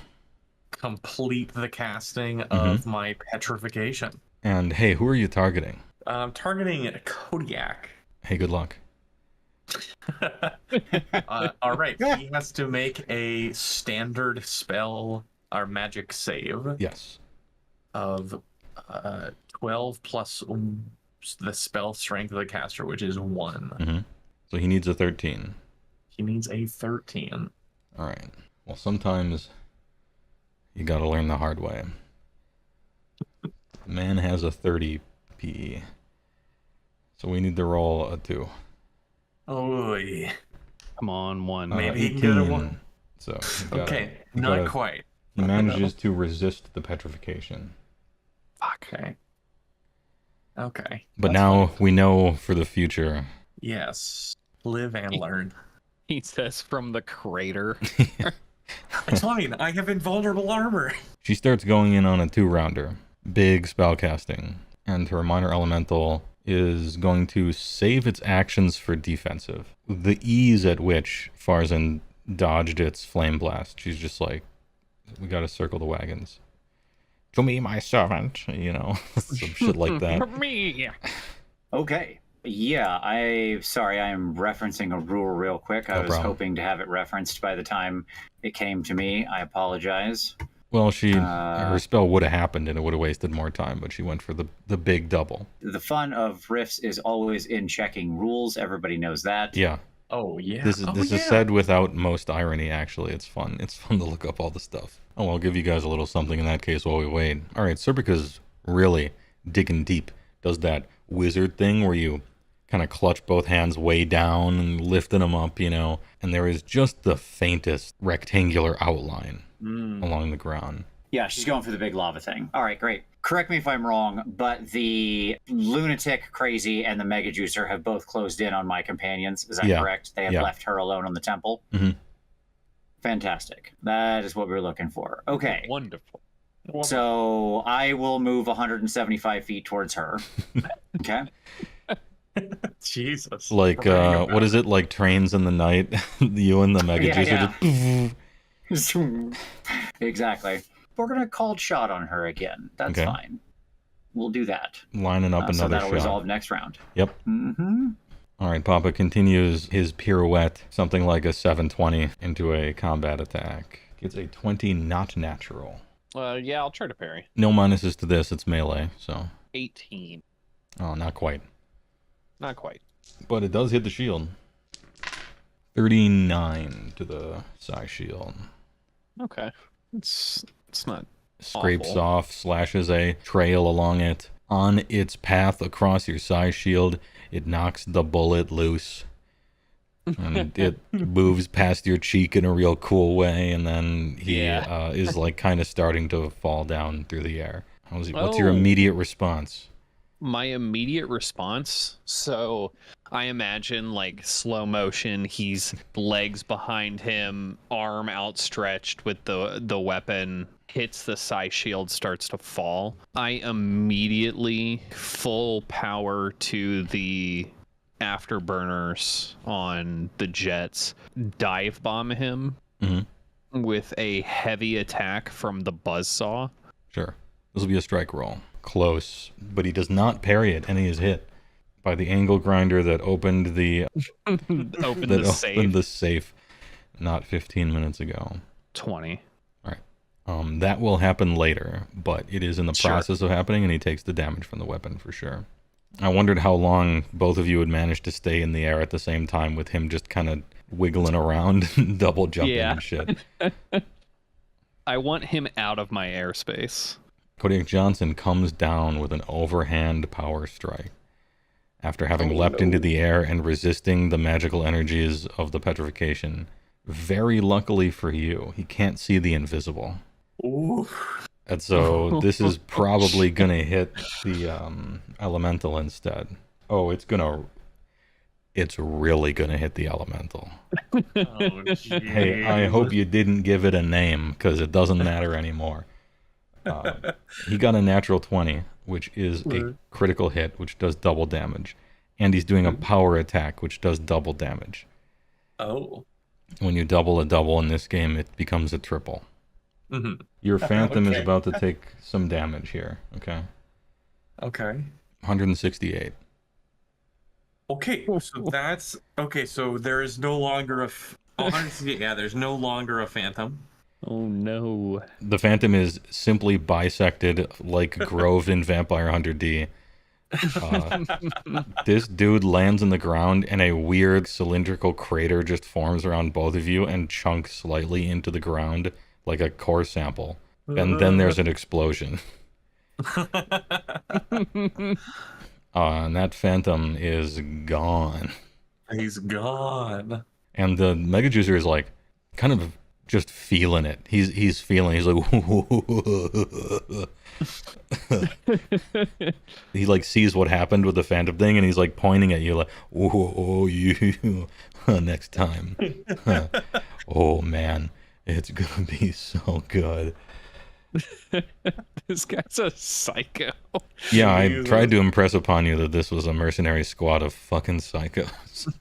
complete the casting of my petrification. And hey, who are you targeting? I'm targeting Kodiak. Hey, good luck. All right, he has to make a standard spell or magic save Yes. of 12 plus the spell strength of the caster, which is 1. So he needs a 13. He needs a 13. All right. Well, sometimes you got to learn the hard way. The man has a 30 PE. So we need to roll a 2. Oh, yeah. Come on, 1. Maybe he can get a 18. 1. So Okay, not quite. He manages to resist the petrification. Okay. Okay. But That's now fine. we know for the future. Yes. Live and learn. He says from the crater. It's fine. I have invulnerable armor. She starts going in on a 2-rounder. Big spellcasting. And her minor elemental is going to save its actions for defensive. The ease at which Farzen dodged its flame blast, she's just like, we gotta circle the wagons. To me, my servant, you know, some shit like that. Me. Okay. Yeah, sorry, I am referencing a rule real quick. I No was problem. hoping to have it referenced by the time it came to me. I apologize. Well, her spell would have happened and it would have wasted more time, but she went for the big double. The fun of Rifts is always in checking rules. Everybody knows that. Yeah. Oh, yeah. This is said without most irony, actually. It's fun. It's fun to look up all the stuff. Oh, I'll give you guys a little something in that case while we wait. All right, Serpica's really digging deep. Does that wizard thing where you kind of clutch both hands way down and lifting them up, you know, and there is just the faintest rectangular outline along the ground. Yeah, she's going for the big lava thing. All right, great. Correct me if I'm wrong, but the lunatic, crazy, and the mega juicer have both closed in on my companions. Is that correct? They have left her alone on the temple. Mm-hmm. Fantastic. That is what we were looking for. Okay. Wonderful. So I will move 175 feet towards her. Okay. Jesus. Like, what is it? Like trains in the night? You and the mega juicer just... Exactly. We're going to call shot on her again. That's Okay. fine. We'll do that. lining up So another that'll shot. resolve next round. Yep. Mm-hmm. All right, Papa continues his pirouette, something like a 720 into a combat attack. Gets a 20 not natural. Yeah, I'll try to parry. No minuses to this, it's melee, so... 18. Oh, not quite. Not quite. But it does hit the shield. 39 to the psi shield. Okay. It's not Scrapes awful. off, slashes a trail along it. On its path across your psi shield, it knocks the bullet loose. And it moves past your cheek in a real cool way, and then he is like kind of starting to fall down through the air. What's your immediate response? My immediate response, so I imagine like slow motion, he's legs behind him, arm outstretched with the weapon, hits the psi shield, starts to fall. I immediately full power to the afterburners on the jets, dive bomb him with a heavy attack from the buzzsaw. Sure. This will be a strike roll. Close, but he does not parry it, and he is hit by the angle grinder that opened the Opened the safe. not 15 minutes ago. 20. All right. That will happen later, but it is in the process of happening, and he takes the damage from the weapon for sure. I wondered how long both of you would manage to stay in the air at the same time with him just kind of wiggling around, double jumping and shit. I want him out of my airspace. Kodiak Johnson comes down with an overhand power strike. After having leapt into the air and resisting the magical energies of the petrification. Very luckily for you, he can't see the invisible. Ooh. And so this is probably going to hit the elemental instead. Oh, it's really going to hit the elemental. Oh, Hey, I hope you didn't give it a name, because it doesn't matter anymore. He got a natural 20, which is a critical hit, which does double damage. And he's doing a power attack, which does double damage. Oh. When you double a double in this game, it becomes a triple. Mm-hmm. Your Phantom is about to take some damage here, okay? Okay. 168. Okay, so that's... Okay, so there is no longer a... there's no longer a Phantom. Oh no. The Phantom is simply bisected like Grove in Vampire Hunter D. This dude lands in the ground and a weird cylindrical crater just forms around both of you and chunks slightly into the ground like a core sample. And then there's an explosion. And that Phantom is gone. He's gone. And the Mega Juicer is like kind of just feeling it. He's feeling. He's like, he like sees what happened with the phantom thing, and he's like pointing at you like, oh, you next time. Oh man, it's gonna be so good. This guy's a psycho. Yeah, I tried to impress upon you that this was a mercenary squad of fucking psychos.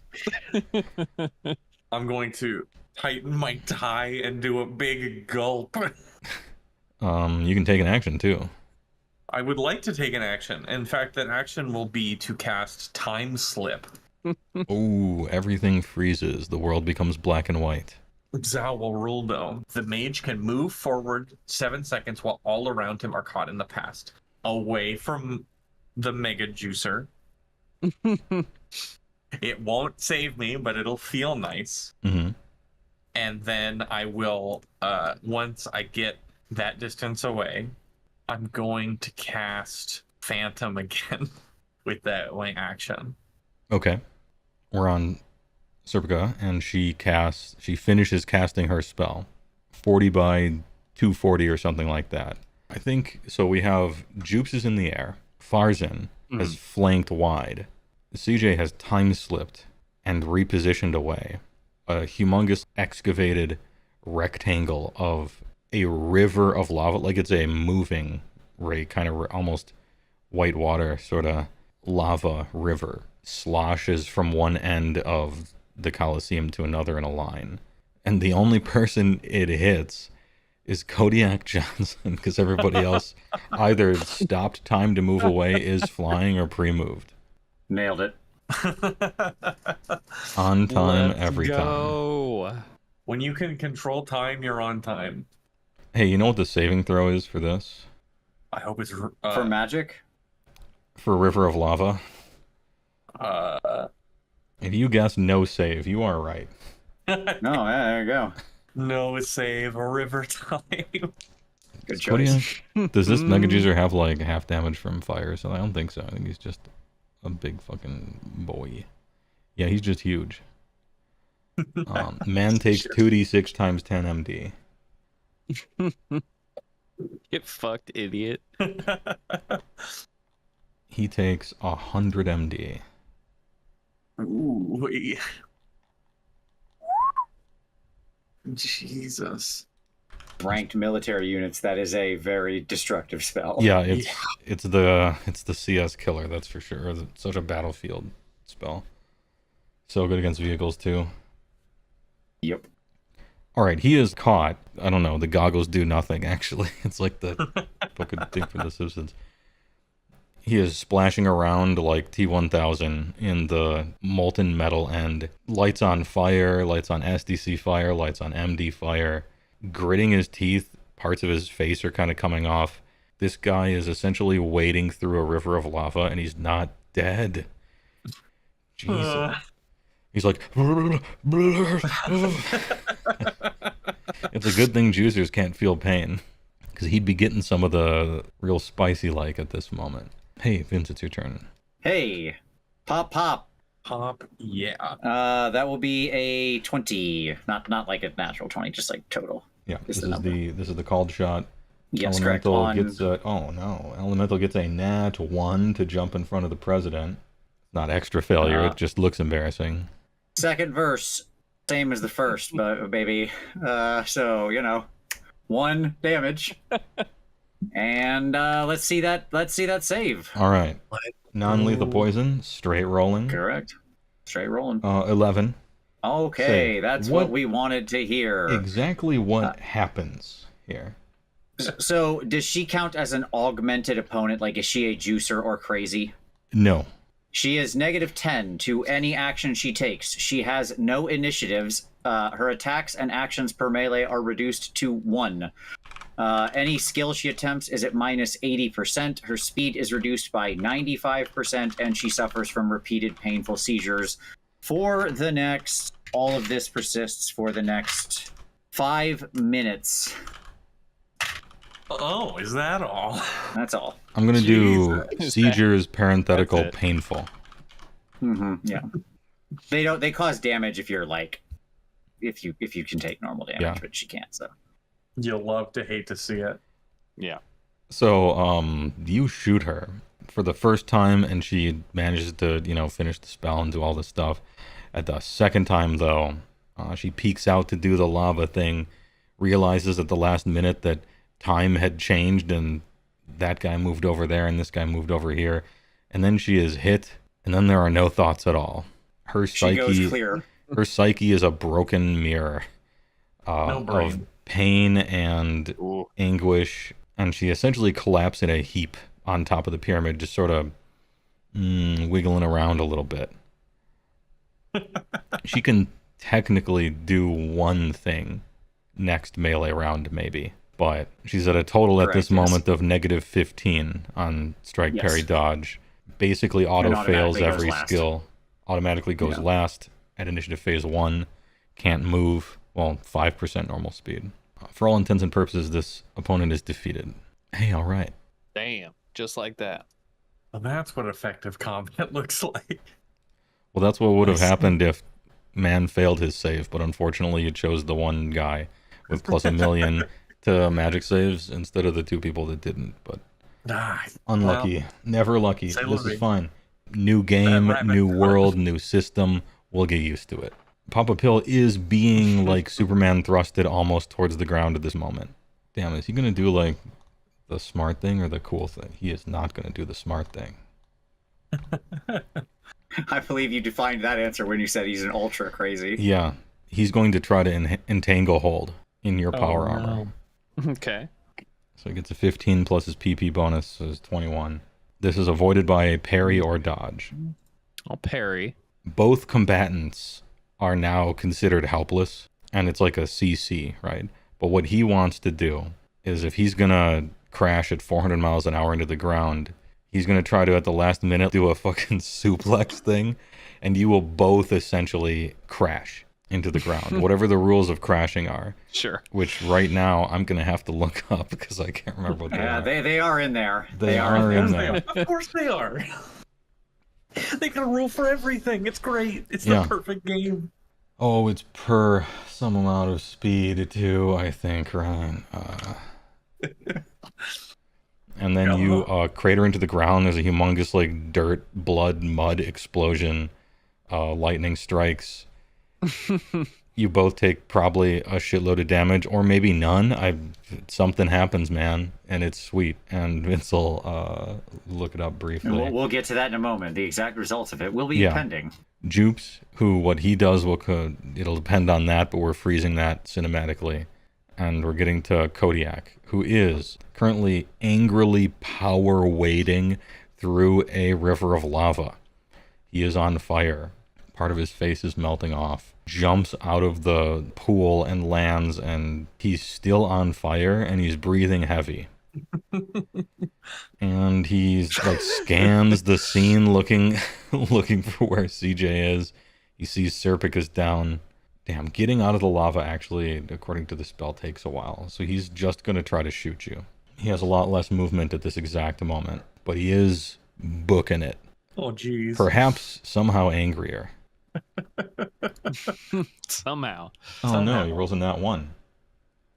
I'm going to tighten my tie and do a big gulp. You can take an action too. I would like to take an action. In fact, that action will be to cast Time Slip. Ooh, everything freezes. The world becomes black and white. Zhao will rule though. The mage can move forward 7 seconds while all around him are caught in the past. Away from the Mega Juicer. It won't save me, but it'll feel nice. Mm-hmm. And then I will, once I get that distance away, I'm going to cast Phantom again with that my action. Okay. We're on Serpica, and she finishes casting her spell. 40 by 240 or something like that. I think, so we have Joops is in the air. Farzen has flanked wide. CJ has time slipped and repositioned away. A humongous excavated rectangle of a river of lava, like it's a moving kind of almost white water sort of lava river, sloshes from one end of the Colosseum to another in a line. And the only person it hits is Kodiak Johnson, because everybody else either stopped time to move away, is flying, or pre-moved. Nailed it. On time, Let's every time. go. When you can control time, you're on time. Hey, you know what the saving throw is for this? I hope it's For magic? For River of Lava? uh If you guess no save, you are right. No, yeah, there you go. no save a river time. Good choice. Kodiak? Does this Mega Juicer have like half damage from fire? So I don't think so. I think he's just a big fucking boy. Yeah, he's just huge. Man takes 2d6 times 10 MD. Get fucked, idiot. He takes 100 MD. Ooh. Jesus. Ranked military units, that is a very destructive spell. Yeah, it's the CS killer, that's for sure. It's such a battlefield spell. So good against vehicles too. Yep. All right, he is caught. I don't know. The goggles do nothing. Actually, it's like the fucking thing from The Simpsons. He is splashing around like T-1000 in the molten metal end. Lights on fire, lights on SDC fire, lights on MD fire. Gritting his teeth, parts of his face are kind of coming off. This guy is essentially wading through a river of lava, and he's not dead. Jesus. He's like, it's a good thing juicers can't feel pain, because he'd be getting some of the real spicy like at this moment. Hey, Vince, it's your turn. Hey, pop. Yeah. That will be a 20. Not like a natural 20, just like total. Yeah, Is this the is the called shot. Yes, correct. Elemental gets Elemental gets a nat 1 to jump in front of the president. Not extra failure, it just looks embarrassing. Second verse, same as the first, but baby. So 1 damage. And let's see that save. All right. Non-lethal poison, straight rolling. Correct. Straight rolling. 11. Okay, Save. that's what we wanted to hear. Exactly what happens here. So, does she count as an augmented opponent? Like, is she a juicer or crazy? No. She is -10 to any action she takes. She has no initiatives. Her attacks and actions per melee are reduced to 1. Any skill she attempts is at -80%. Her speed is reduced by 95%, and she suffers from repeated painful seizures for the next... All of this persists for the next 5 minutes. Oh, is that all? That's all. I'm going to do Jesus. seizures parenthetical That's it. painful. Yeah. They cause damage if you're like if you can take normal damage, Yeah. but she can't. So You'll love to hate to see it. Yeah. So, you shoot her for the first time, and she manages to, finish the spell and do all this stuff. At the second time, though, she peeks out to do the lava thing, realizes at the last minute that time had changed, and that guy moved over there, and this guy moved over here, and then she is hit, and then there are no thoughts at all. Her she goes psyche, clear. her psyche is a broken mirror No of brain. pain and Ooh. anguish, and she essentially collapsed in a heap on top of the pyramid, just sort of wiggling around a little bit. She can technically do one thing next melee round, maybe, but she's at a total at this Correct, yes. moment of negative 15 on strike, Yes. parry, dodge. Basically auto fails automatically goes every last. skill. Automatically goes Yeah. last at initiative phase 1. Can't move. Well, 5% normal speed. For all intents and purposes, this opponent is defeated. Hey, all right. Damn. Just like that. Well, that's what effective combat looks like. Well, that's what would have I see. happened if man failed his save, but unfortunately you chose the one guy with plus a million to magic saves instead of the two people that didn't. But Ah, unlucky. Never lucky. say This is Louis. fine. New game, rabbit. new world, new system. We'll get used to it. Papa Pill is being like Superman thrusted almost towards the ground at this moment. Damn, is he going to do like the smart thing or the cool thing? He is not going to do the smart thing. I believe you defined that answer when you said he's an ultra crazy. Yeah, he's going to try to entangle hold in your Oh, power no. armor. Okay. So he gets a 15 plus his PP bonus is 21. This is avoided by a parry or dodge. I'll parry. Both combatants are now considered helpless, and it's like a CC, right? But what he wants to do is if he's going to crash at 400 miles an hour into the ground, he's going to try to, at the last minute, do a fucking suplex thing, and you will both essentially crash into the ground, whatever the rules of crashing are, Sure. which right now I'm going to have to look up because I can't remember what they Yeah, are. they are in there. They are in there. Of course they are. They got a rule for everything. It's great. It's Yeah. the perfect game. Oh, it's per some amount of speed too, I think, right? And then you crater into the ground. There's a humongous like dirt, blood, mud explosion. Lightning strikes. You both take probably a shitload of damage, or maybe none. Something happens, man, and it's sweet. And Vince will look it up briefly. We'll get to that in a moment. The exact results of it will be Yeah. pending. Joops, who what he does it'll depend on that, but we're freezing that cinematically. And we're getting to Kodiak, who is currently angrily power wading through a river of lava. He is on fire. Part of his face is melting off. Jumps out of the pool and lands, and he's still on fire, and he's breathing heavy. And he's like scans the scene looking for where CJ is. He sees Serpic is down. Damn, getting out of the lava actually, according to the spell, takes a while. So he's just going to try to shoot you. He has a lot less movement at this exact moment, but he is booking it. Oh, jeez. Perhaps somehow angrier. Somehow. Oh no, he rolls in that one.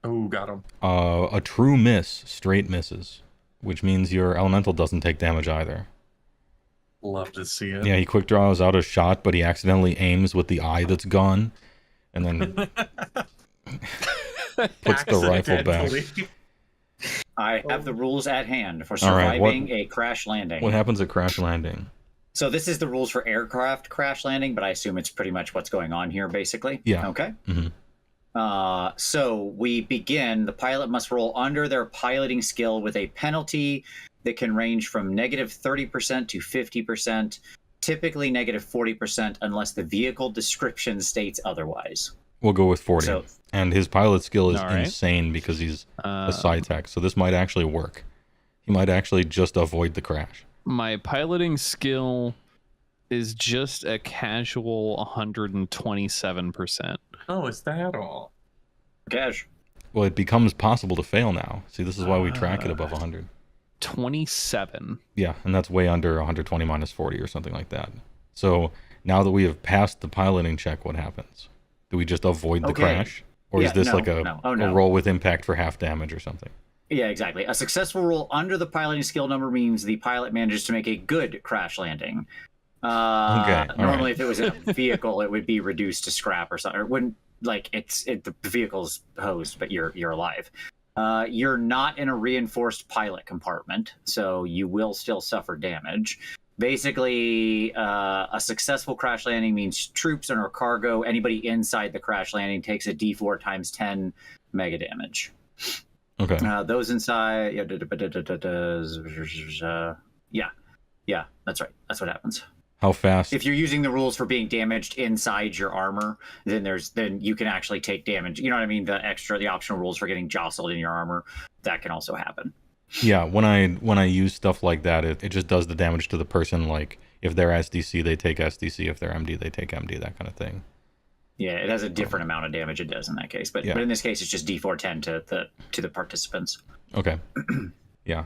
Oh, got him. A true miss, straight misses, which means your elemental doesn't take damage either. Love to see it. Yeah, he quick draws out a shot, but he accidentally aims with the eye that's gone, and then puts the rifle back. Accidentally. I have the rules at hand for All right, surviving a crash landing. What happens at crash landing? So this is the rules for aircraft crash landing, but I assume it's pretty much what's going on here, basically. Yeah. Okay. Mhm. So we begin. The pilot must roll under their piloting skill with a penalty that can range from negative 30% to 50%, typically negative 40% unless the vehicle description states otherwise. We'll go with 40. So- And his pilot skill is All right. insane because he's Uh, a side tech, so this might actually work. He might actually just avoid the crash. My piloting skill is just a casual 127%. Oh, is that all? Cash. Well, it becomes possible to fail now. See, this is why we track it above 100. 27. Yeah, and that's way under 120 minus 40 or something like that. So now that we have passed the piloting check, what happens? Do we just avoid the Okay. crash? Or is Yeah, this no, like a, no. Oh, a no. roll with impact for half damage or something? Yeah, exactly. A successful roll under the piloting skill number means the pilot manages to make a good crash landing. Okay, all Normally, right. if it was a vehicle, it would be reduced to scrap or something. Or it wouldn't like the vehicle's hosed, but you're alive. You're not in a reinforced pilot compartment, so you will still suffer damage. Basically, a successful crash landing means troops or cargo, anybody inside the crash landing takes a D4 times 10 mega damage. Okay. Those inside, yeah, that's right. That's what happens. How fast? If you're using the rules for being damaged inside your armor, then you can actually take damage. You know what I mean? The optional rules for getting jostled in your armor, that can also happen. Yeah, when I use stuff like that, it just does the damage to the person. Like if they're SDC, they take SDC. If they're MD, they take MD. That kind of thing. Yeah, it has a different amount of damage it does in that case, but in this case, it's just D410 to the participants. Okay. Yeah.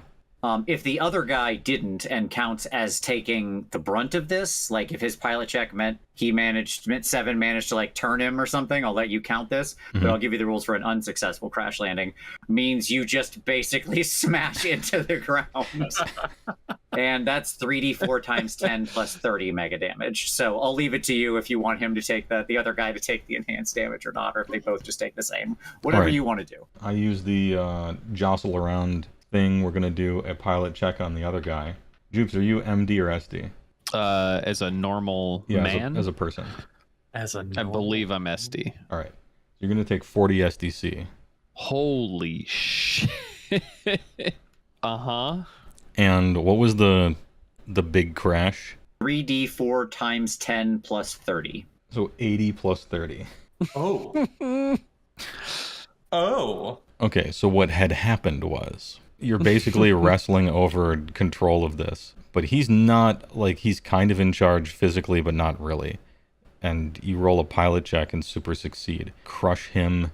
If the other guy didn't and counts as taking the brunt of this, like if his pilot check meant 7 managed to like turn him or something, I'll let you count this, but I'll give you the rules for an unsuccessful crash landing. Means you just basically smash into the ground. And that's 3d4 times 10 plus 30 mega damage. So I'll leave it to you if you want him to take the other guy to take the enhanced damage or not, or if they both just take the same. Whatever Right. you want to do. I use the jostle around thing. We're gonna do a pilot check on the other guy. Joops, are you MD or SD? As a normal man, as a person. As a I believe I'm SD. All right. You're gonna take 40 SDC. Holy shit. Uh-huh. And what was the big crash? 3d4 times 10 plus 30. So 80 plus 30. Oh. Oh. Okay, so what had happened was you're basically wrestling over control of this, but he's not, like, he's kind of in charge physically, but not really. And you roll a pilot check and super succeed. Crush him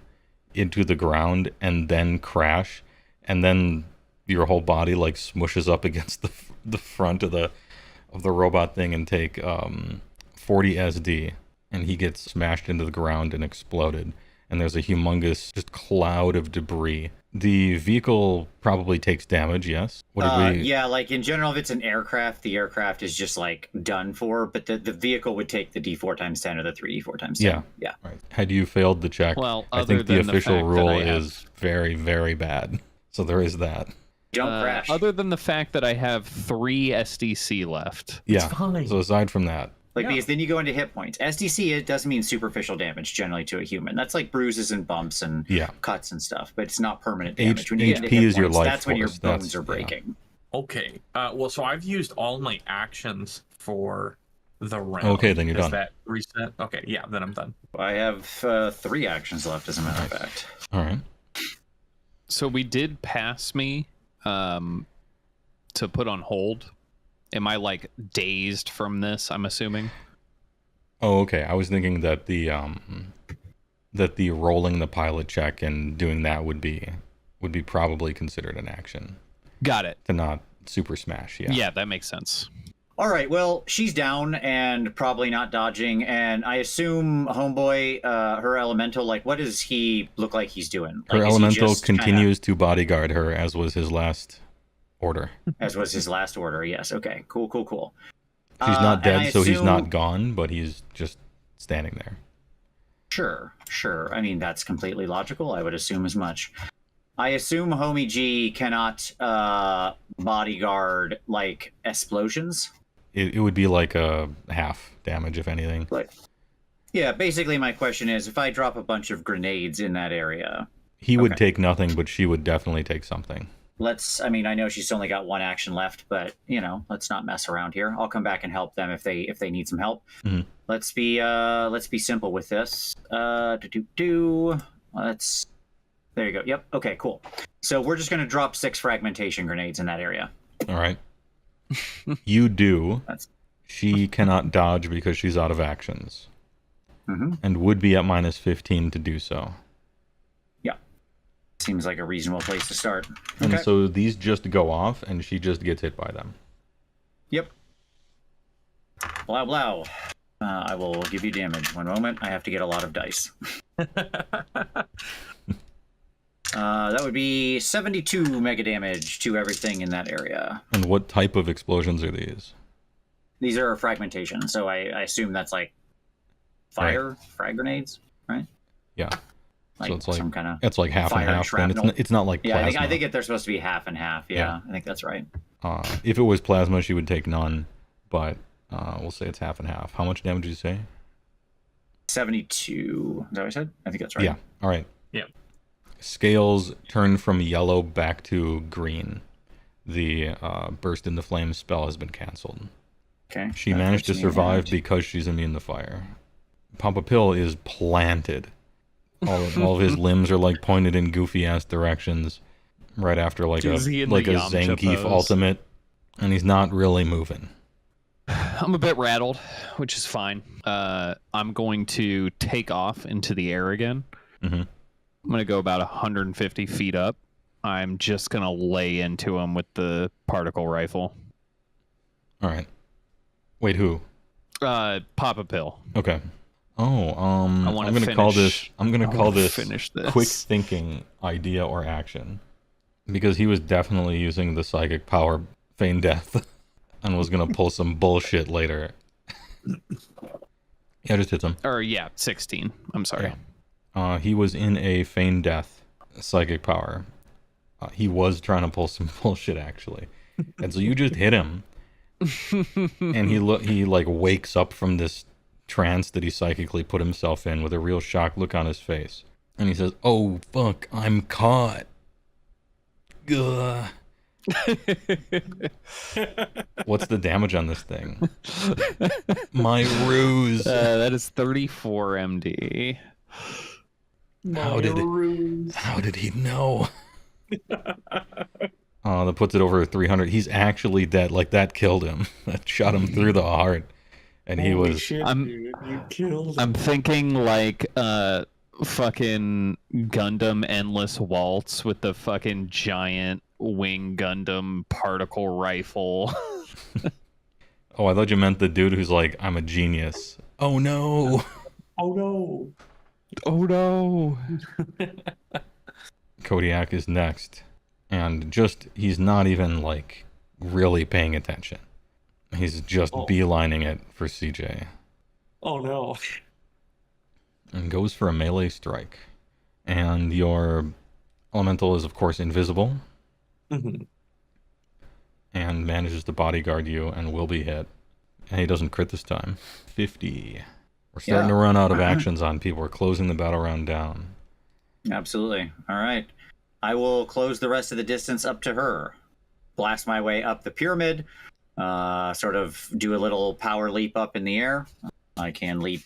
into the ground and then crash, and then your whole body like smushes up against the front of the robot thing and take 40 SD, and he gets smashed into the ground and exploded. And there's a humongous just cloud of debris. The vehicle probably takes damage, yes? What did we... Yeah, like in general, if it's an aircraft, the aircraft is just like done for, but the vehicle would take the D4 times 10 or the 3D4 times 10. Yeah. Right. Had you failed the check, Well, I other think the than the official fact that rule I have- is very, very bad. So there is that. Don't crash. Other than the fact that I have 3 SDC left. Yeah. fine. So aside from that, Because then you go into hit points. SDC, it doesn't mean superficial damage generally to a human. That's like bruises and bumps and cuts and stuff, but it's not permanent damage. When you get to HP hit is your points, life that's when your force. bones are breaking. Okay. Well, so I've used all my actions for the round. Okay, then you're Does done. that reset? Okay, yeah, then I'm done. I have 3 actions left, as a matter of fact. all right. So we did pass me to put on hold. Am I like dazed from this, I'm assuming? Oh, okay. I was thinking that the rolling the pilot check and doing that would be probably considered an action Got it. to not super smash. Yeah. Yeah, that makes sense. All right, well, she's down and probably not dodging, and I assume Homeboy, her elemental, like, what does he look like he's doing? Her Like, is he elemental just continues to bodyguard her, as was his last order. as was his last order, yes. Okay, cool. She's not And I dead, so he's not assume- gone, but he's just standing there. Sure. I mean, that's completely logical. I would assume as much. I assume Homie G cannot bodyguard, like, explosions. It would be like a half damage, if anything. Yeah, basically my question is, if I drop a bunch of grenades in that area, He would Okay. take nothing, but she would definitely take something. I mean, I know she's only got 1 action left, but, let's not mess around here. I'll come back and help them if they need some help. Mhm. Let's be simple with this. There you go. Yep. Okay, cool. So we're just going to drop 6 fragmentation grenades in that area. All right. You do. That's- She cannot dodge because she's out of actions, Mhm. and would be at minus 15 to do so. Seems like a reasonable place to start. And Okay. so these just go off, and she just gets hit by them. Yep. Blah, blah. I will give you damage. One moment. I have to get a lot of dice. That would be 72 mega damage to everything in that area. And what type of explosions are these? These are fragmentation, so I assume that's like fire, frag grenades, right? Yeah. Like so it's like some kind of it's like half and fire half. Then shrapnel. it's not like Yeah, plasma. I think they're supposed to be half and half. Yeah, I think that's right. If it was plasma, she would take none, but we'll say it's half and half. How much damage did you say? 72. Is that what I said? I think that's right. Yeah. All right. Yeah. Scales turn from yellow back to green. The burst into flame spell has been canceled. Okay. She that managed to puts me survive at- because she's immune to fire. Papa Pill is planted. All of his limbs are like pointed in goofy ass directions. Right after like Is he a in the Yamcha Zangief pose? ultimate, and he's not really moving. I'm a bit rattled, which is fine. I'm going to take off into the air again. Mhm. I'm going to go about 150 feet up. I'm just going to lay into him with the particle rifle. All right. Wait, who? Papa Pill. Okay. Oh, I I'm wanna gonna call this. finish- I'm gonna I call wanna this finish this. quick thinking idea or action, because he was definitely using the psychic power, feign death, and was gonna pull some bullshit later. Yeah, just hits him. Or, yeah, 16. I'm sorry. He was in a feign death psychic power. He was trying to pull some bullshit actually, and so you just hit him, and he like wakes up from this trance that he psychically put himself in with a real shocked look on his face, and he says, "Oh fuck, I'm caught." Gah. What's the damage on this thing? My ruse. That is 34 MD. How did he know? That puts it over 300. He's actually dead. Like that killed him. That shot him through the heart, and he Holy was. shit, I'm- dude, you killed I'm thinking like fucking Gundam Endless Waltz with the fucking giant wing Gundam particle rifle. Oh, I thought you meant the dude who's like, "I'm a genius." Oh no. Oh no. Oh no. Kodiak is next, and he's not even like really paying attention. He's just beelining it for CJ Oh no. and goes for a melee strike. And your elemental is of course invisible Mhm. and manages to bodyguard you and will be hit. And he doesn't crit this time. 50. We're starting to run out of actions on people. We're closing the battle round down. Absolutely. All right. I will close the rest of the distance up to her. Blast my way up the pyramid. Sort of do a little power leap up in the air. I can leap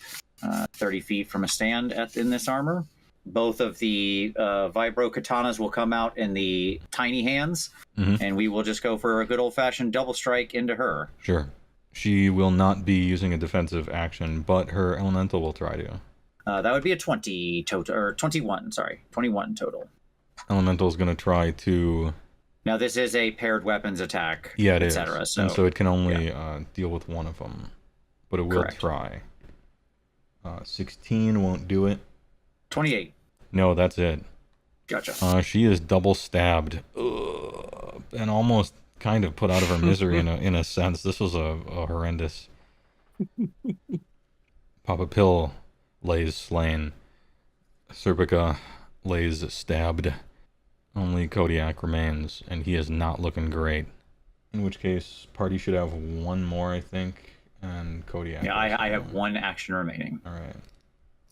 30 feet from a stand in this armor. Both of the vibro katanas will come out in the tiny hands, and we will just go for a good old-fashioned double strike into her. Sure. She will not be using a defensive action, but her elemental will try to. That would be a 20 total, or 21. Sorry, 21 total. Elemental is going to try to. Now this is a paired weapons attack. Yeah, it et is. cetera, And so it can only deal with one of them, but it will Correct. try. 16 won't do it. 28. No, that's it. Gotcha. She is double stabbed. Ugh, and almost kind of put out of her misery in a sense. This was a horrendous. Papa Pill lays slain. Serpica lays stabbed. Only Kodiak remains, and he is not looking great. In which case, party should have one more, I think, and Kodiak. Yeah, also. I have one action remaining. All right.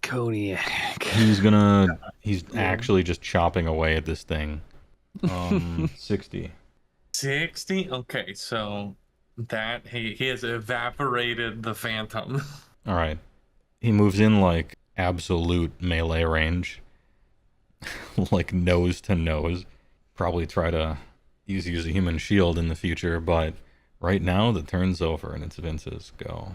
Kodiak. He's actually just chopping away at this thing. 60. 60? Okay, so that he has evaporated the phantom. All right. He moves in like absolute melee range. Like nose to nose. Probably try to use a human shield in the future, but right now the turn's over and it's Vince's go.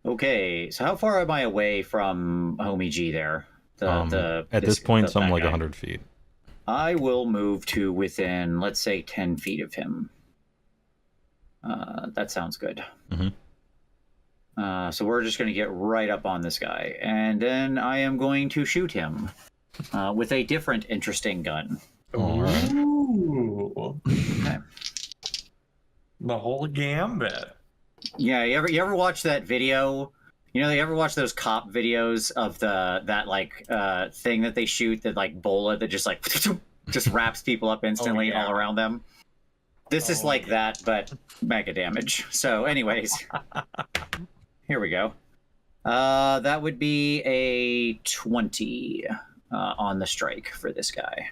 Okay, so how far am I away from Homie G there? At this point, something like 100 feet. I will move to within, let's say, 10 feet of him. That sounds good. Mhm. So we're just going to get right up on this guy. And then I am going to shoot him with a different interesting gun. All right. Ooh. Okay. The whole gambit. Yeah, you ever watch that video? You know, you ever watch those cop videos of that thing that they shoot, that like bola that just like just wraps people up instantly all around them? This is like that, but mega damage. So anyways, here we go. That would be a 20 on the strike for this guy.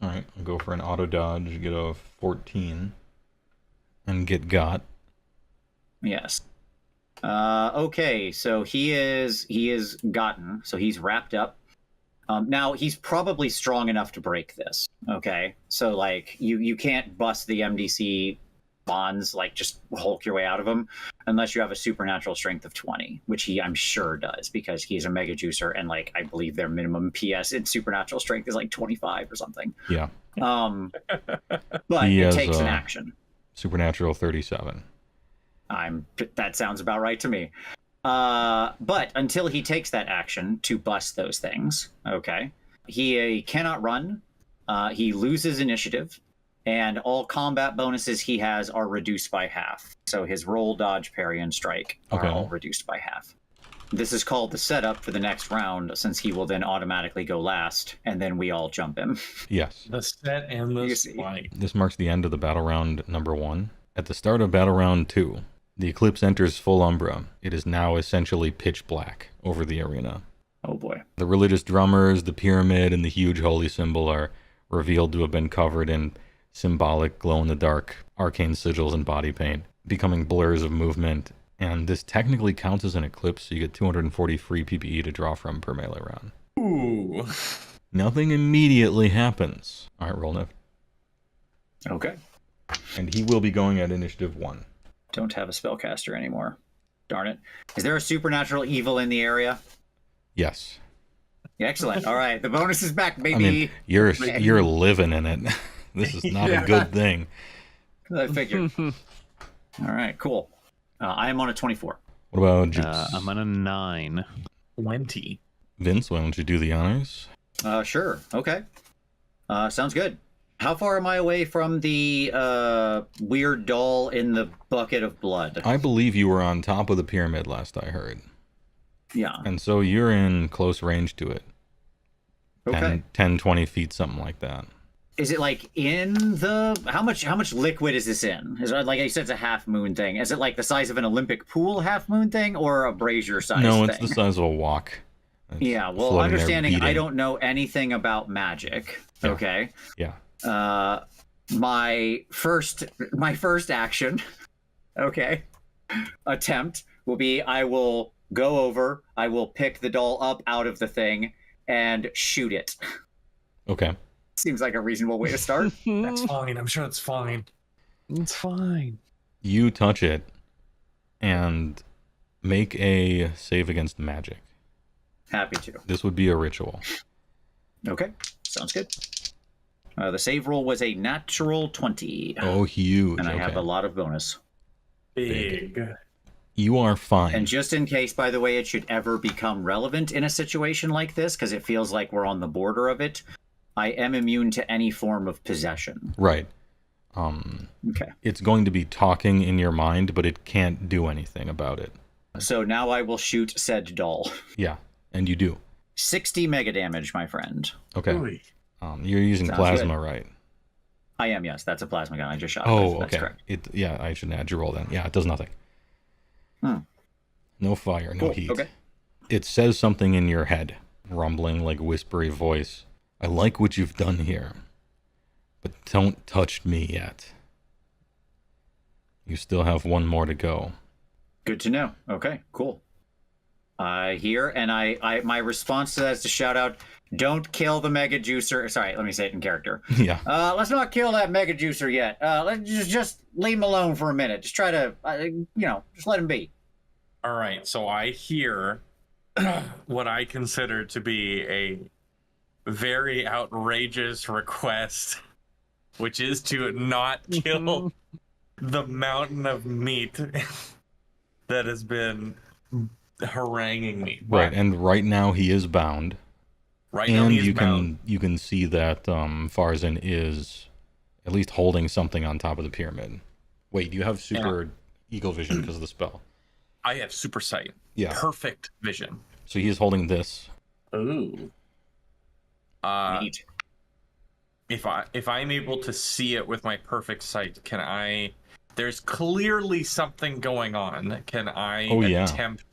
All right, I'll go for an auto dodge, get a 14, and get got. Yes. Okay, so he is gotten, so he's wrapped up. Now he's probably strong enough to break this. Okay, so like you can't bust the MDC bonds, like just Hulk your way out of them, unless you have a supernatural strength of 20, which I'm sure does, because he's a mega juicer, and like I believe their minimum PS in supernatural strength is like 25 or something. Yeah. But He it has, takes an action. Supernatural 37. That sounds about right to me. But until he takes that action to bust those things, okay, he cannot run. He loses initiative, and all combat bonuses he has are reduced by half. So his roll, dodge, parry, and strike are all reduced by half. This is called the setup for the next round, since he will then automatically go last, and then we all jump him. Yes. The set and the spike. This marks the end of the battle round number 1. At the start of battle round 2, the eclipse enters full umbra. It is now essentially pitch black over the arena. Oh boy. The religious drummers, the pyramid, and the huge holy symbol are revealed to have been covered in symbolic glow-in-the-dark arcane sigils and body paint, becoming blurs of movement. And this technically counts as an eclipse, so you get 240 free PPE to draw from per melee round. Ooh. Nothing immediately happens. All right, roll Nev. Okay. And he will be going at initiative 1. Don't have a spellcaster anymore. Darn it. Is there a supernatural evil in the area? Yes. Yeah, excellent. All right. The bonus is back, baby. I mean, you're living in it. This is not a good thing. I figured. All right, cool. I am on a 24. What about Joops? I'm on a 9. 20. Vince, why don't you do the honors? Sure. Okay. Sounds good. How far am I away from the weird doll in the bucket of blood? I believe you were on top of the pyramid last I heard. Yeah. And so you're in close range to it. Okay. 10, 20 feet, something like that. Is it like in the... How much liquid is this in? Is it, like I said, it's a half moon thing. Is it like the size of an Olympic pool half moon thing, or a brazier size thing? No, it's the size of a wok. It's yeah, well, floating there understanding I beating. don't know anything about magic. Yeah. Okay. Yeah. My first action, okay, attempt will be I will go over, I will pick the doll up out of the thing and shoot it. Okay. Seems like a reasonable way to start. That's fine. I'm sure it's fine. It's fine. You touch it and make a save against magic. Happy to. This would be a ritual. Okay, sounds good. The save roll was a natural 20. Oh, huge. And I Okay. have a lot of bonus. Big. You are fine. And just in case, by the way, it should ever become relevant in a situation like this, because it feels like we're on the border of it, I am immune to any form of possession. Right. Okay. It's going to be talking in your mind, but it can't do anything about it. So now I will shoot said doll. Yeah, and you do. 60 mega damage, my friend. Okay. Ooh. You're using Sounds plasma, good. right? I am, yes. That's a plasma gun I just shot. Oh, That's okay. correct. Yeah, I shouldn't add your roll then. Yeah, it does nothing. Hmm. No fire, no Cool. heat. Okay. It says something in your head, rumbling like whispery voice. I like what you've done here, but don't touch me yet. You still have one more to go. Good to know. Okay, cool. I hear, and I my response to that is to shout out, don't kill the mega juicer. Sorry, let me say it in character. Yeah. Let's not kill that mega juicer yet. Let's just leave him alone for a minute. Just try to, just let him be. All right. So I hear what I consider to be a very outrageous request, which is to not kill the mountain of meat that has been haranguing me. Right, But and right now he is bound. right now And he's bound. you can see that Farzen is at least holding something on top of the pyramid. Wait, you have super eagle vision because of the spell. I have super sight. Yeah. Perfect vision. So he is holding this. Ooh. Neat. If I'm able to see it with my perfect sight, can I? There's clearly something going on. Can I attempt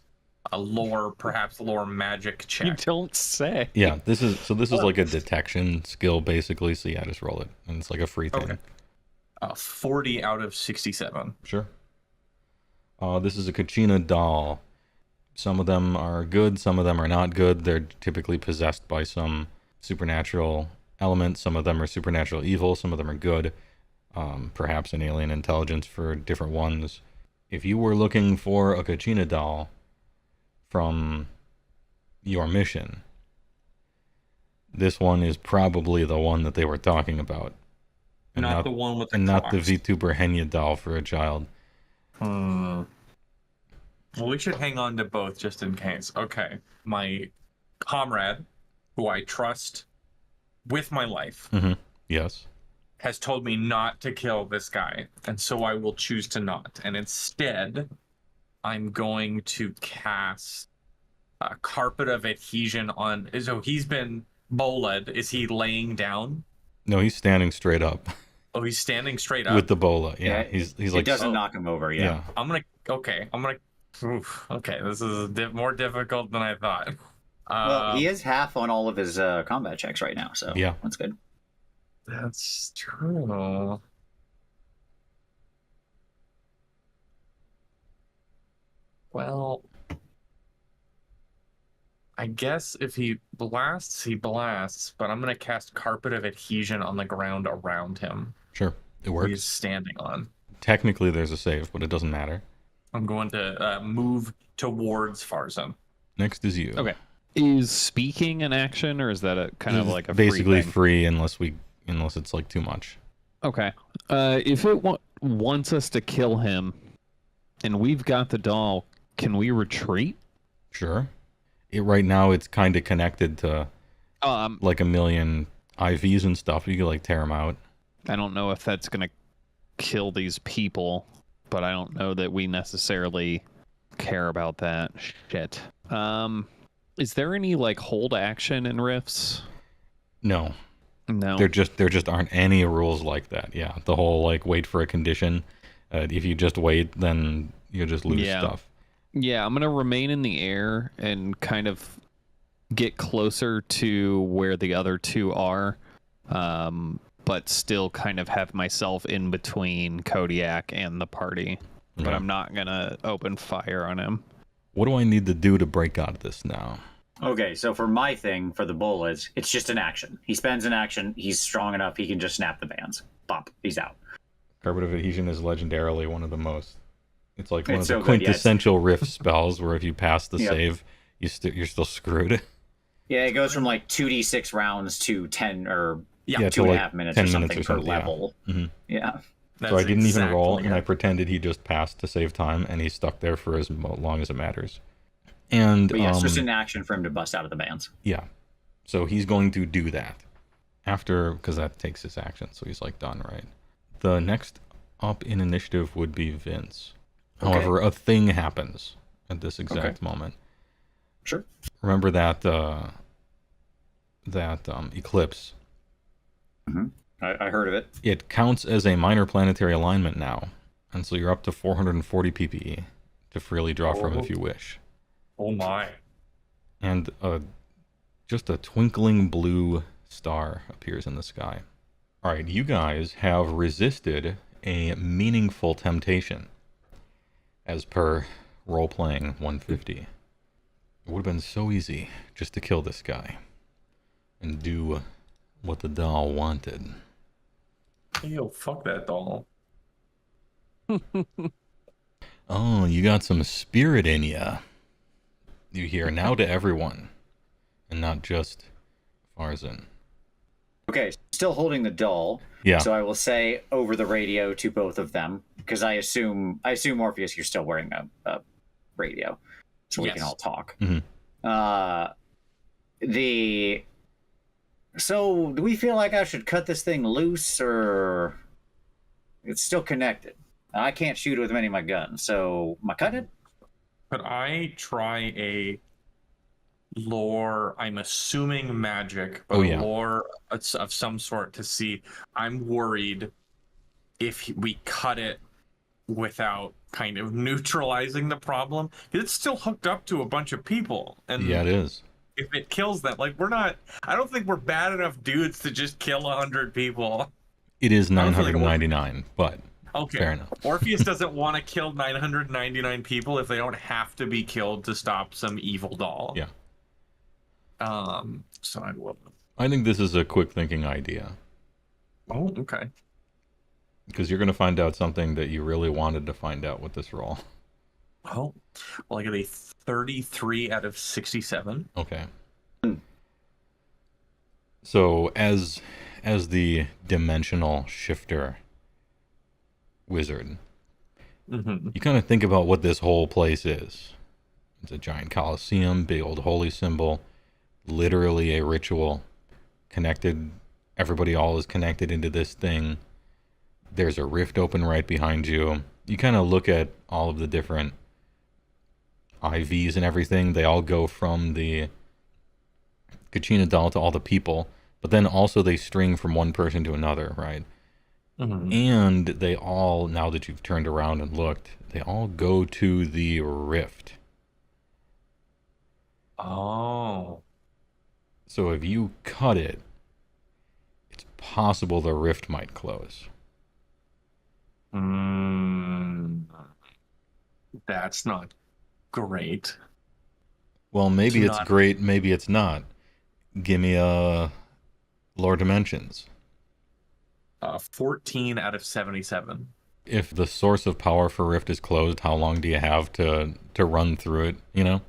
a perhaps lore magic check? You don't say. Yeah, this is like a detection skill basically. So yeah, just roll it, and it's like a free thing. Okay. 40 out of 67. Sure. This is a Kachina doll. Some of them are good, some of them are not good. They're typically possessed by some supernatural element. Some of them are supernatural evil, some of them are good. Perhaps an alien intelligence for different ones. If you were looking for a Kachina doll from your mission, this one is probably the one that they were talking about. And not the one with the and not the clocks. VTuber Henya doll for a child. Well, we should hang on to both just in case. Okay. My comrade, who I trust with my life, Yes. has told me not to kill this guy. And so I will choose to not. And instead, I'm going to cast a Carpet of Adhesion on... So he's been bola'd. Is he laying down? No, he's standing straight up. Oh, he's standing straight up? With the bola. Yeah, he's like... It doesn't knock him over, yeah. I'm gonna... Okay, Oof, okay, this is more difficult than I thought. Well, he is half on all of his combat checks right now, so yeah, that's good. That's true. Well, I guess if he blasts, he blasts, but I'm going to cast Carpet of Adhesion on the ground around him. Sure, it works. He's standing on. Technically, there's a save, but it doesn't matter. I'm going to move towards Farzen. Next is you. Okay. Is speaking an action, or is that a kind of like a basically free unless it's like too much? Okay. If it wants us to kill him, and we've got the doll, can we retreat? Sure. Right now, it's kind of connected to like a million IVs and stuff. You can like tear them out. I don't know if that's gonna kill these people, but I don't know that we necessarily care about that shit. Is there any like hold action in Rifts? No. No. There just aren't any rules like that. Yeah, the whole like wait for a condition. If you just wait, then you just lose stuff. Yeah, I'm gonna remain in the air and kind of get closer to where the other two are, but still kind of have myself in between Kodiak and the party. But I'm not gonna open fire on him. What do I need to do to break out of this now? Okay, so for my thing, for the bullets, it's just an action. He spends an action, he's strong enough, he can just snap the bands. Bop, he's out. Carpet of Adhesion is legendarily one of the most... It's like one of the so quintessential rift spells where if you pass the save, you're still screwed. Yeah, it goes from like 2d6 rounds to 10 or to 2.5 like minutes 10 or something minutes or per something, level. Yeah. So I didn't even roll, and I it. pretended he just passed to save time, and he's stuck there for as long as it matters. And But yeah, it's just an action for him to bust out of the bands. Yeah. So he's going to do that after, because that takes his action, so he's like done, right? The next up in initiative would be Vince. However, a thing happens at this exact moment. Sure. Remember that eclipse? Mm-hmm. I heard of it. It counts as a minor planetary alignment now, and so you're up to 440 PPE to freely draw from if you wish. Oh my. And just a twinkling blue star appears in the sky. All right, you guys have resisted a meaningful temptation, as per role-playing 150. It would have been so easy just to kill this guy and do what the doll wanted. Yo, fuck that doll. Oh, you got some spirit in ya. You hear now to everyone, and not just Farzen. Okay, still holding the doll. Yeah. So I will say over the radio to both of them, because I assume Orpheus, you're still wearing a radio. so we can Yes. all talk. Mhm. So do we feel like I should cut this thing loose, or it's still connected? I can't shoot it with any of my guns, so am I cut it? Could I try a lore? I'm assuming magic, but Oh, a yeah. lore of some sort to see. I'm worried if we cut it without kind of neutralizing the problem. It's still hooked up to a bunch of people, and Yeah, it is. if it kills them, like I don't think we're bad enough dudes to just kill 100 people. It is I don't feel like 999, but Okay. fair enough. Orpheus doesn't want to kill 999 people if they don't have to be killed to stop some evil doll. Yeah. So I will. I think this is a quick thinking idea, Oh, okay. because you're going to find out something that you really wanted to find out with this roll. Well, I got a 33 out of 67. Okay. So as the dimensional shifter wizard, Mm-hmm. you kind of think about what this whole place is. It's a giant coliseum, big old holy symbol, literally a ritual connected. Everybody all is connected into this thing. There's a rift open right behind you. You kind of look at all of the different IVs and everything. They all go from the Kachina doll to all the people, but then also they string from one person to another, right? Mm-hmm. And they all, now that you've turned around and looked, they all go to the rift. Oh. So if you cut it, it's possible the rift might close. That's not great. Well, maybe It's it's not- great, maybe it's not. Give me a lore dimensions. 14 out of 77. If the source of power for rift is closed, how long do you have to run through it, you know?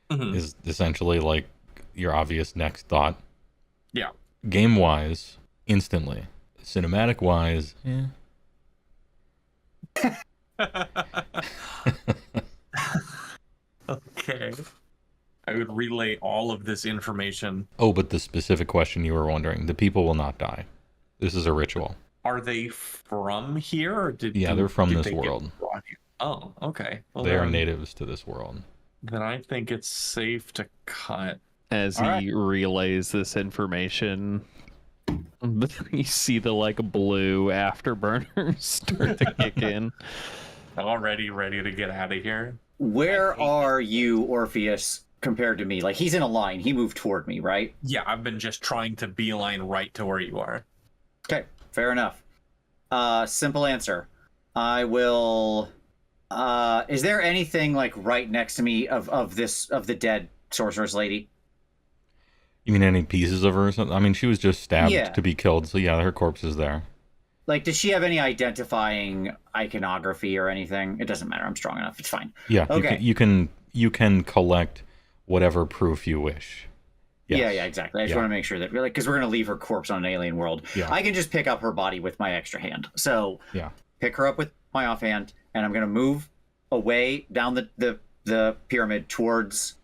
Mhm. Is essentially like your obvious next thought. Yeah. Game wise, instantly. Cinematic wise, Okay. I would relay all of this information. Oh, but the specific question you were wondering, the people will not die. This is a ritual. Are they from here? Or Yeah, they're from did this they get world. brought here? Oh, okay. Well, They are then- natives to this world. Then I think it's safe to cut. As All he relays this information, you see the like blue afterburners start to kick in. Already ready to get out of here. Where I hate are you, Orpheus, compared to me? Like, he's in a line. He moved toward me, right? Yeah, I've been just trying to beeline right to where you are. Okay, fair enough. Simple answer. I will. Is there anything like right next to me of the dead sorceress lady? You mean any pieces of her or something? I mean, she was just stabbed Yeah. to be killed, so yeah, her corpse is there. Like, does she have any identifying iconography or anything? It doesn't matter. I'm strong enough. It's fine. Yeah, Okay. you can collect whatever proof you wish. Yes. Yeah, exactly. I just Yeah. want to make sure that, like, because we're going to leave her corpse on an alien world. Yeah. I can just pick up her body with my extra hand. So, Yeah. pick her up with my offhand, and I'm going to move away down the pyramid towards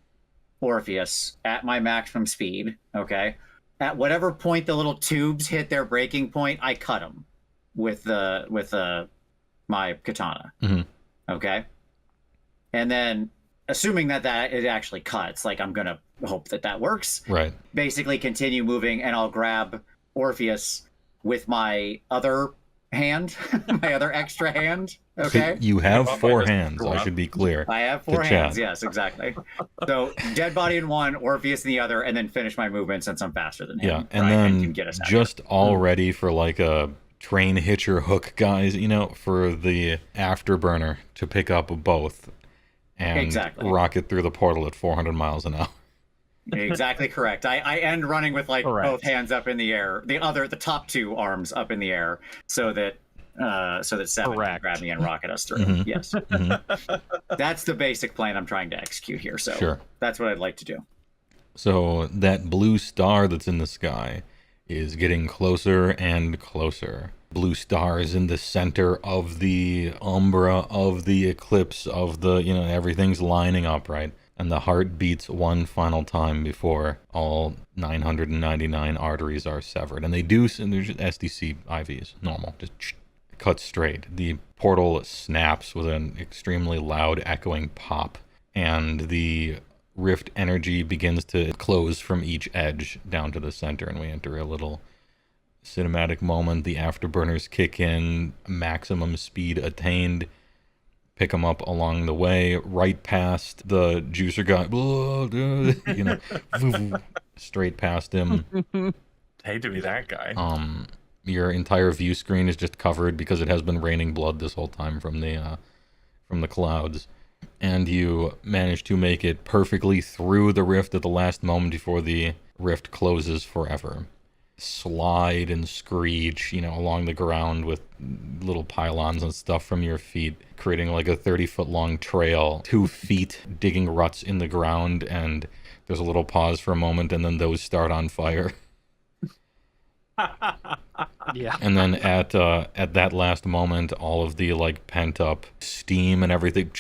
Orpheus at my maximum speed. Okay. At whatever point the little tubes hit their breaking point, I cut them with my katana. Mhm. Okay. And then, assuming that it actually cuts, like, I'm gonna hope that works. Right. Basically, continue moving, and I'll grab Orpheus with my other hand, my other extra hand. Okay. So you have How about 4 I just hands, go I up? should be clear. I have 4 to hands. chat. Yes, exactly. So dead body in one, Orpheus in the other, and then finish my movement since I'm faster than him. Yeah, and right, then can get us out. just all ready for like a train hitcher hook, guys, you know, for the afterburner to pick up both and Exactly. rocket through the portal at 400 miles an hour. Exactly correct. I end running with like Correct. both hands up in the air, the top 2 arms up in the air, so that Seven can Correct. grab me and rocket us through. Mhm. Yes, Mhm. that's the basic plan I'm trying to execute here. So Sure. that's what I'd like to do. So that blue star that's in the sky is getting closer and closer. Blue star is in the center of the umbra of the eclipse of the, you know, everything's lining up, right? and the heart beats one final time before all 999 arteries are severed. And they do, and there's just SDC IVs, normal, just cut straight. The portal snaps with an extremely loud echoing pop, and the rift energy begins to close from each edge down to the center, and we enter a little cinematic moment. The afterburners kick in, maximum speed attained, pick him up along the way, right past the juicer guy, you know, straight past him. Hate to be that guy. Your entire view screen is just covered because it has been raining blood this whole time from the clouds, and you manage to make it perfectly through the rift at the last moment before the rift closes forever. Slide and screech, you know, along the ground with little pylons and stuff from your feet, creating like a 30-foot long trail, 2 feet digging ruts in the ground, and there's a little pause for a moment, and then those start on fire. Yeah. And then at that last moment, all of the like pent up steam and everything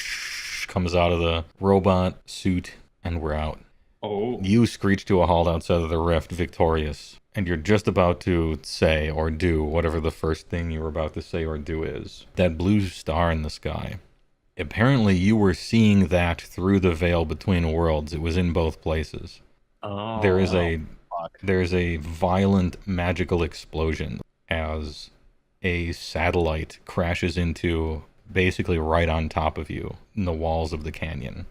comes out of the robot suit, and we're out. Oh. You screech to a halt outside of the rift, victorious. And you're just about to say or do whatever the first thing you were about to say or do is. That blue star in the sky. Apparently you were seeing that through the veil between worlds. It was in both places. Oh. There's a violent magical explosion as a satellite crashes into basically right on top of you in the walls of the canyon.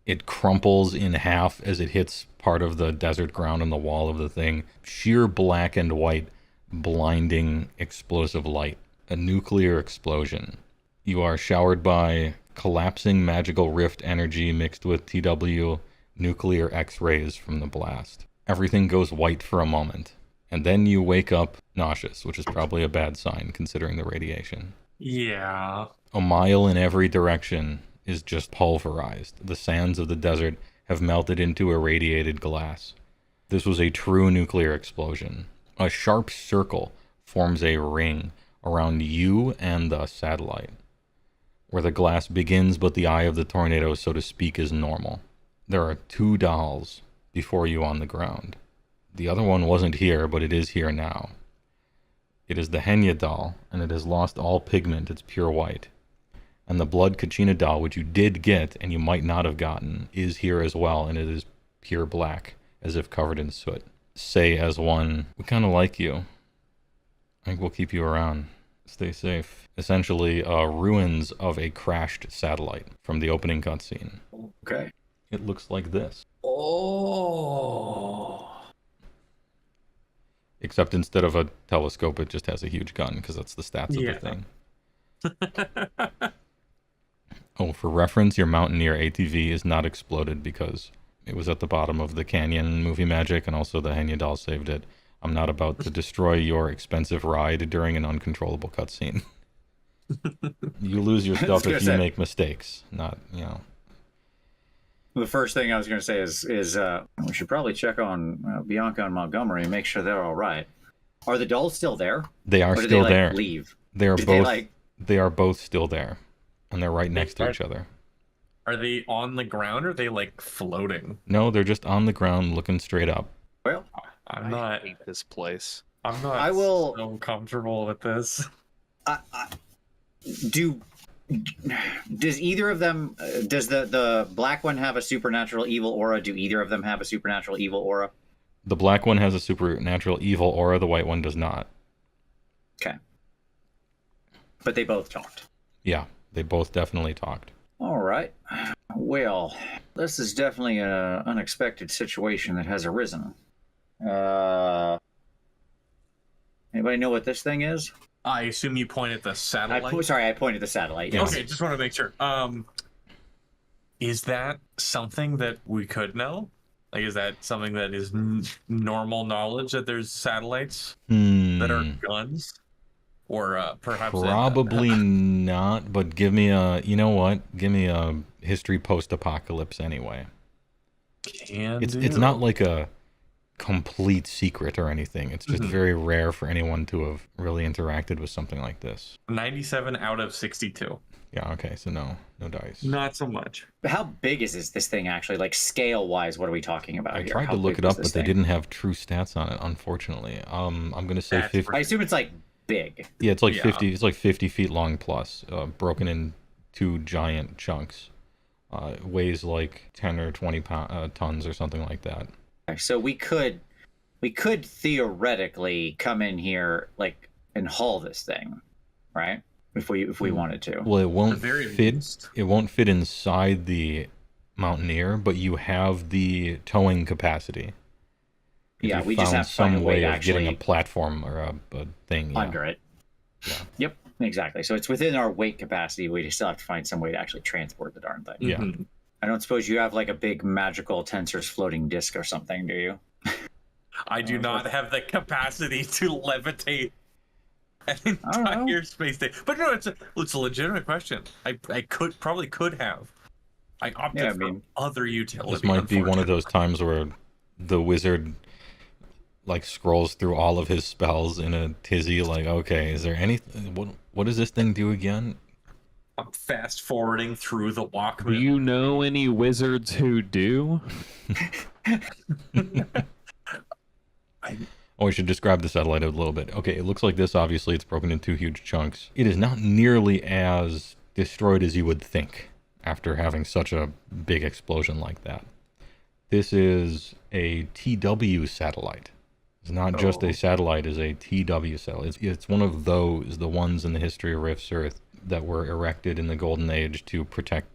It crumples in half as it hits part of the desert ground on the wall of the thing. Sheer black and white, blinding, explosive light. A nuclear explosion. You are showered by collapsing magical rift energy mixed with TW nuclear X-rays from the blast. Everything goes white for a moment. And then you wake up nauseous, which is probably a bad sign considering the radiation. Yeah. A mile in every direction is just pulverized. The sands of the desert have melted into irradiated glass. This was a true nuclear explosion. A sharp circle forms a ring around you and the satellite, where the glass begins but the eye of the tornado, so to speak, is normal. There are 2 dolls before you on the ground. The other one wasn't here, but it is here now. It is the Henya doll, and it has lost all pigment. It's pure white. And the Blood Kachina doll, which you did get and you might not have gotten, is here as well, and it is pure black, as if covered in soot. Say as one, we kind of like you. I think we'll keep you around. Stay safe. Essentially, ruins of a crashed satellite from the opening cutscene. Okay. It looks like this. Oh. Except instead of a telescope, it just has a huge gun, because that's the stats of the thing. Oh, for reference, your Mountaineer ATV is not exploded because it was at the bottom of the canyon movie magic, and also the Henya doll saved it. I'm not about to destroy your expensive ride during an uncontrollable cutscene. You lose your stuff if you make mistakes, not, you know. The first thing I was going to say is we should probably check on Bianca and Montgomery and make sure they're all right. Are the dolls still there? They are or did still they, there. Leave? They are Did both. They are both still there, and they're right next to each other. Are they on the ground or are they like floating? No, they're just on the ground looking straight up. Well, I hate this place. I'm not I will- so comfortable with this. Does either of them, does the black one have a supernatural evil aura? Do either of them have a supernatural evil aura? The black one has a supernatural evil aura. The white one does not. Okay. But they both talked. Yeah, they both definitely talked. All right. Well, this is definitely an unexpected situation that has arisen. Anybody know what this thing is? I assume you point at the satellite. I pointed the satellite. Yes. Okay, just want to make sure. Is that something that we could know? Like, is that something that is normal knowledge that there's satellites that are guns? Or perhaps... Probably not, but give me a... You know what? Give me a history post-apocalypse anyway. It's not like a complete secret or anything. It's just very rare for anyone to have really interacted with something like this. 97 out of 62. Yeah, okay, so no dice. Not so much. But how big is this thing actually? Like scale-wise, what are we talking about I here? tried How to look big it is up, this but they thing? didn't have true stats on it, unfortunately. I'm gonna say That's 50. I assume it's like big. Yeah, it's like Yeah. 50. It's like 50 feet long plus, broken in 2 giant chunks. Weighs like 10 or 20 tons or something like that. So we could theoretically come in here like and haul this thing, right? If we wanted to. Well, it won't The very fit. least. It won't fit inside the Mountaineer, but you have the towing capacity. If Yeah, you we just found have to find some a way to of getting a actually platform or a thing. Yeah. under it. Yeah. Yep, exactly. So it's within our weight capacity. We still have to find some way to actually transport the darn thing. Yeah. Mhm. I don't suppose you have like a big magical tensors floating disc or something, do you? I do not have the capacity to levitate an I don't know. entire space station. But no, it's a legitimate question. I could have. I opted Yeah, I for mean, other utility. This might be one of those times where the wizard like scrolls through all of his spells in a tizzy. Like, okay, is there anything? What does this thing do again? I'm fast forwarding through the Do Walkman. you know any wizards who do? Oh, we should describe the satellite a little bit. Okay, it looks like this. Obviously, it's broken into 2 huge chunks. It is not nearly as destroyed as you would think after having such a big explosion like that. This is a TW satellite. It's not just a satellite, it's a TW satellite. It's one of those, the ones in the history of Rift's Earth that were erected in the Golden Age to protect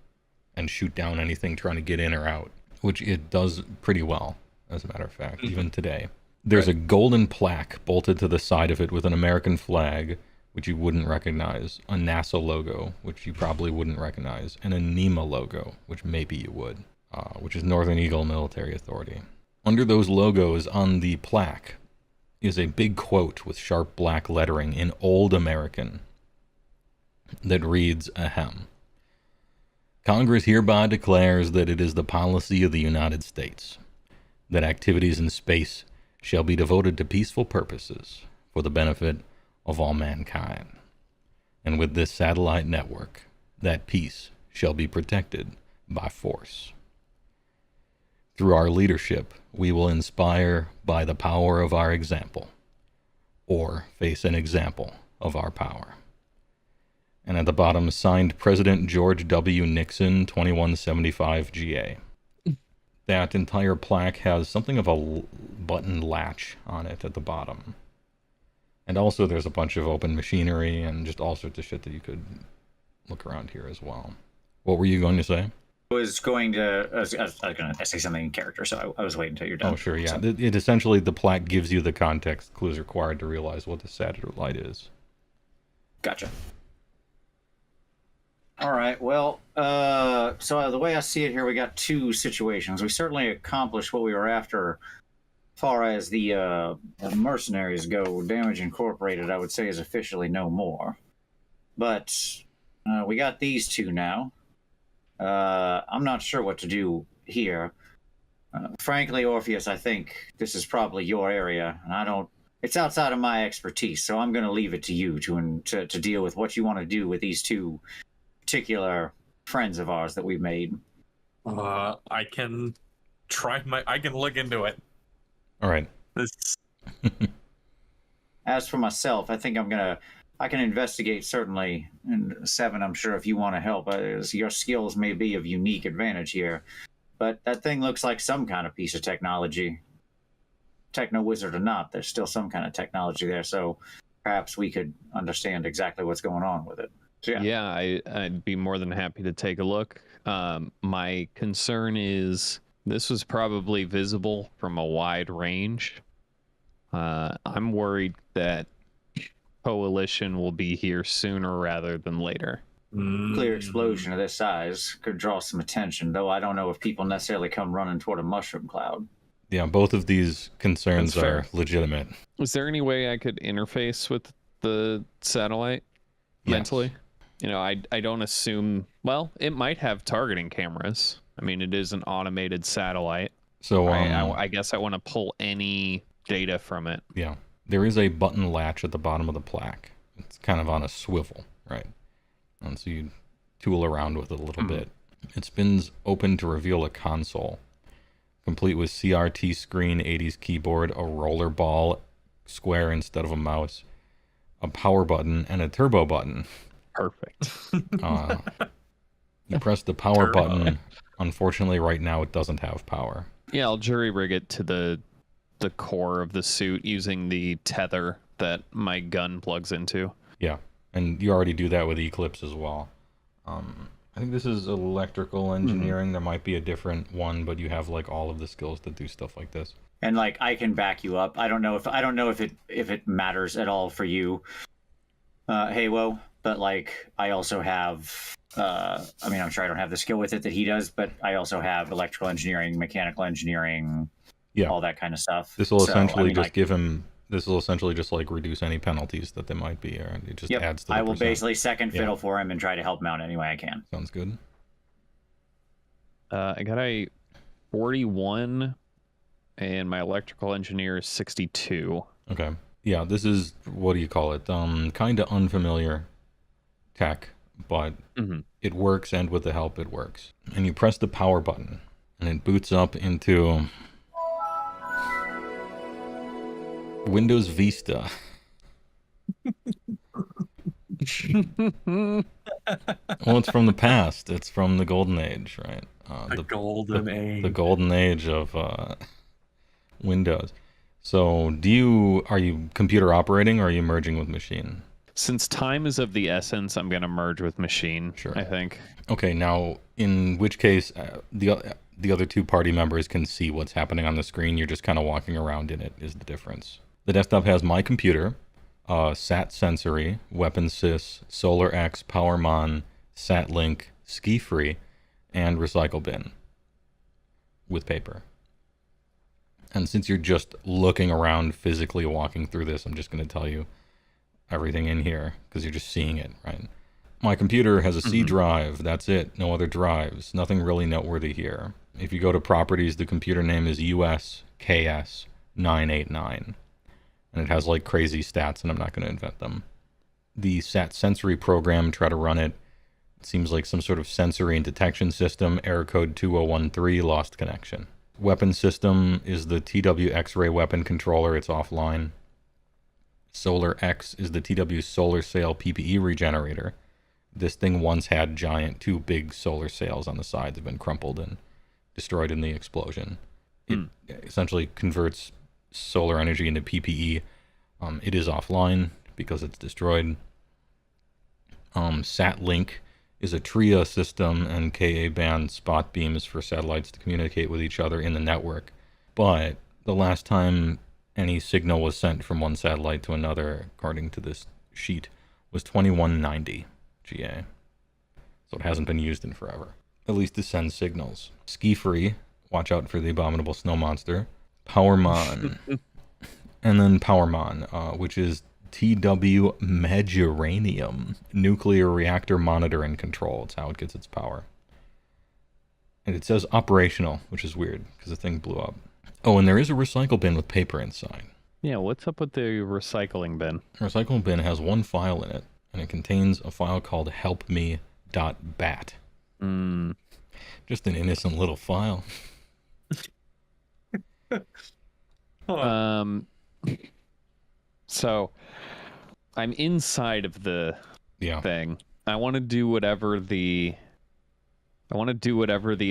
and shoot down anything trying to get in or out, which it does pretty well, as a matter of fact, even today. There's a golden plaque bolted to the side of it with an American flag, which you wouldn't recognize, a NASA logo, which you probably wouldn't recognize, and a NEMA logo, which maybe you would, which is Northern Eagle Military Authority. Under those logos on the plaque is a big quote with sharp black lettering in Old American that reads ahem. Congress hereby declares that it is the policy of the United States that activities in space shall be devoted to peaceful purposes for the benefit of all mankind. And with this satellite network, that peace shall be protected by force. Through our leadership, we will inspire by the power of our example, or face an example of our power. And at the bottom, signed President George W. Nixon, 2175 GA. That entire plaque has something of a button latch on it at the bottom. And also there's a bunch of open machinery and just all sorts of shit that you could look around here as well. What were you going to say? I was going to say something in character, so I was waiting until you're done. Oh, sure, yeah. So, It essentially, the plaque gives you the context clues required to realize what the satellite is. gotcha. All right. Well, so the way I see it here, we got 2 situations. We certainly accomplished what we were after. As far as the mercenaries go, Damage Incorporated, I would say, is officially no more. But we got these 2 now. I'm not sure what to do here. Frankly, Orpheus, I think this is probably your area, and it's outside of my expertise, so I'm going to leave it to you to deal with what you want to do with these 2 particular friends of ours that we've made. I can look into it. All right. This As for myself, I think I can investigate certainly. And 7, I'm sure if you want to help, your skills may be of unique advantage here. But that thing looks like some kind of piece of technology. Techno wizard or not, there's still some kind of technology there. So perhaps we could understand exactly what's going on with it. So, Yeah, I'd be more than happy to take a look. My concern is this was probably visible from a wide range. I'm worried that Coalition will be here sooner rather than later. Clear explosion of this size could draw some attention, though I don't know if people necessarily come running toward a mushroom cloud. Yeah, both of these concerns That's fair. are legitimate. Is there any way I could interface with the satellite Yes. mentally? You know, I don't assume. Well, it might have targeting cameras. I mean, it is an automated satellite. So I guess I want to pull any data from it. yeah, there is a button latch at the bottom of the plaque. It's kind of on a swivel, right? And so you tool around with it a little bit. It spins open to reveal a console, complete with CRT screen, 80s keyboard, a roller ball, square instead of a mouse, a power button, and a turbo button. Perfect. You press the power Turbo. button. Unfortunately, right now it doesn't have power. Yeah, I'll jury rig it to the core of the suit using the tether that my gun plugs into. Yeah, and you already do that with Eclipse as well. I think this is electrical engineering. There might be a different one, but you have like all of the skills to do stuff like this. And like I can back you up. I don't know if it matters at all for you, HeyWoah, but like I also have I mean, I'm sure I don't have the skill with it that he does, but I also have electrical engineering, mechanical engineering, all that kind of stuff. This will essentially I mean, just give him. This will essentially just like reduce any penalties that there might be, or it just adds to the I will percent. basically second fiddle for him and try to help him out any way I can. Sounds good. I got a 41, and my electrical engineer is 62. Okay. Yeah, this is, what do you call it? Kind of unfamiliar tech, but it works, and with the help, it works. And you press the power button, and it boots up into Windows Vista. Well, it's from the past. It's from the golden age, right? The golden age. The golden age of Windows. So, are you computer operating, or are you merging with machine? Since time is of the essence, I'm going to merge with machine, Sure. I think. Okay, now, in which case, the other two party members can see what's happening on the screen. You're just kind of walking around in it, is the difference. The desktop has My Computer, Sat Sensory, Weapon Sys, Solar X, PowerMon, Sat Link, Ski Free, and Recycle Bin with paper. And since you're just looking around, physically walking through this, I'm just going to tell you everything in here because you're just seeing it, right? My Computer has a C drive. That's it. No other drives. Nothing really noteworthy here. If you go to properties, the computer name is USKS989. And it has like crazy stats, and I'm not going to invent them. The Sat Sensory program, try to run it. It seems like some sort of sensory and detection system. Error code 2013, lost connection. Weapon system is the TW X-ray weapon controller. It's offline. Solar X is the TW solar sail PPE regenerator. This thing once had two big solar sails on the sides, have been crumpled and destroyed in the explosion. It essentially converts solar energy into PPE. It is offline because it's destroyed. Sat Link is a TRIA system and Ka band spot beams for satellites to communicate with each other in the network. But the last time any signal was sent from one satellite to another, according to this sheet, was 2190 GA. So it hasn't been used in forever. At least to send signals. Ski Free, watch out for the abominable snow monster. PowerMon. And then PowerMon, which is TW Meduranium, nuclear reactor monitor and control. It's how it gets its power. And it says operational, which is weird because the thing blew up. Oh, and there is a recycle bin with paper inside. Yeah, what's up with the recycling bin? The recycle bin has one file in it, and it contains a file called helpme.bat. Just an innocent little file. So I'm inside of the thing. I want to do whatever the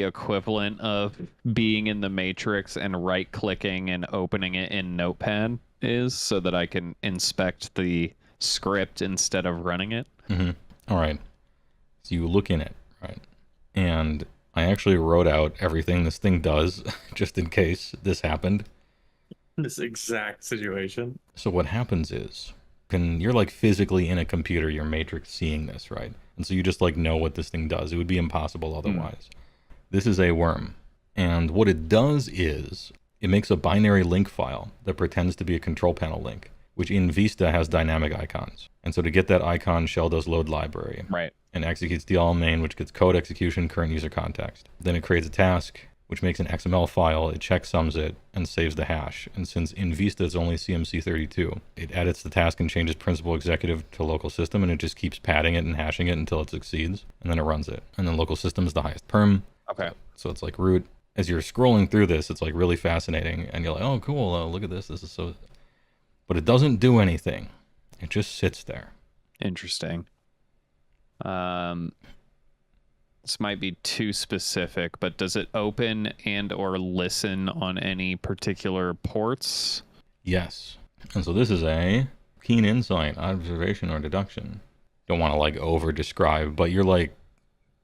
equivalent of being in the Matrix and right-clicking and opening it in Notepad is, so that I can inspect the script instead of running it. All right. So you look in it, right? And I actually wrote out everything this thing does, just in case this happened. This exact situation. So what happens is, you're like physically in a computer, you're Matrix seeing this, right? And so you just like know what this thing does. It would be impossible otherwise. This is a worm. And what it does is, it makes a binary link file that pretends to be a control panel link, which in Vista has dynamic icons. And so to get that icon, shell does load library. Right. And executes DL main, which gets code execution, current user context. Then it creates a task, which makes an XML file. It checksums it and saves the hash. And since in Vista it's only CMC32, it edits the task and changes principal executive to local system, and it just keeps padding it and hashing it until it succeeds, and then it runs it. And then local system is the highest perm. Okay. So it's like root. As you're scrolling through this, it's like really fascinating, and you're like, oh, cool, look at this. This is so... But it doesn't do anything. It just sits there. Interesting. This might be too specific, but does it open and or listen on any particular ports? Yes. And so this is a keen insight, observation, or deduction. Don't want to like over describe, but you're like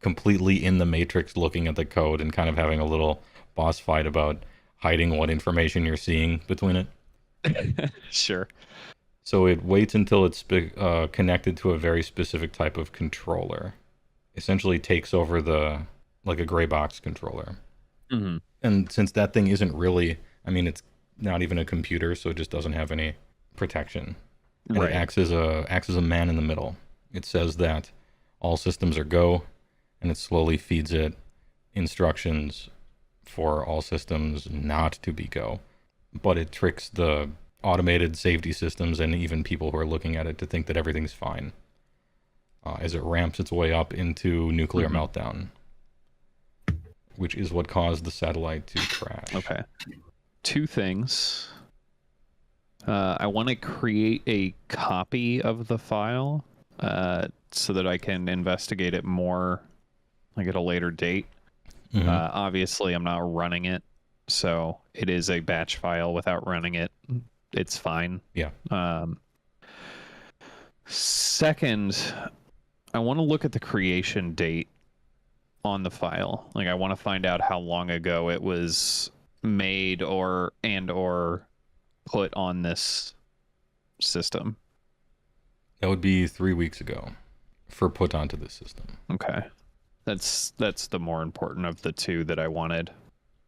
completely in the matrix looking at the code and kind of having a little boss fight about hiding what information you're seeing between it. Sure. So it waits until it's connected to a very specific type of controller. Essentially takes over like a gray box controller. Mm-hmm. And since that thing isn't really, I mean, it's not even a computer, so it just doesn't have any protection. And Right. it acts as a man in the middle. It says that all systems are go, and it slowly feeds it instructions for all systems not to be go. But it tricks the automated safety systems and even people who are looking at it to think that everything's fine. As it ramps its way up into nuclear meltdown, which is what caused the satellite to crash. Okay. Two things. I want to create a copy of the file so that I can investigate it more like at a later date. Mhm. Obviously, I'm not running it, so it is a batch file without running it. It's fine. Yeah. Second, I want to look at the creation date on the file. Like, I want to find out how long ago it was made or put on this system. That would be 3 weeks ago for put onto this system. Okay. That's the more important of the two that I wanted.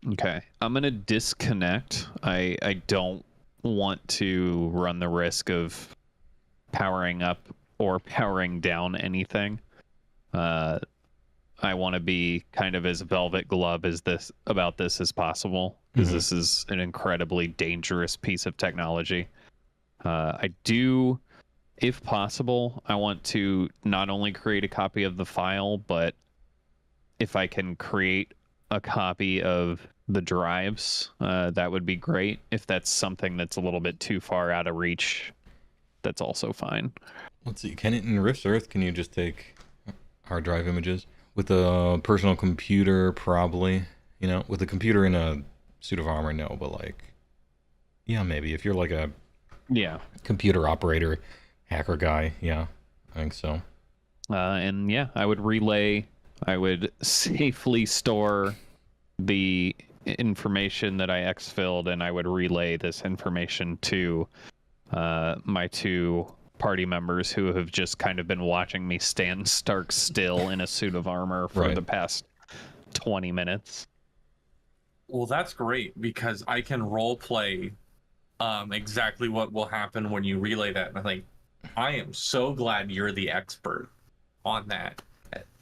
Okay. I'm going to disconnect. I don't want to run the risk of powering up or powering down anything. I want to be kind of as velvet glove about this as possible, because this is an incredibly dangerous piece of technology. I do, if possible, I want to not only create a copy of the file, but if I can create a copy of the drives, that would be great. If that's something that's a little bit too far out of reach, that's also fine. Let's see. Can it in Rift's Earth? Can you just take hard drive images with a personal computer? Probably. You know, with a computer in a suit of armor, no. But like, yeah, maybe if you're like a computer operator, hacker guy, yeah, I think so. And yeah, I would safely store the information that I exfilled, and I would relay this information to my two party members who have just kind of been watching me stand stark still in a suit of armor for the past 20 minutes. Well, that's great, because I can role play exactly what will happen when you relay that. And I think I am so glad you're the expert on that.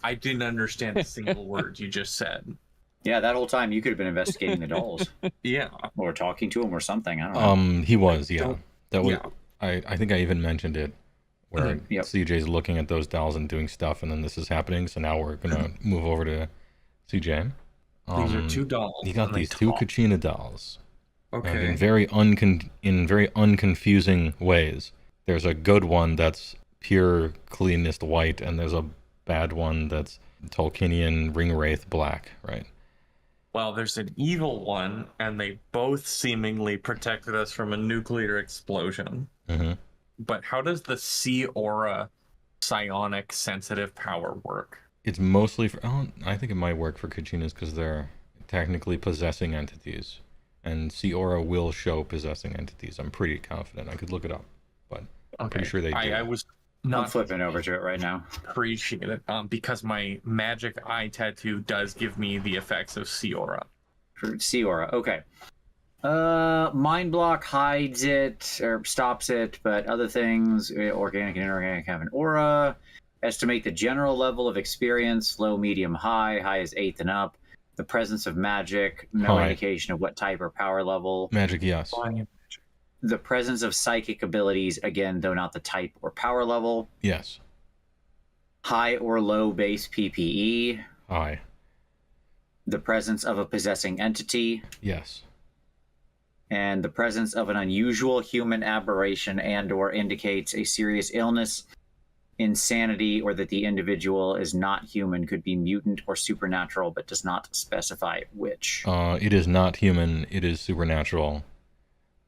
I didn't understand a single word you just said. Yeah, that whole time you could have been investigating the dolls. Yeah. Or talking to them or something. I don't know. He was, yeah. That was. Yeah. I think I even mentioned it, where Yep. CJ's looking at those dolls and doing stuff, and then this is happening. So now we're gonna move over to CJ. These are two dolls. You got and they these two talk. Kachina dolls. And Okay. in very unconfusing ways. There's a good one that's pure cleanest white, and there's a bad one that's Tolkienian ring wraith black, right? Well, there's an evil one, and they both seemingly protected us from a nuclear explosion. Mm-hmm. But how does the sea aura psionic sensitive power work? It's mostly for. Oh, I think it might work for Kachinas because they're technically possessing entities, and Sea Aura will show possessing entities. I'm pretty confident. I could look it up, but I'm pretty sure they do. I was I'm not flipping over to it right now. appreciate it because my magic eye tattoo does give me the effects of sea aura. For Sea Aura, okay. Mind Block hides it or stops it, but other things, organic and inorganic, have an aura. Estimate the general level of experience, low, medium, high. High is 8th and up. The presence of magic, no High. indication of what type or power level. Magic, yes. The presence of psychic abilities, again, though not the type or power level. Yes. High or low base PPE. High. The presence of a possessing entity. Yes. And the presence of an unusual human aberration and or indicates a serious illness, insanity, or that the individual is not human, could be mutant or supernatural, but does not specify which. It is not human. It is supernatural.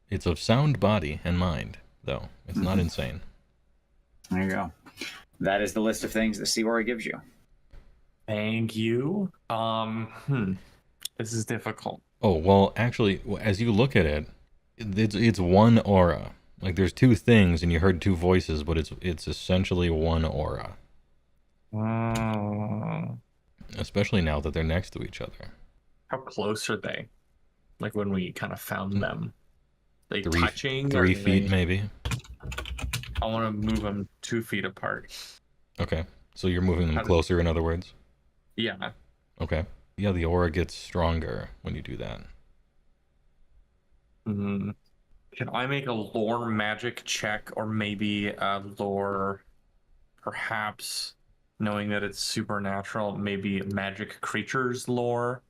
It's of sound body and mind, though. It's not insane. There you go. That is the list of things that Seawara gives you. Thank you. This is difficult. Oh, well, actually, as you look at it, it's one aura. Like, there's two things, and you heard two voices, but it's essentially one aura. Especially now that they're next to each other. How close are they? Like when we kind of found them? They 3 touching? 3 feet, maybe. I want to move them 2 feet apart. Okay, so you're moving them closer, in other words? Yeah. Okay. Yeah, the aura gets stronger when you do that. Can I make a lore magic check, or maybe a lore, perhaps, knowing that it's supernatural, maybe magic creatures lore,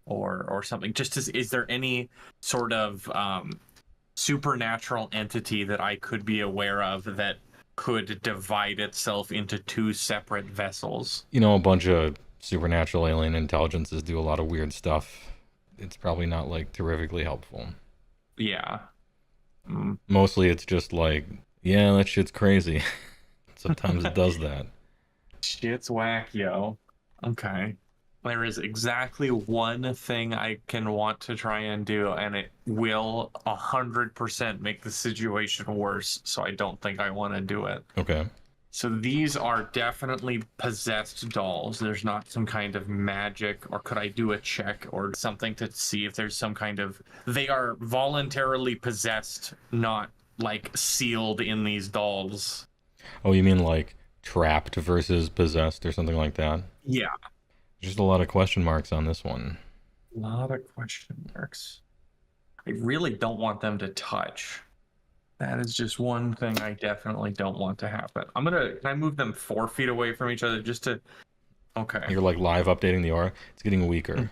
or something? Just is there any sort of supernatural entity that I could be aware of that could divide itself into 2 separate vessels? You know, a bunch of supernatural alien intelligences do a lot of weird stuff. It's probably not, like, terrifically helpful. Yeah. Mostly it's just like, yeah, that shit's crazy. Sometimes it does that. Shit's whack, yo. Okay. There is exactly one thing I can want to try and do, and it will 100% make the situation worse, so I don't think I want to do it. Okay. So these are definitely possessed dolls. There's not some kind of magic, or could I do a check or something to see if there's some kind of... They are voluntarily possessed, not, like, sealed in these dolls. Oh, you mean like trapped versus possessed or something like that? Yeah. Just a lot of question marks on this one. A lot of question marks. I really don't want them to touch. That is just one thing I definitely don't want to happen. Can I move them 4 feet away from each other just to... Okay. You're like live updating the aura. It's getting weaker.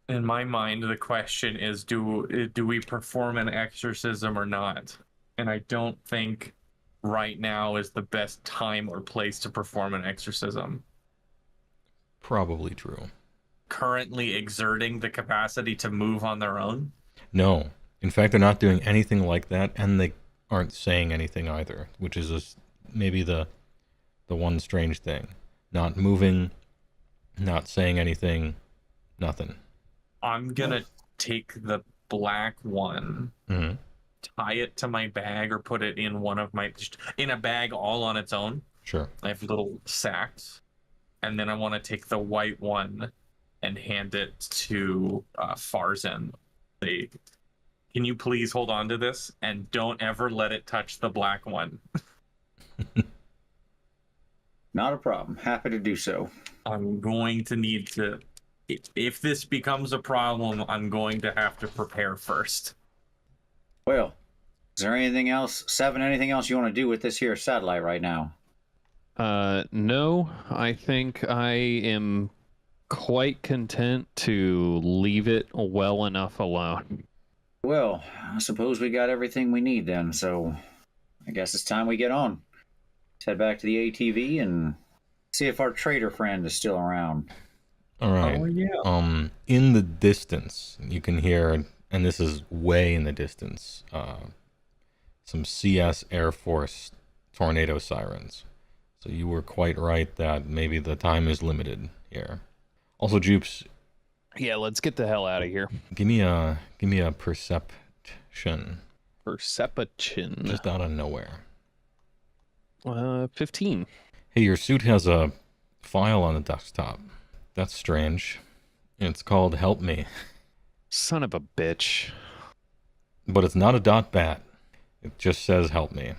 In my mind, the question is, do we perform an exorcism or not? And I don't think right now is the best time or place to perform an exorcism. Probably true. Currently exerting the capacity to move on their own? No. In fact, they're not doing anything like that, and they aren't saying anything either, which is maybe the one strange thing. Not moving, not saying anything, nothing. I'm gonna take the black one, tie it to my bag, or put it in one of my... in a bag all on its own. Sure. I have little sacks. And then I want to take the white one and hand it to Farzen. Say, can you please hold on to this and don't ever let it touch the black one? Not a problem. Happy to do so. I'm going to need to... If this becomes a problem, I'm going to have to prepare first. Well, is there anything else, Seven, anything else you want to do with this here satellite right now? No, I think I am quite content to leave it well enough alone. Well, I suppose we got everything we need then, so I guess it's time we get on. Let's head back to the ATV and see if our trader friend is still around. All right. Oh, yeah. In the distance, you can hear, and this is way in the distance, some CS Air Force tornado sirens. So you were quite right that maybe the time is limited here. Also, Joops. Yeah, let's get the hell out of here. Give me a perception. Perception. Just out of nowhere. 15. Hey, your suit has a file on the desktop. That's strange. It's called Help Me. Son of a bitch. But it's not a .bat. It just says Help Me.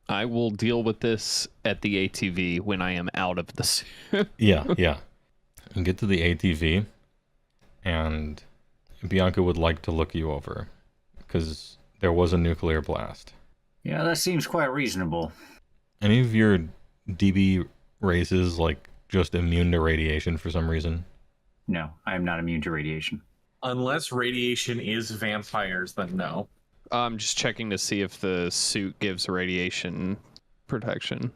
I will deal with this at the ATV when I am out of the suit. Yeah. And get to the ATV. and Bianca would like to look you over because there was a nuclear blast. Yeah, that seems quite reasonable. Any of your DB races like just immune to radiation for some reason? No, I am not immune to radiation. Unless radiation is vampires, then no. I'm just checking to see if the suit gives radiation protection.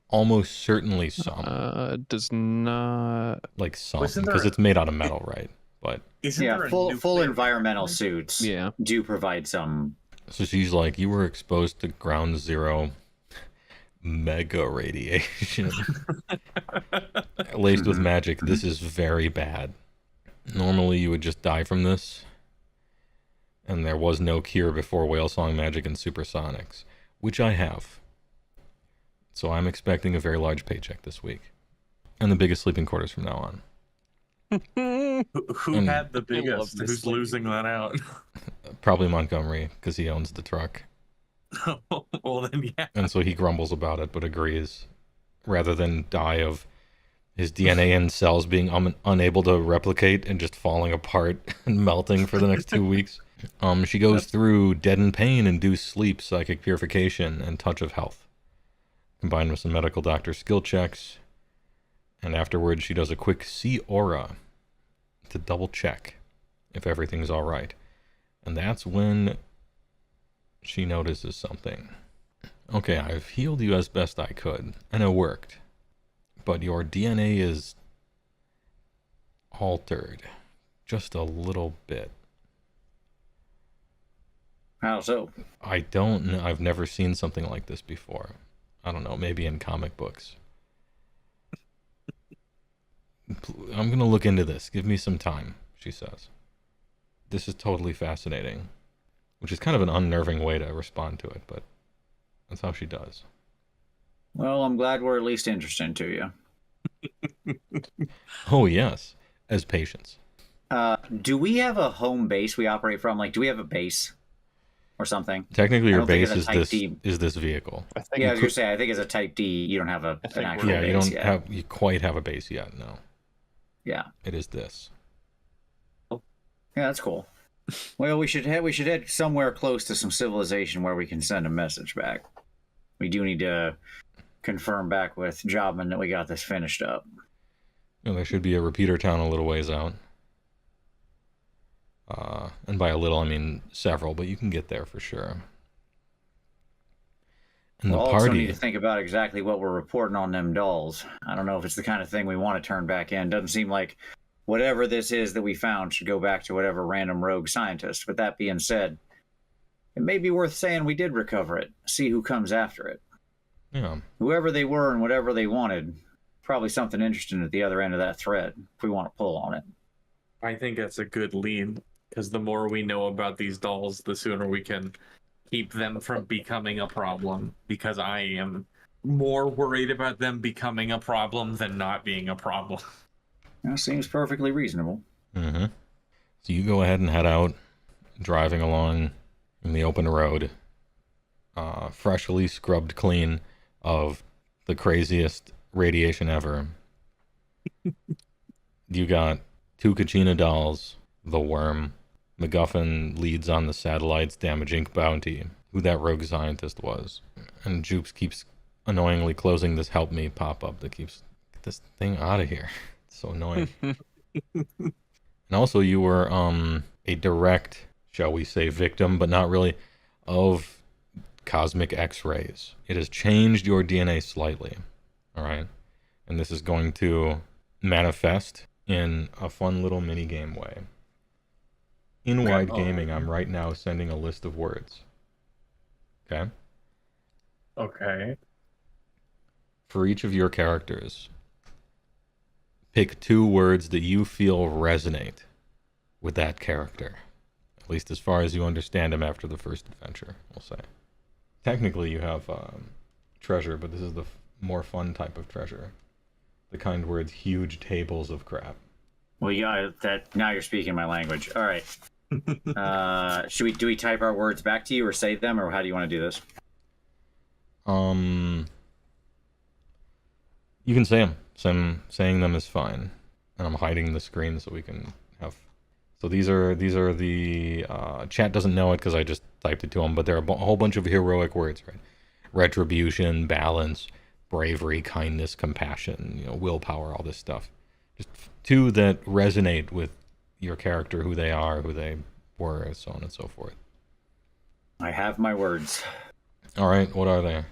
Almost certainly some. Does not. Like some, Wasn't there because a- it's made out of metal, right? But Isn't Yeah, there a full nuclear environmental vampire? suits Yeah. do provide some. so she's like, you were exposed to ground zero mega radiation laced with magic. This is very bad. Normally you would just die from this, and there was no cure before whale song magic and supersonics, which I have. So I'm expecting a very large paycheck this week, and the biggest sleeping quarters from now on. Who And- had the love biggest? this Who's lady. losing that out? Probably Montgomery, because he owns the truck. Well, then, yeah. And so he grumbles about it, but agrees, rather than die of his DNA and cells being unable to replicate and just falling apart and melting for the next 2 weeks. She goes through deaden pain, induced sleep, psychic purification, and touch of health, combined with some medical doctor skill checks. And afterwards, she does a quick see aura to double check if everything's all right. And that's when she notices something. Okay, I've healed you as best I could, and it worked. But your DNA is altered just a little bit. How so? I don't know. I've never seen something like this before. I don't know, maybe in comic books. I'm going to look into this. Give me some time, she says. This is totally fascinating. Which is kind of an unnerving way to respond to it, but that's how she does. Well, I'm glad we're at least interesting to you. Oh, yes, as patients. Do we have a home base we operate from? Like, do we have a base or something? Technically, I your don't think base it's a is Type this D. vehicle. I think Yeah, I was gonna say, I think as a Type D, you don't have an think actual we're- Yeah, base you don't yet. have you quite have a base yet. No, Yeah, it is this. yeah, that's cool. Well, we should head somewhere close to some civilization where we can send a message back. We do need to confirm back with Jobman that we got this finished up. You know, there should be a repeater town a little ways out. And by a little, I mean several, but you can get there for sure. And We'll the also need party, to think about exactly what we're reporting on them dolls. I don't know if it's the kind of thing we want to turn back in. Doesn't seem like whatever this is that we found should go back to whatever random rogue scientist. With that being said, it may be worth saying we did recover it. See who comes after it. yeah, Whoever they were and whatever they wanted, probably something interesting at the other end of that thread if we want to pull on it. I think that's a good lead, because the more we know about these dolls, the sooner we can keep them from becoming a problem, because I am more worried about them becoming a problem than not being a problem. That seems perfectly reasonable. mm-hmm. So you go ahead and head out, driving along in the open road, freshly scrubbed clean of the craziest radiation ever. You got 2 Kachina dolls, the worm. MacGuffin leads on the satellite's Damage Inc. bounty, who that rogue scientist was. And Joops keeps annoyingly closing this help me pop-up that keeps, get this thing out of here. It's so annoying. And also you were a direct, shall we say, victim, but not really, of cosmic X-rays. It has changed your DNA slightly, all right? And this is going to manifest in a fun little mini-game way. In Wide Gaming, I'm right now sending a list of words. Okay? Okay. For each of your characters, pick 2 words that you feel resonate with that character. At least as far as you understand him after the first adventure, we'll say. Technically, you have treasure, but this is the more fun type of treasure. The kind where it's huge tables of crap. Well, yeah, that now you're speaking my language. All right. Do we type our words back to you or say them, or how do you want to do this? You can say them. Saying them is fine. And I'm hiding the screen so we can have So these are the chat doesn't know it because I just typed it to them, but there are a whole bunch of heroic words, right? Retribution, balance, bravery, kindness, compassion, willpower, all this stuff. Just 2 that resonate with your character, who they are, who they were, and so on and so forth. I have my words. All right, what are they?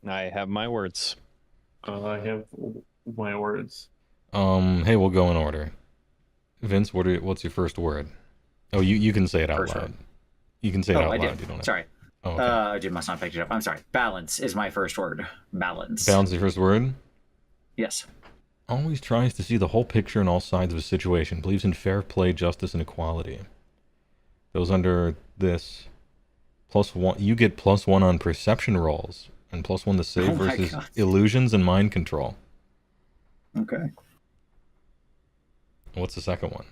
I have my words. I have my words. Hey, we'll go in order. Vince, what's your first word? Oh, you can say it out First loud. word. You can say it out I loud. did. You don't have. Sorry. Oh, okay. I did must not pick it up. I'm sorry. Balance is my first word. Balance. Balance is your first word? Yes. Always tries to see the whole picture and all sides of a situation. Believes in fair play, justice, and equality. Goes under this. +1. You get +1 on perception rolls. And +1 to save versus God. illusions and mind control. Okay. What's the second one?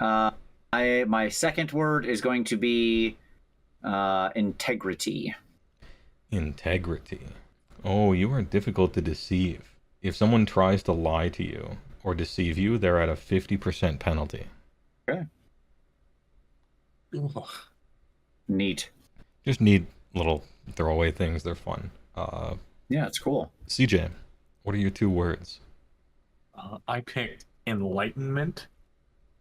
My second word is going to be integrity. Integrity. Oh, you are difficult to deceive. If someone tries to lie to you or deceive you, they're at a 50% penalty. Okay. Ugh. Neat. Just need little throwaway things. They're fun. Yeah, it's cool. CJ, what are your 2 words? I picked enlightenment.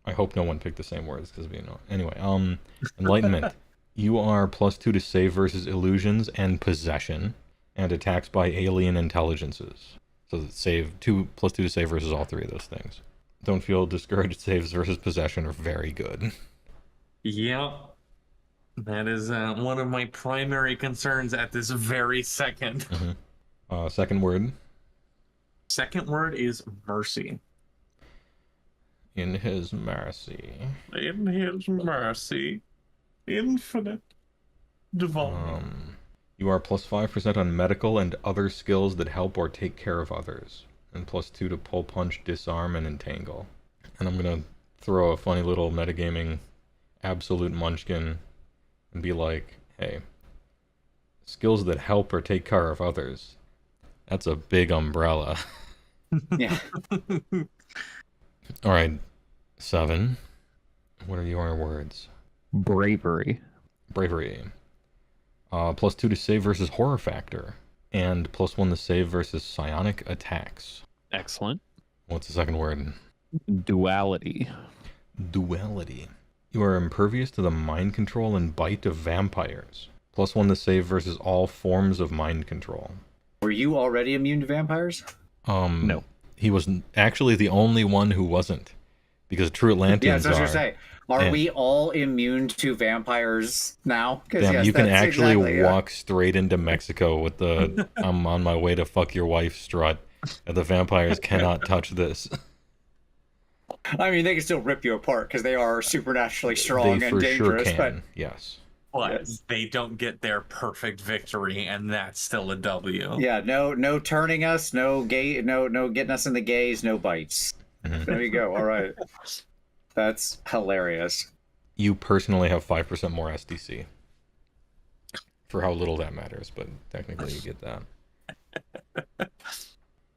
I hope no one picked the same words because anyway, enlightenment. You are +2 to save versus illusions and possession, and attacks by alien intelligences. So save +2 to save versus all 3 of those things. Don't feel discouraged. Saves versus possession are very good. Yeah. That is one of my primary concerns at this very second. Mm-hmm. Second word. Second word is mercy. In his mercy. In his mercy. Infinite. Divine. You are +5% on medical and other skills that help or take care of others. And +2 to pull, punch, disarm, and entangle. And I'm going to throw a funny little metagaming absolute munchkin and be like, hey, skills that help or take care of others. That's a big umbrella. Yeah. All right, 7. What are your words? Bravery. Bravery. +2 to save versus horror factor. And +1 to save versus psionic attacks. Excellent. What's the second word? Duality. Duality. You are impervious to the mind control and bite of vampires. +1 to save versus all forms of mind control. Were you already immune to vampires? No. He was actually the only one who wasn't. Because true Atlanteans Yeah, that's what I was going to say. Are And- we all immune to vampires now? 'Cause, Damn, yes, you can that's actually exactly, walk straight into Mexico with the I'm on my way to fuck your wife strut. And the vampires cannot touch this. I mean, they can still rip you apart because they are supernaturally strong They and for sure dangerous. can, yes. But Yes. they don't get their perfect victory, and that's still a W. But yeah, no turning us, no getting us in the gaze, no bites. Mhm. There you go. All right, that's hilarious. You personally have 5% more SDC. For how little that matters, but technically you get that.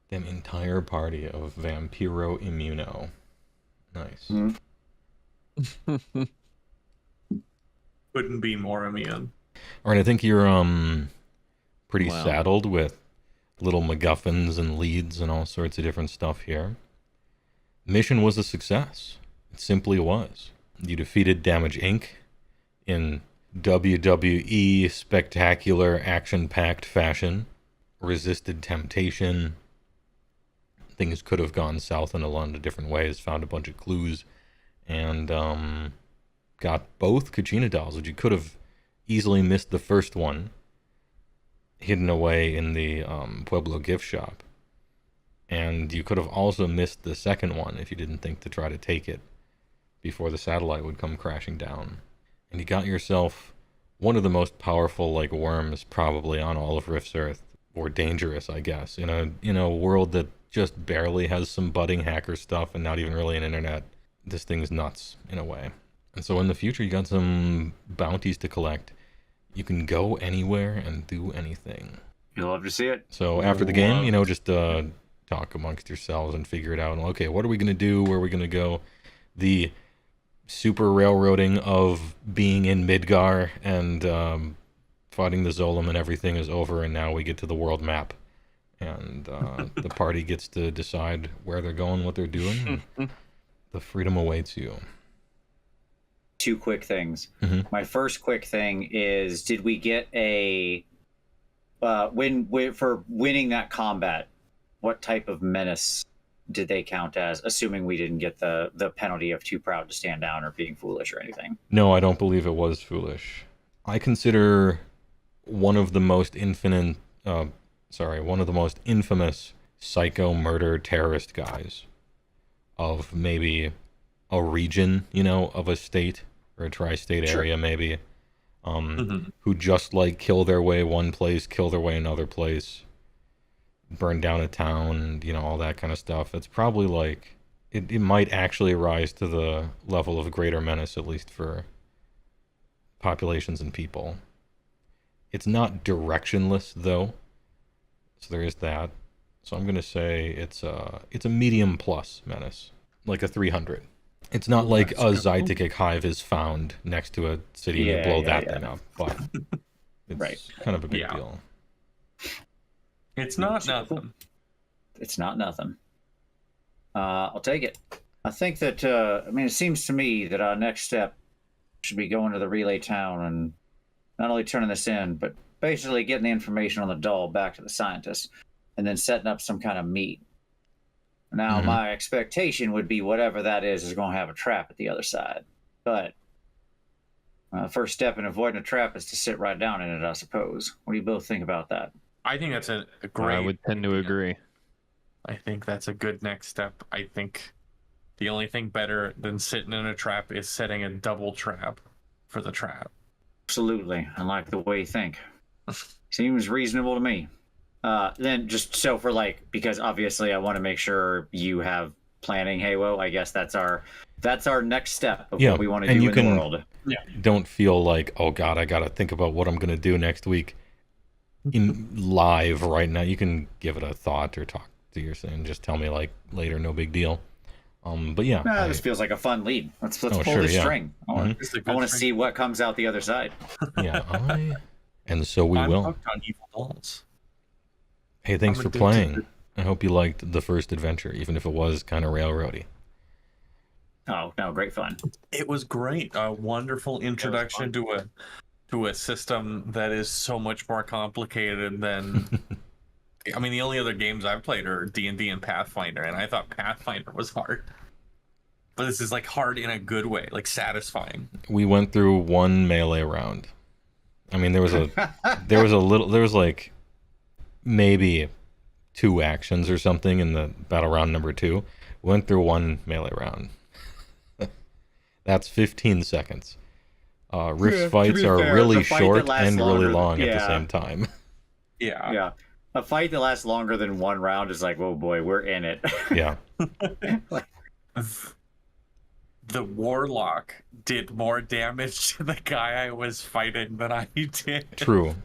An entire party of Vampiro Immuno. Nice. Mhm. Couldn't be more immune. All right, I think you're pretty Wow. saddled with little MacGuffins and leads and all sorts of different stuff here. Mission was a success. It simply was. You defeated Damage Inc. in WWE spectacular action-packed fashion. Resisted temptation. Things could have gone south in a lot of different ways. Found a bunch of clues. And got both Kachina dolls, which you could have easily missed the first one, hidden away in the Pueblo gift shop. And you could have also missed the second one if you didn't think to try to take it before the satellite would come crashing down. And you got yourself one of the most powerful worms probably on all of Rift's Earth, or dangerous, I guess, in a world that just barely has some budding hacker stuff and not even really an internet. This thing's nuts in a way. And so in the future, you got some bounties to collect. You can go anywhere and do anything. You'll love to see it. So after the game, just talk amongst yourselves and figure it out. And, okay, what are we going to do? Where are we going to go? The super railroading of being in Midgar and fighting the Zolom and everything is over, and now we get to the world map. And the party gets to decide where they're going, what they're doing. The freedom awaits you. 2 quick things. Mhm. My first quick thing is, did we get a for winning that combat? What type of menace did they count as? Assuming we didn't get the penalty of too proud to stand down or being foolish or anything. No, I don't believe it was foolish. I consider one of the most one of the most infamous psycho murder terrorist guys of maybe a region, of a state or a tri-state area, maybe, who just like kill their way one place, kill their way another place, burn down a town, all that kind of stuff. It's probably like, it might actually rise to the level of greater menace, at least for populations and people. It's not directionless, though, so there is that. So I'm gonna say it's a medium plus menace, like a 300. It's not like a Zytikic hive is found next to a city and you blow that thing up, but it's kind of a big deal. It's not nothing. It's not nothing. I'll take it. I think that it seems to me that our next step should be going to the relay town and not only turning this in, but basically getting the information on the doll back to the scientists, and then setting up some kind of meet. Now, my expectation would be whatever that is going to have a trap at the other side. But first step in avoiding a trap is to sit right down in it, I suppose. What do you both think about that? I think that's a great. I would tend to agree. I think that's a good next step. I think the only thing better than sitting in a trap is setting a double trap for the trap. Absolutely. I like the way you think. Seems reasonable to me. Then just so for because obviously I want to make sure you have planning, HeyWoah. I guess that's our next step of what we want to do in the world. Yeah. Don't feel like, oh God, I gotta think about what I'm gonna do next week in live right now. You can give it a thought or talk to yourself and just tell me later, no big deal. But yeah, this feels like a fun lead. Let's pull this string. I want to see what comes out the other side. Yeah, and so we will. I'm on evil dolls. Hey, thanks for playing. I hope you liked the first adventure, even if it was kind of railroady. Oh no, great fun. It was great. A wonderful introduction to a system that is so much more complicated than. The only other games I've played are D&D and Pathfinder, and I thought Pathfinder was hard. But this is hard in a good way, satisfying. We went through one melee round. There was maybe 2 actions or something in the battle round number 2. We went through one melee round. That's 15 seconds. Rift fights are really short and really long at the same time. Yeah. A fight that lasts longer than one round is oh boy, we're in it. Yeah. The warlock did more damage to the guy I was fighting than I did. True.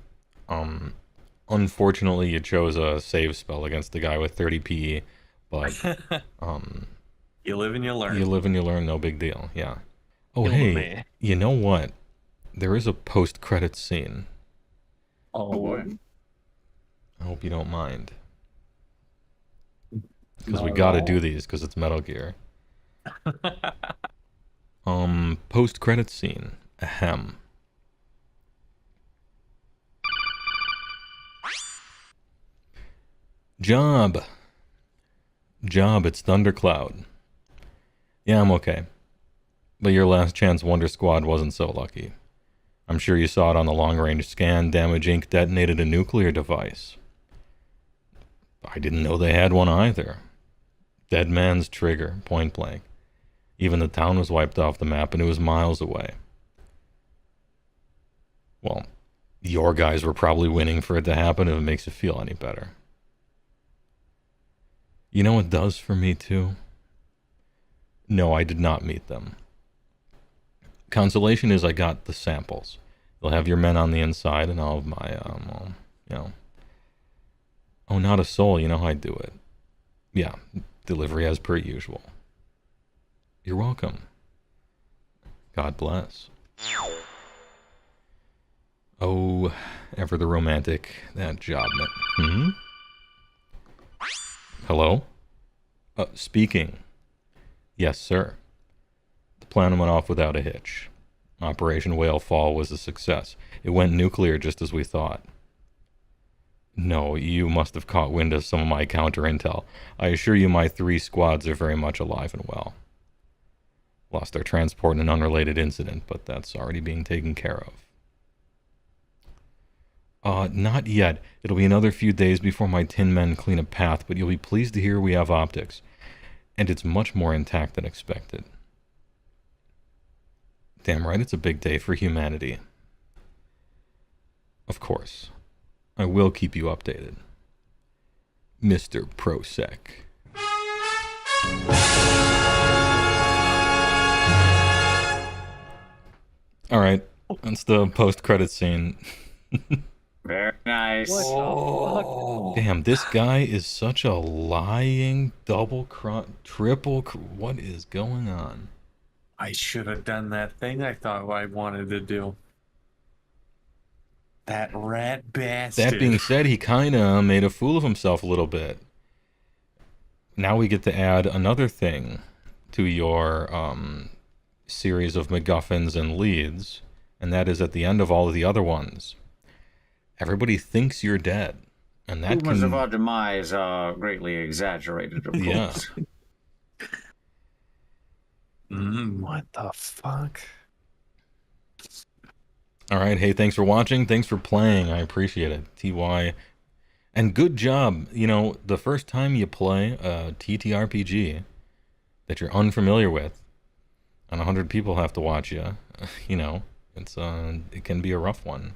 Unfortunately, you chose a save spell against the guy with 30 PE, but you live and you learn. You live and you learn, no big deal. Yeah. Oh, hey, you know what? There is a post-credits scene. Oh boy. I hope you don't mind. Because we gotta do these, because it's Metal Gear. Post-credits scene. Ahem. Job, it's Thundercloud. Yeah, I'm okay. But your last chance Wonder Squad wasn't so lucky. I'm sure you saw it on the long-range scan. Damage Inc. detonated a nuclear device. I didn't know they had one either. Dead man's trigger, point blank. Even the town was wiped off the map and it was miles away. Well, your guys were probably winning for it to happen if it makes you feel any better. You know what does for me too? No, I did not meet them. Consolation is I got the samples. You'll have your men on the inside and I'll have my, Oh, not a soul, you know how I do it. Yeah, delivery as per usual. You're welcome. God bless. Oh, ever the romantic, that Jobman. Hmm? Hello? Speaking. Yes, sir. The plan went off without a hitch. Operation WHALEFALL was a success. It went nuclear just as we thought. No, you must have caught wind of some of my counter-intel. I assure you my 3 squads are very much alive and well. Lost their transport in an unrelated incident, but that's already being taken care of. Not yet. It'll be another few days before my tin men clean a path, but you'll be pleased to hear we have optics. And it's much more intact than expected. Damn right, it's a big day for humanity. Of course. I will keep you updated. Mr. Prosec. Alright, that's the post-credit scene. Very nice. Damn, this guy is such a lying triple. What is going on? I should have done that thing I thought I wanted to do. That rat bastard. That being said, he kinda made a fool of himself a little bit. Now we get to add another thing to your series of MacGuffins and leads, and that is at the end of all of the other ones. Everybody thinks you're dead, and that Rumors of our demise are greatly exaggerated, of course. What the fuck? All right, hey, thanks for watching. Thanks for playing. I appreciate it. TY. And good job. You know, the first time you play a TTRPG that you're unfamiliar with, and 100 people have to watch you, you know, it can be a rough one.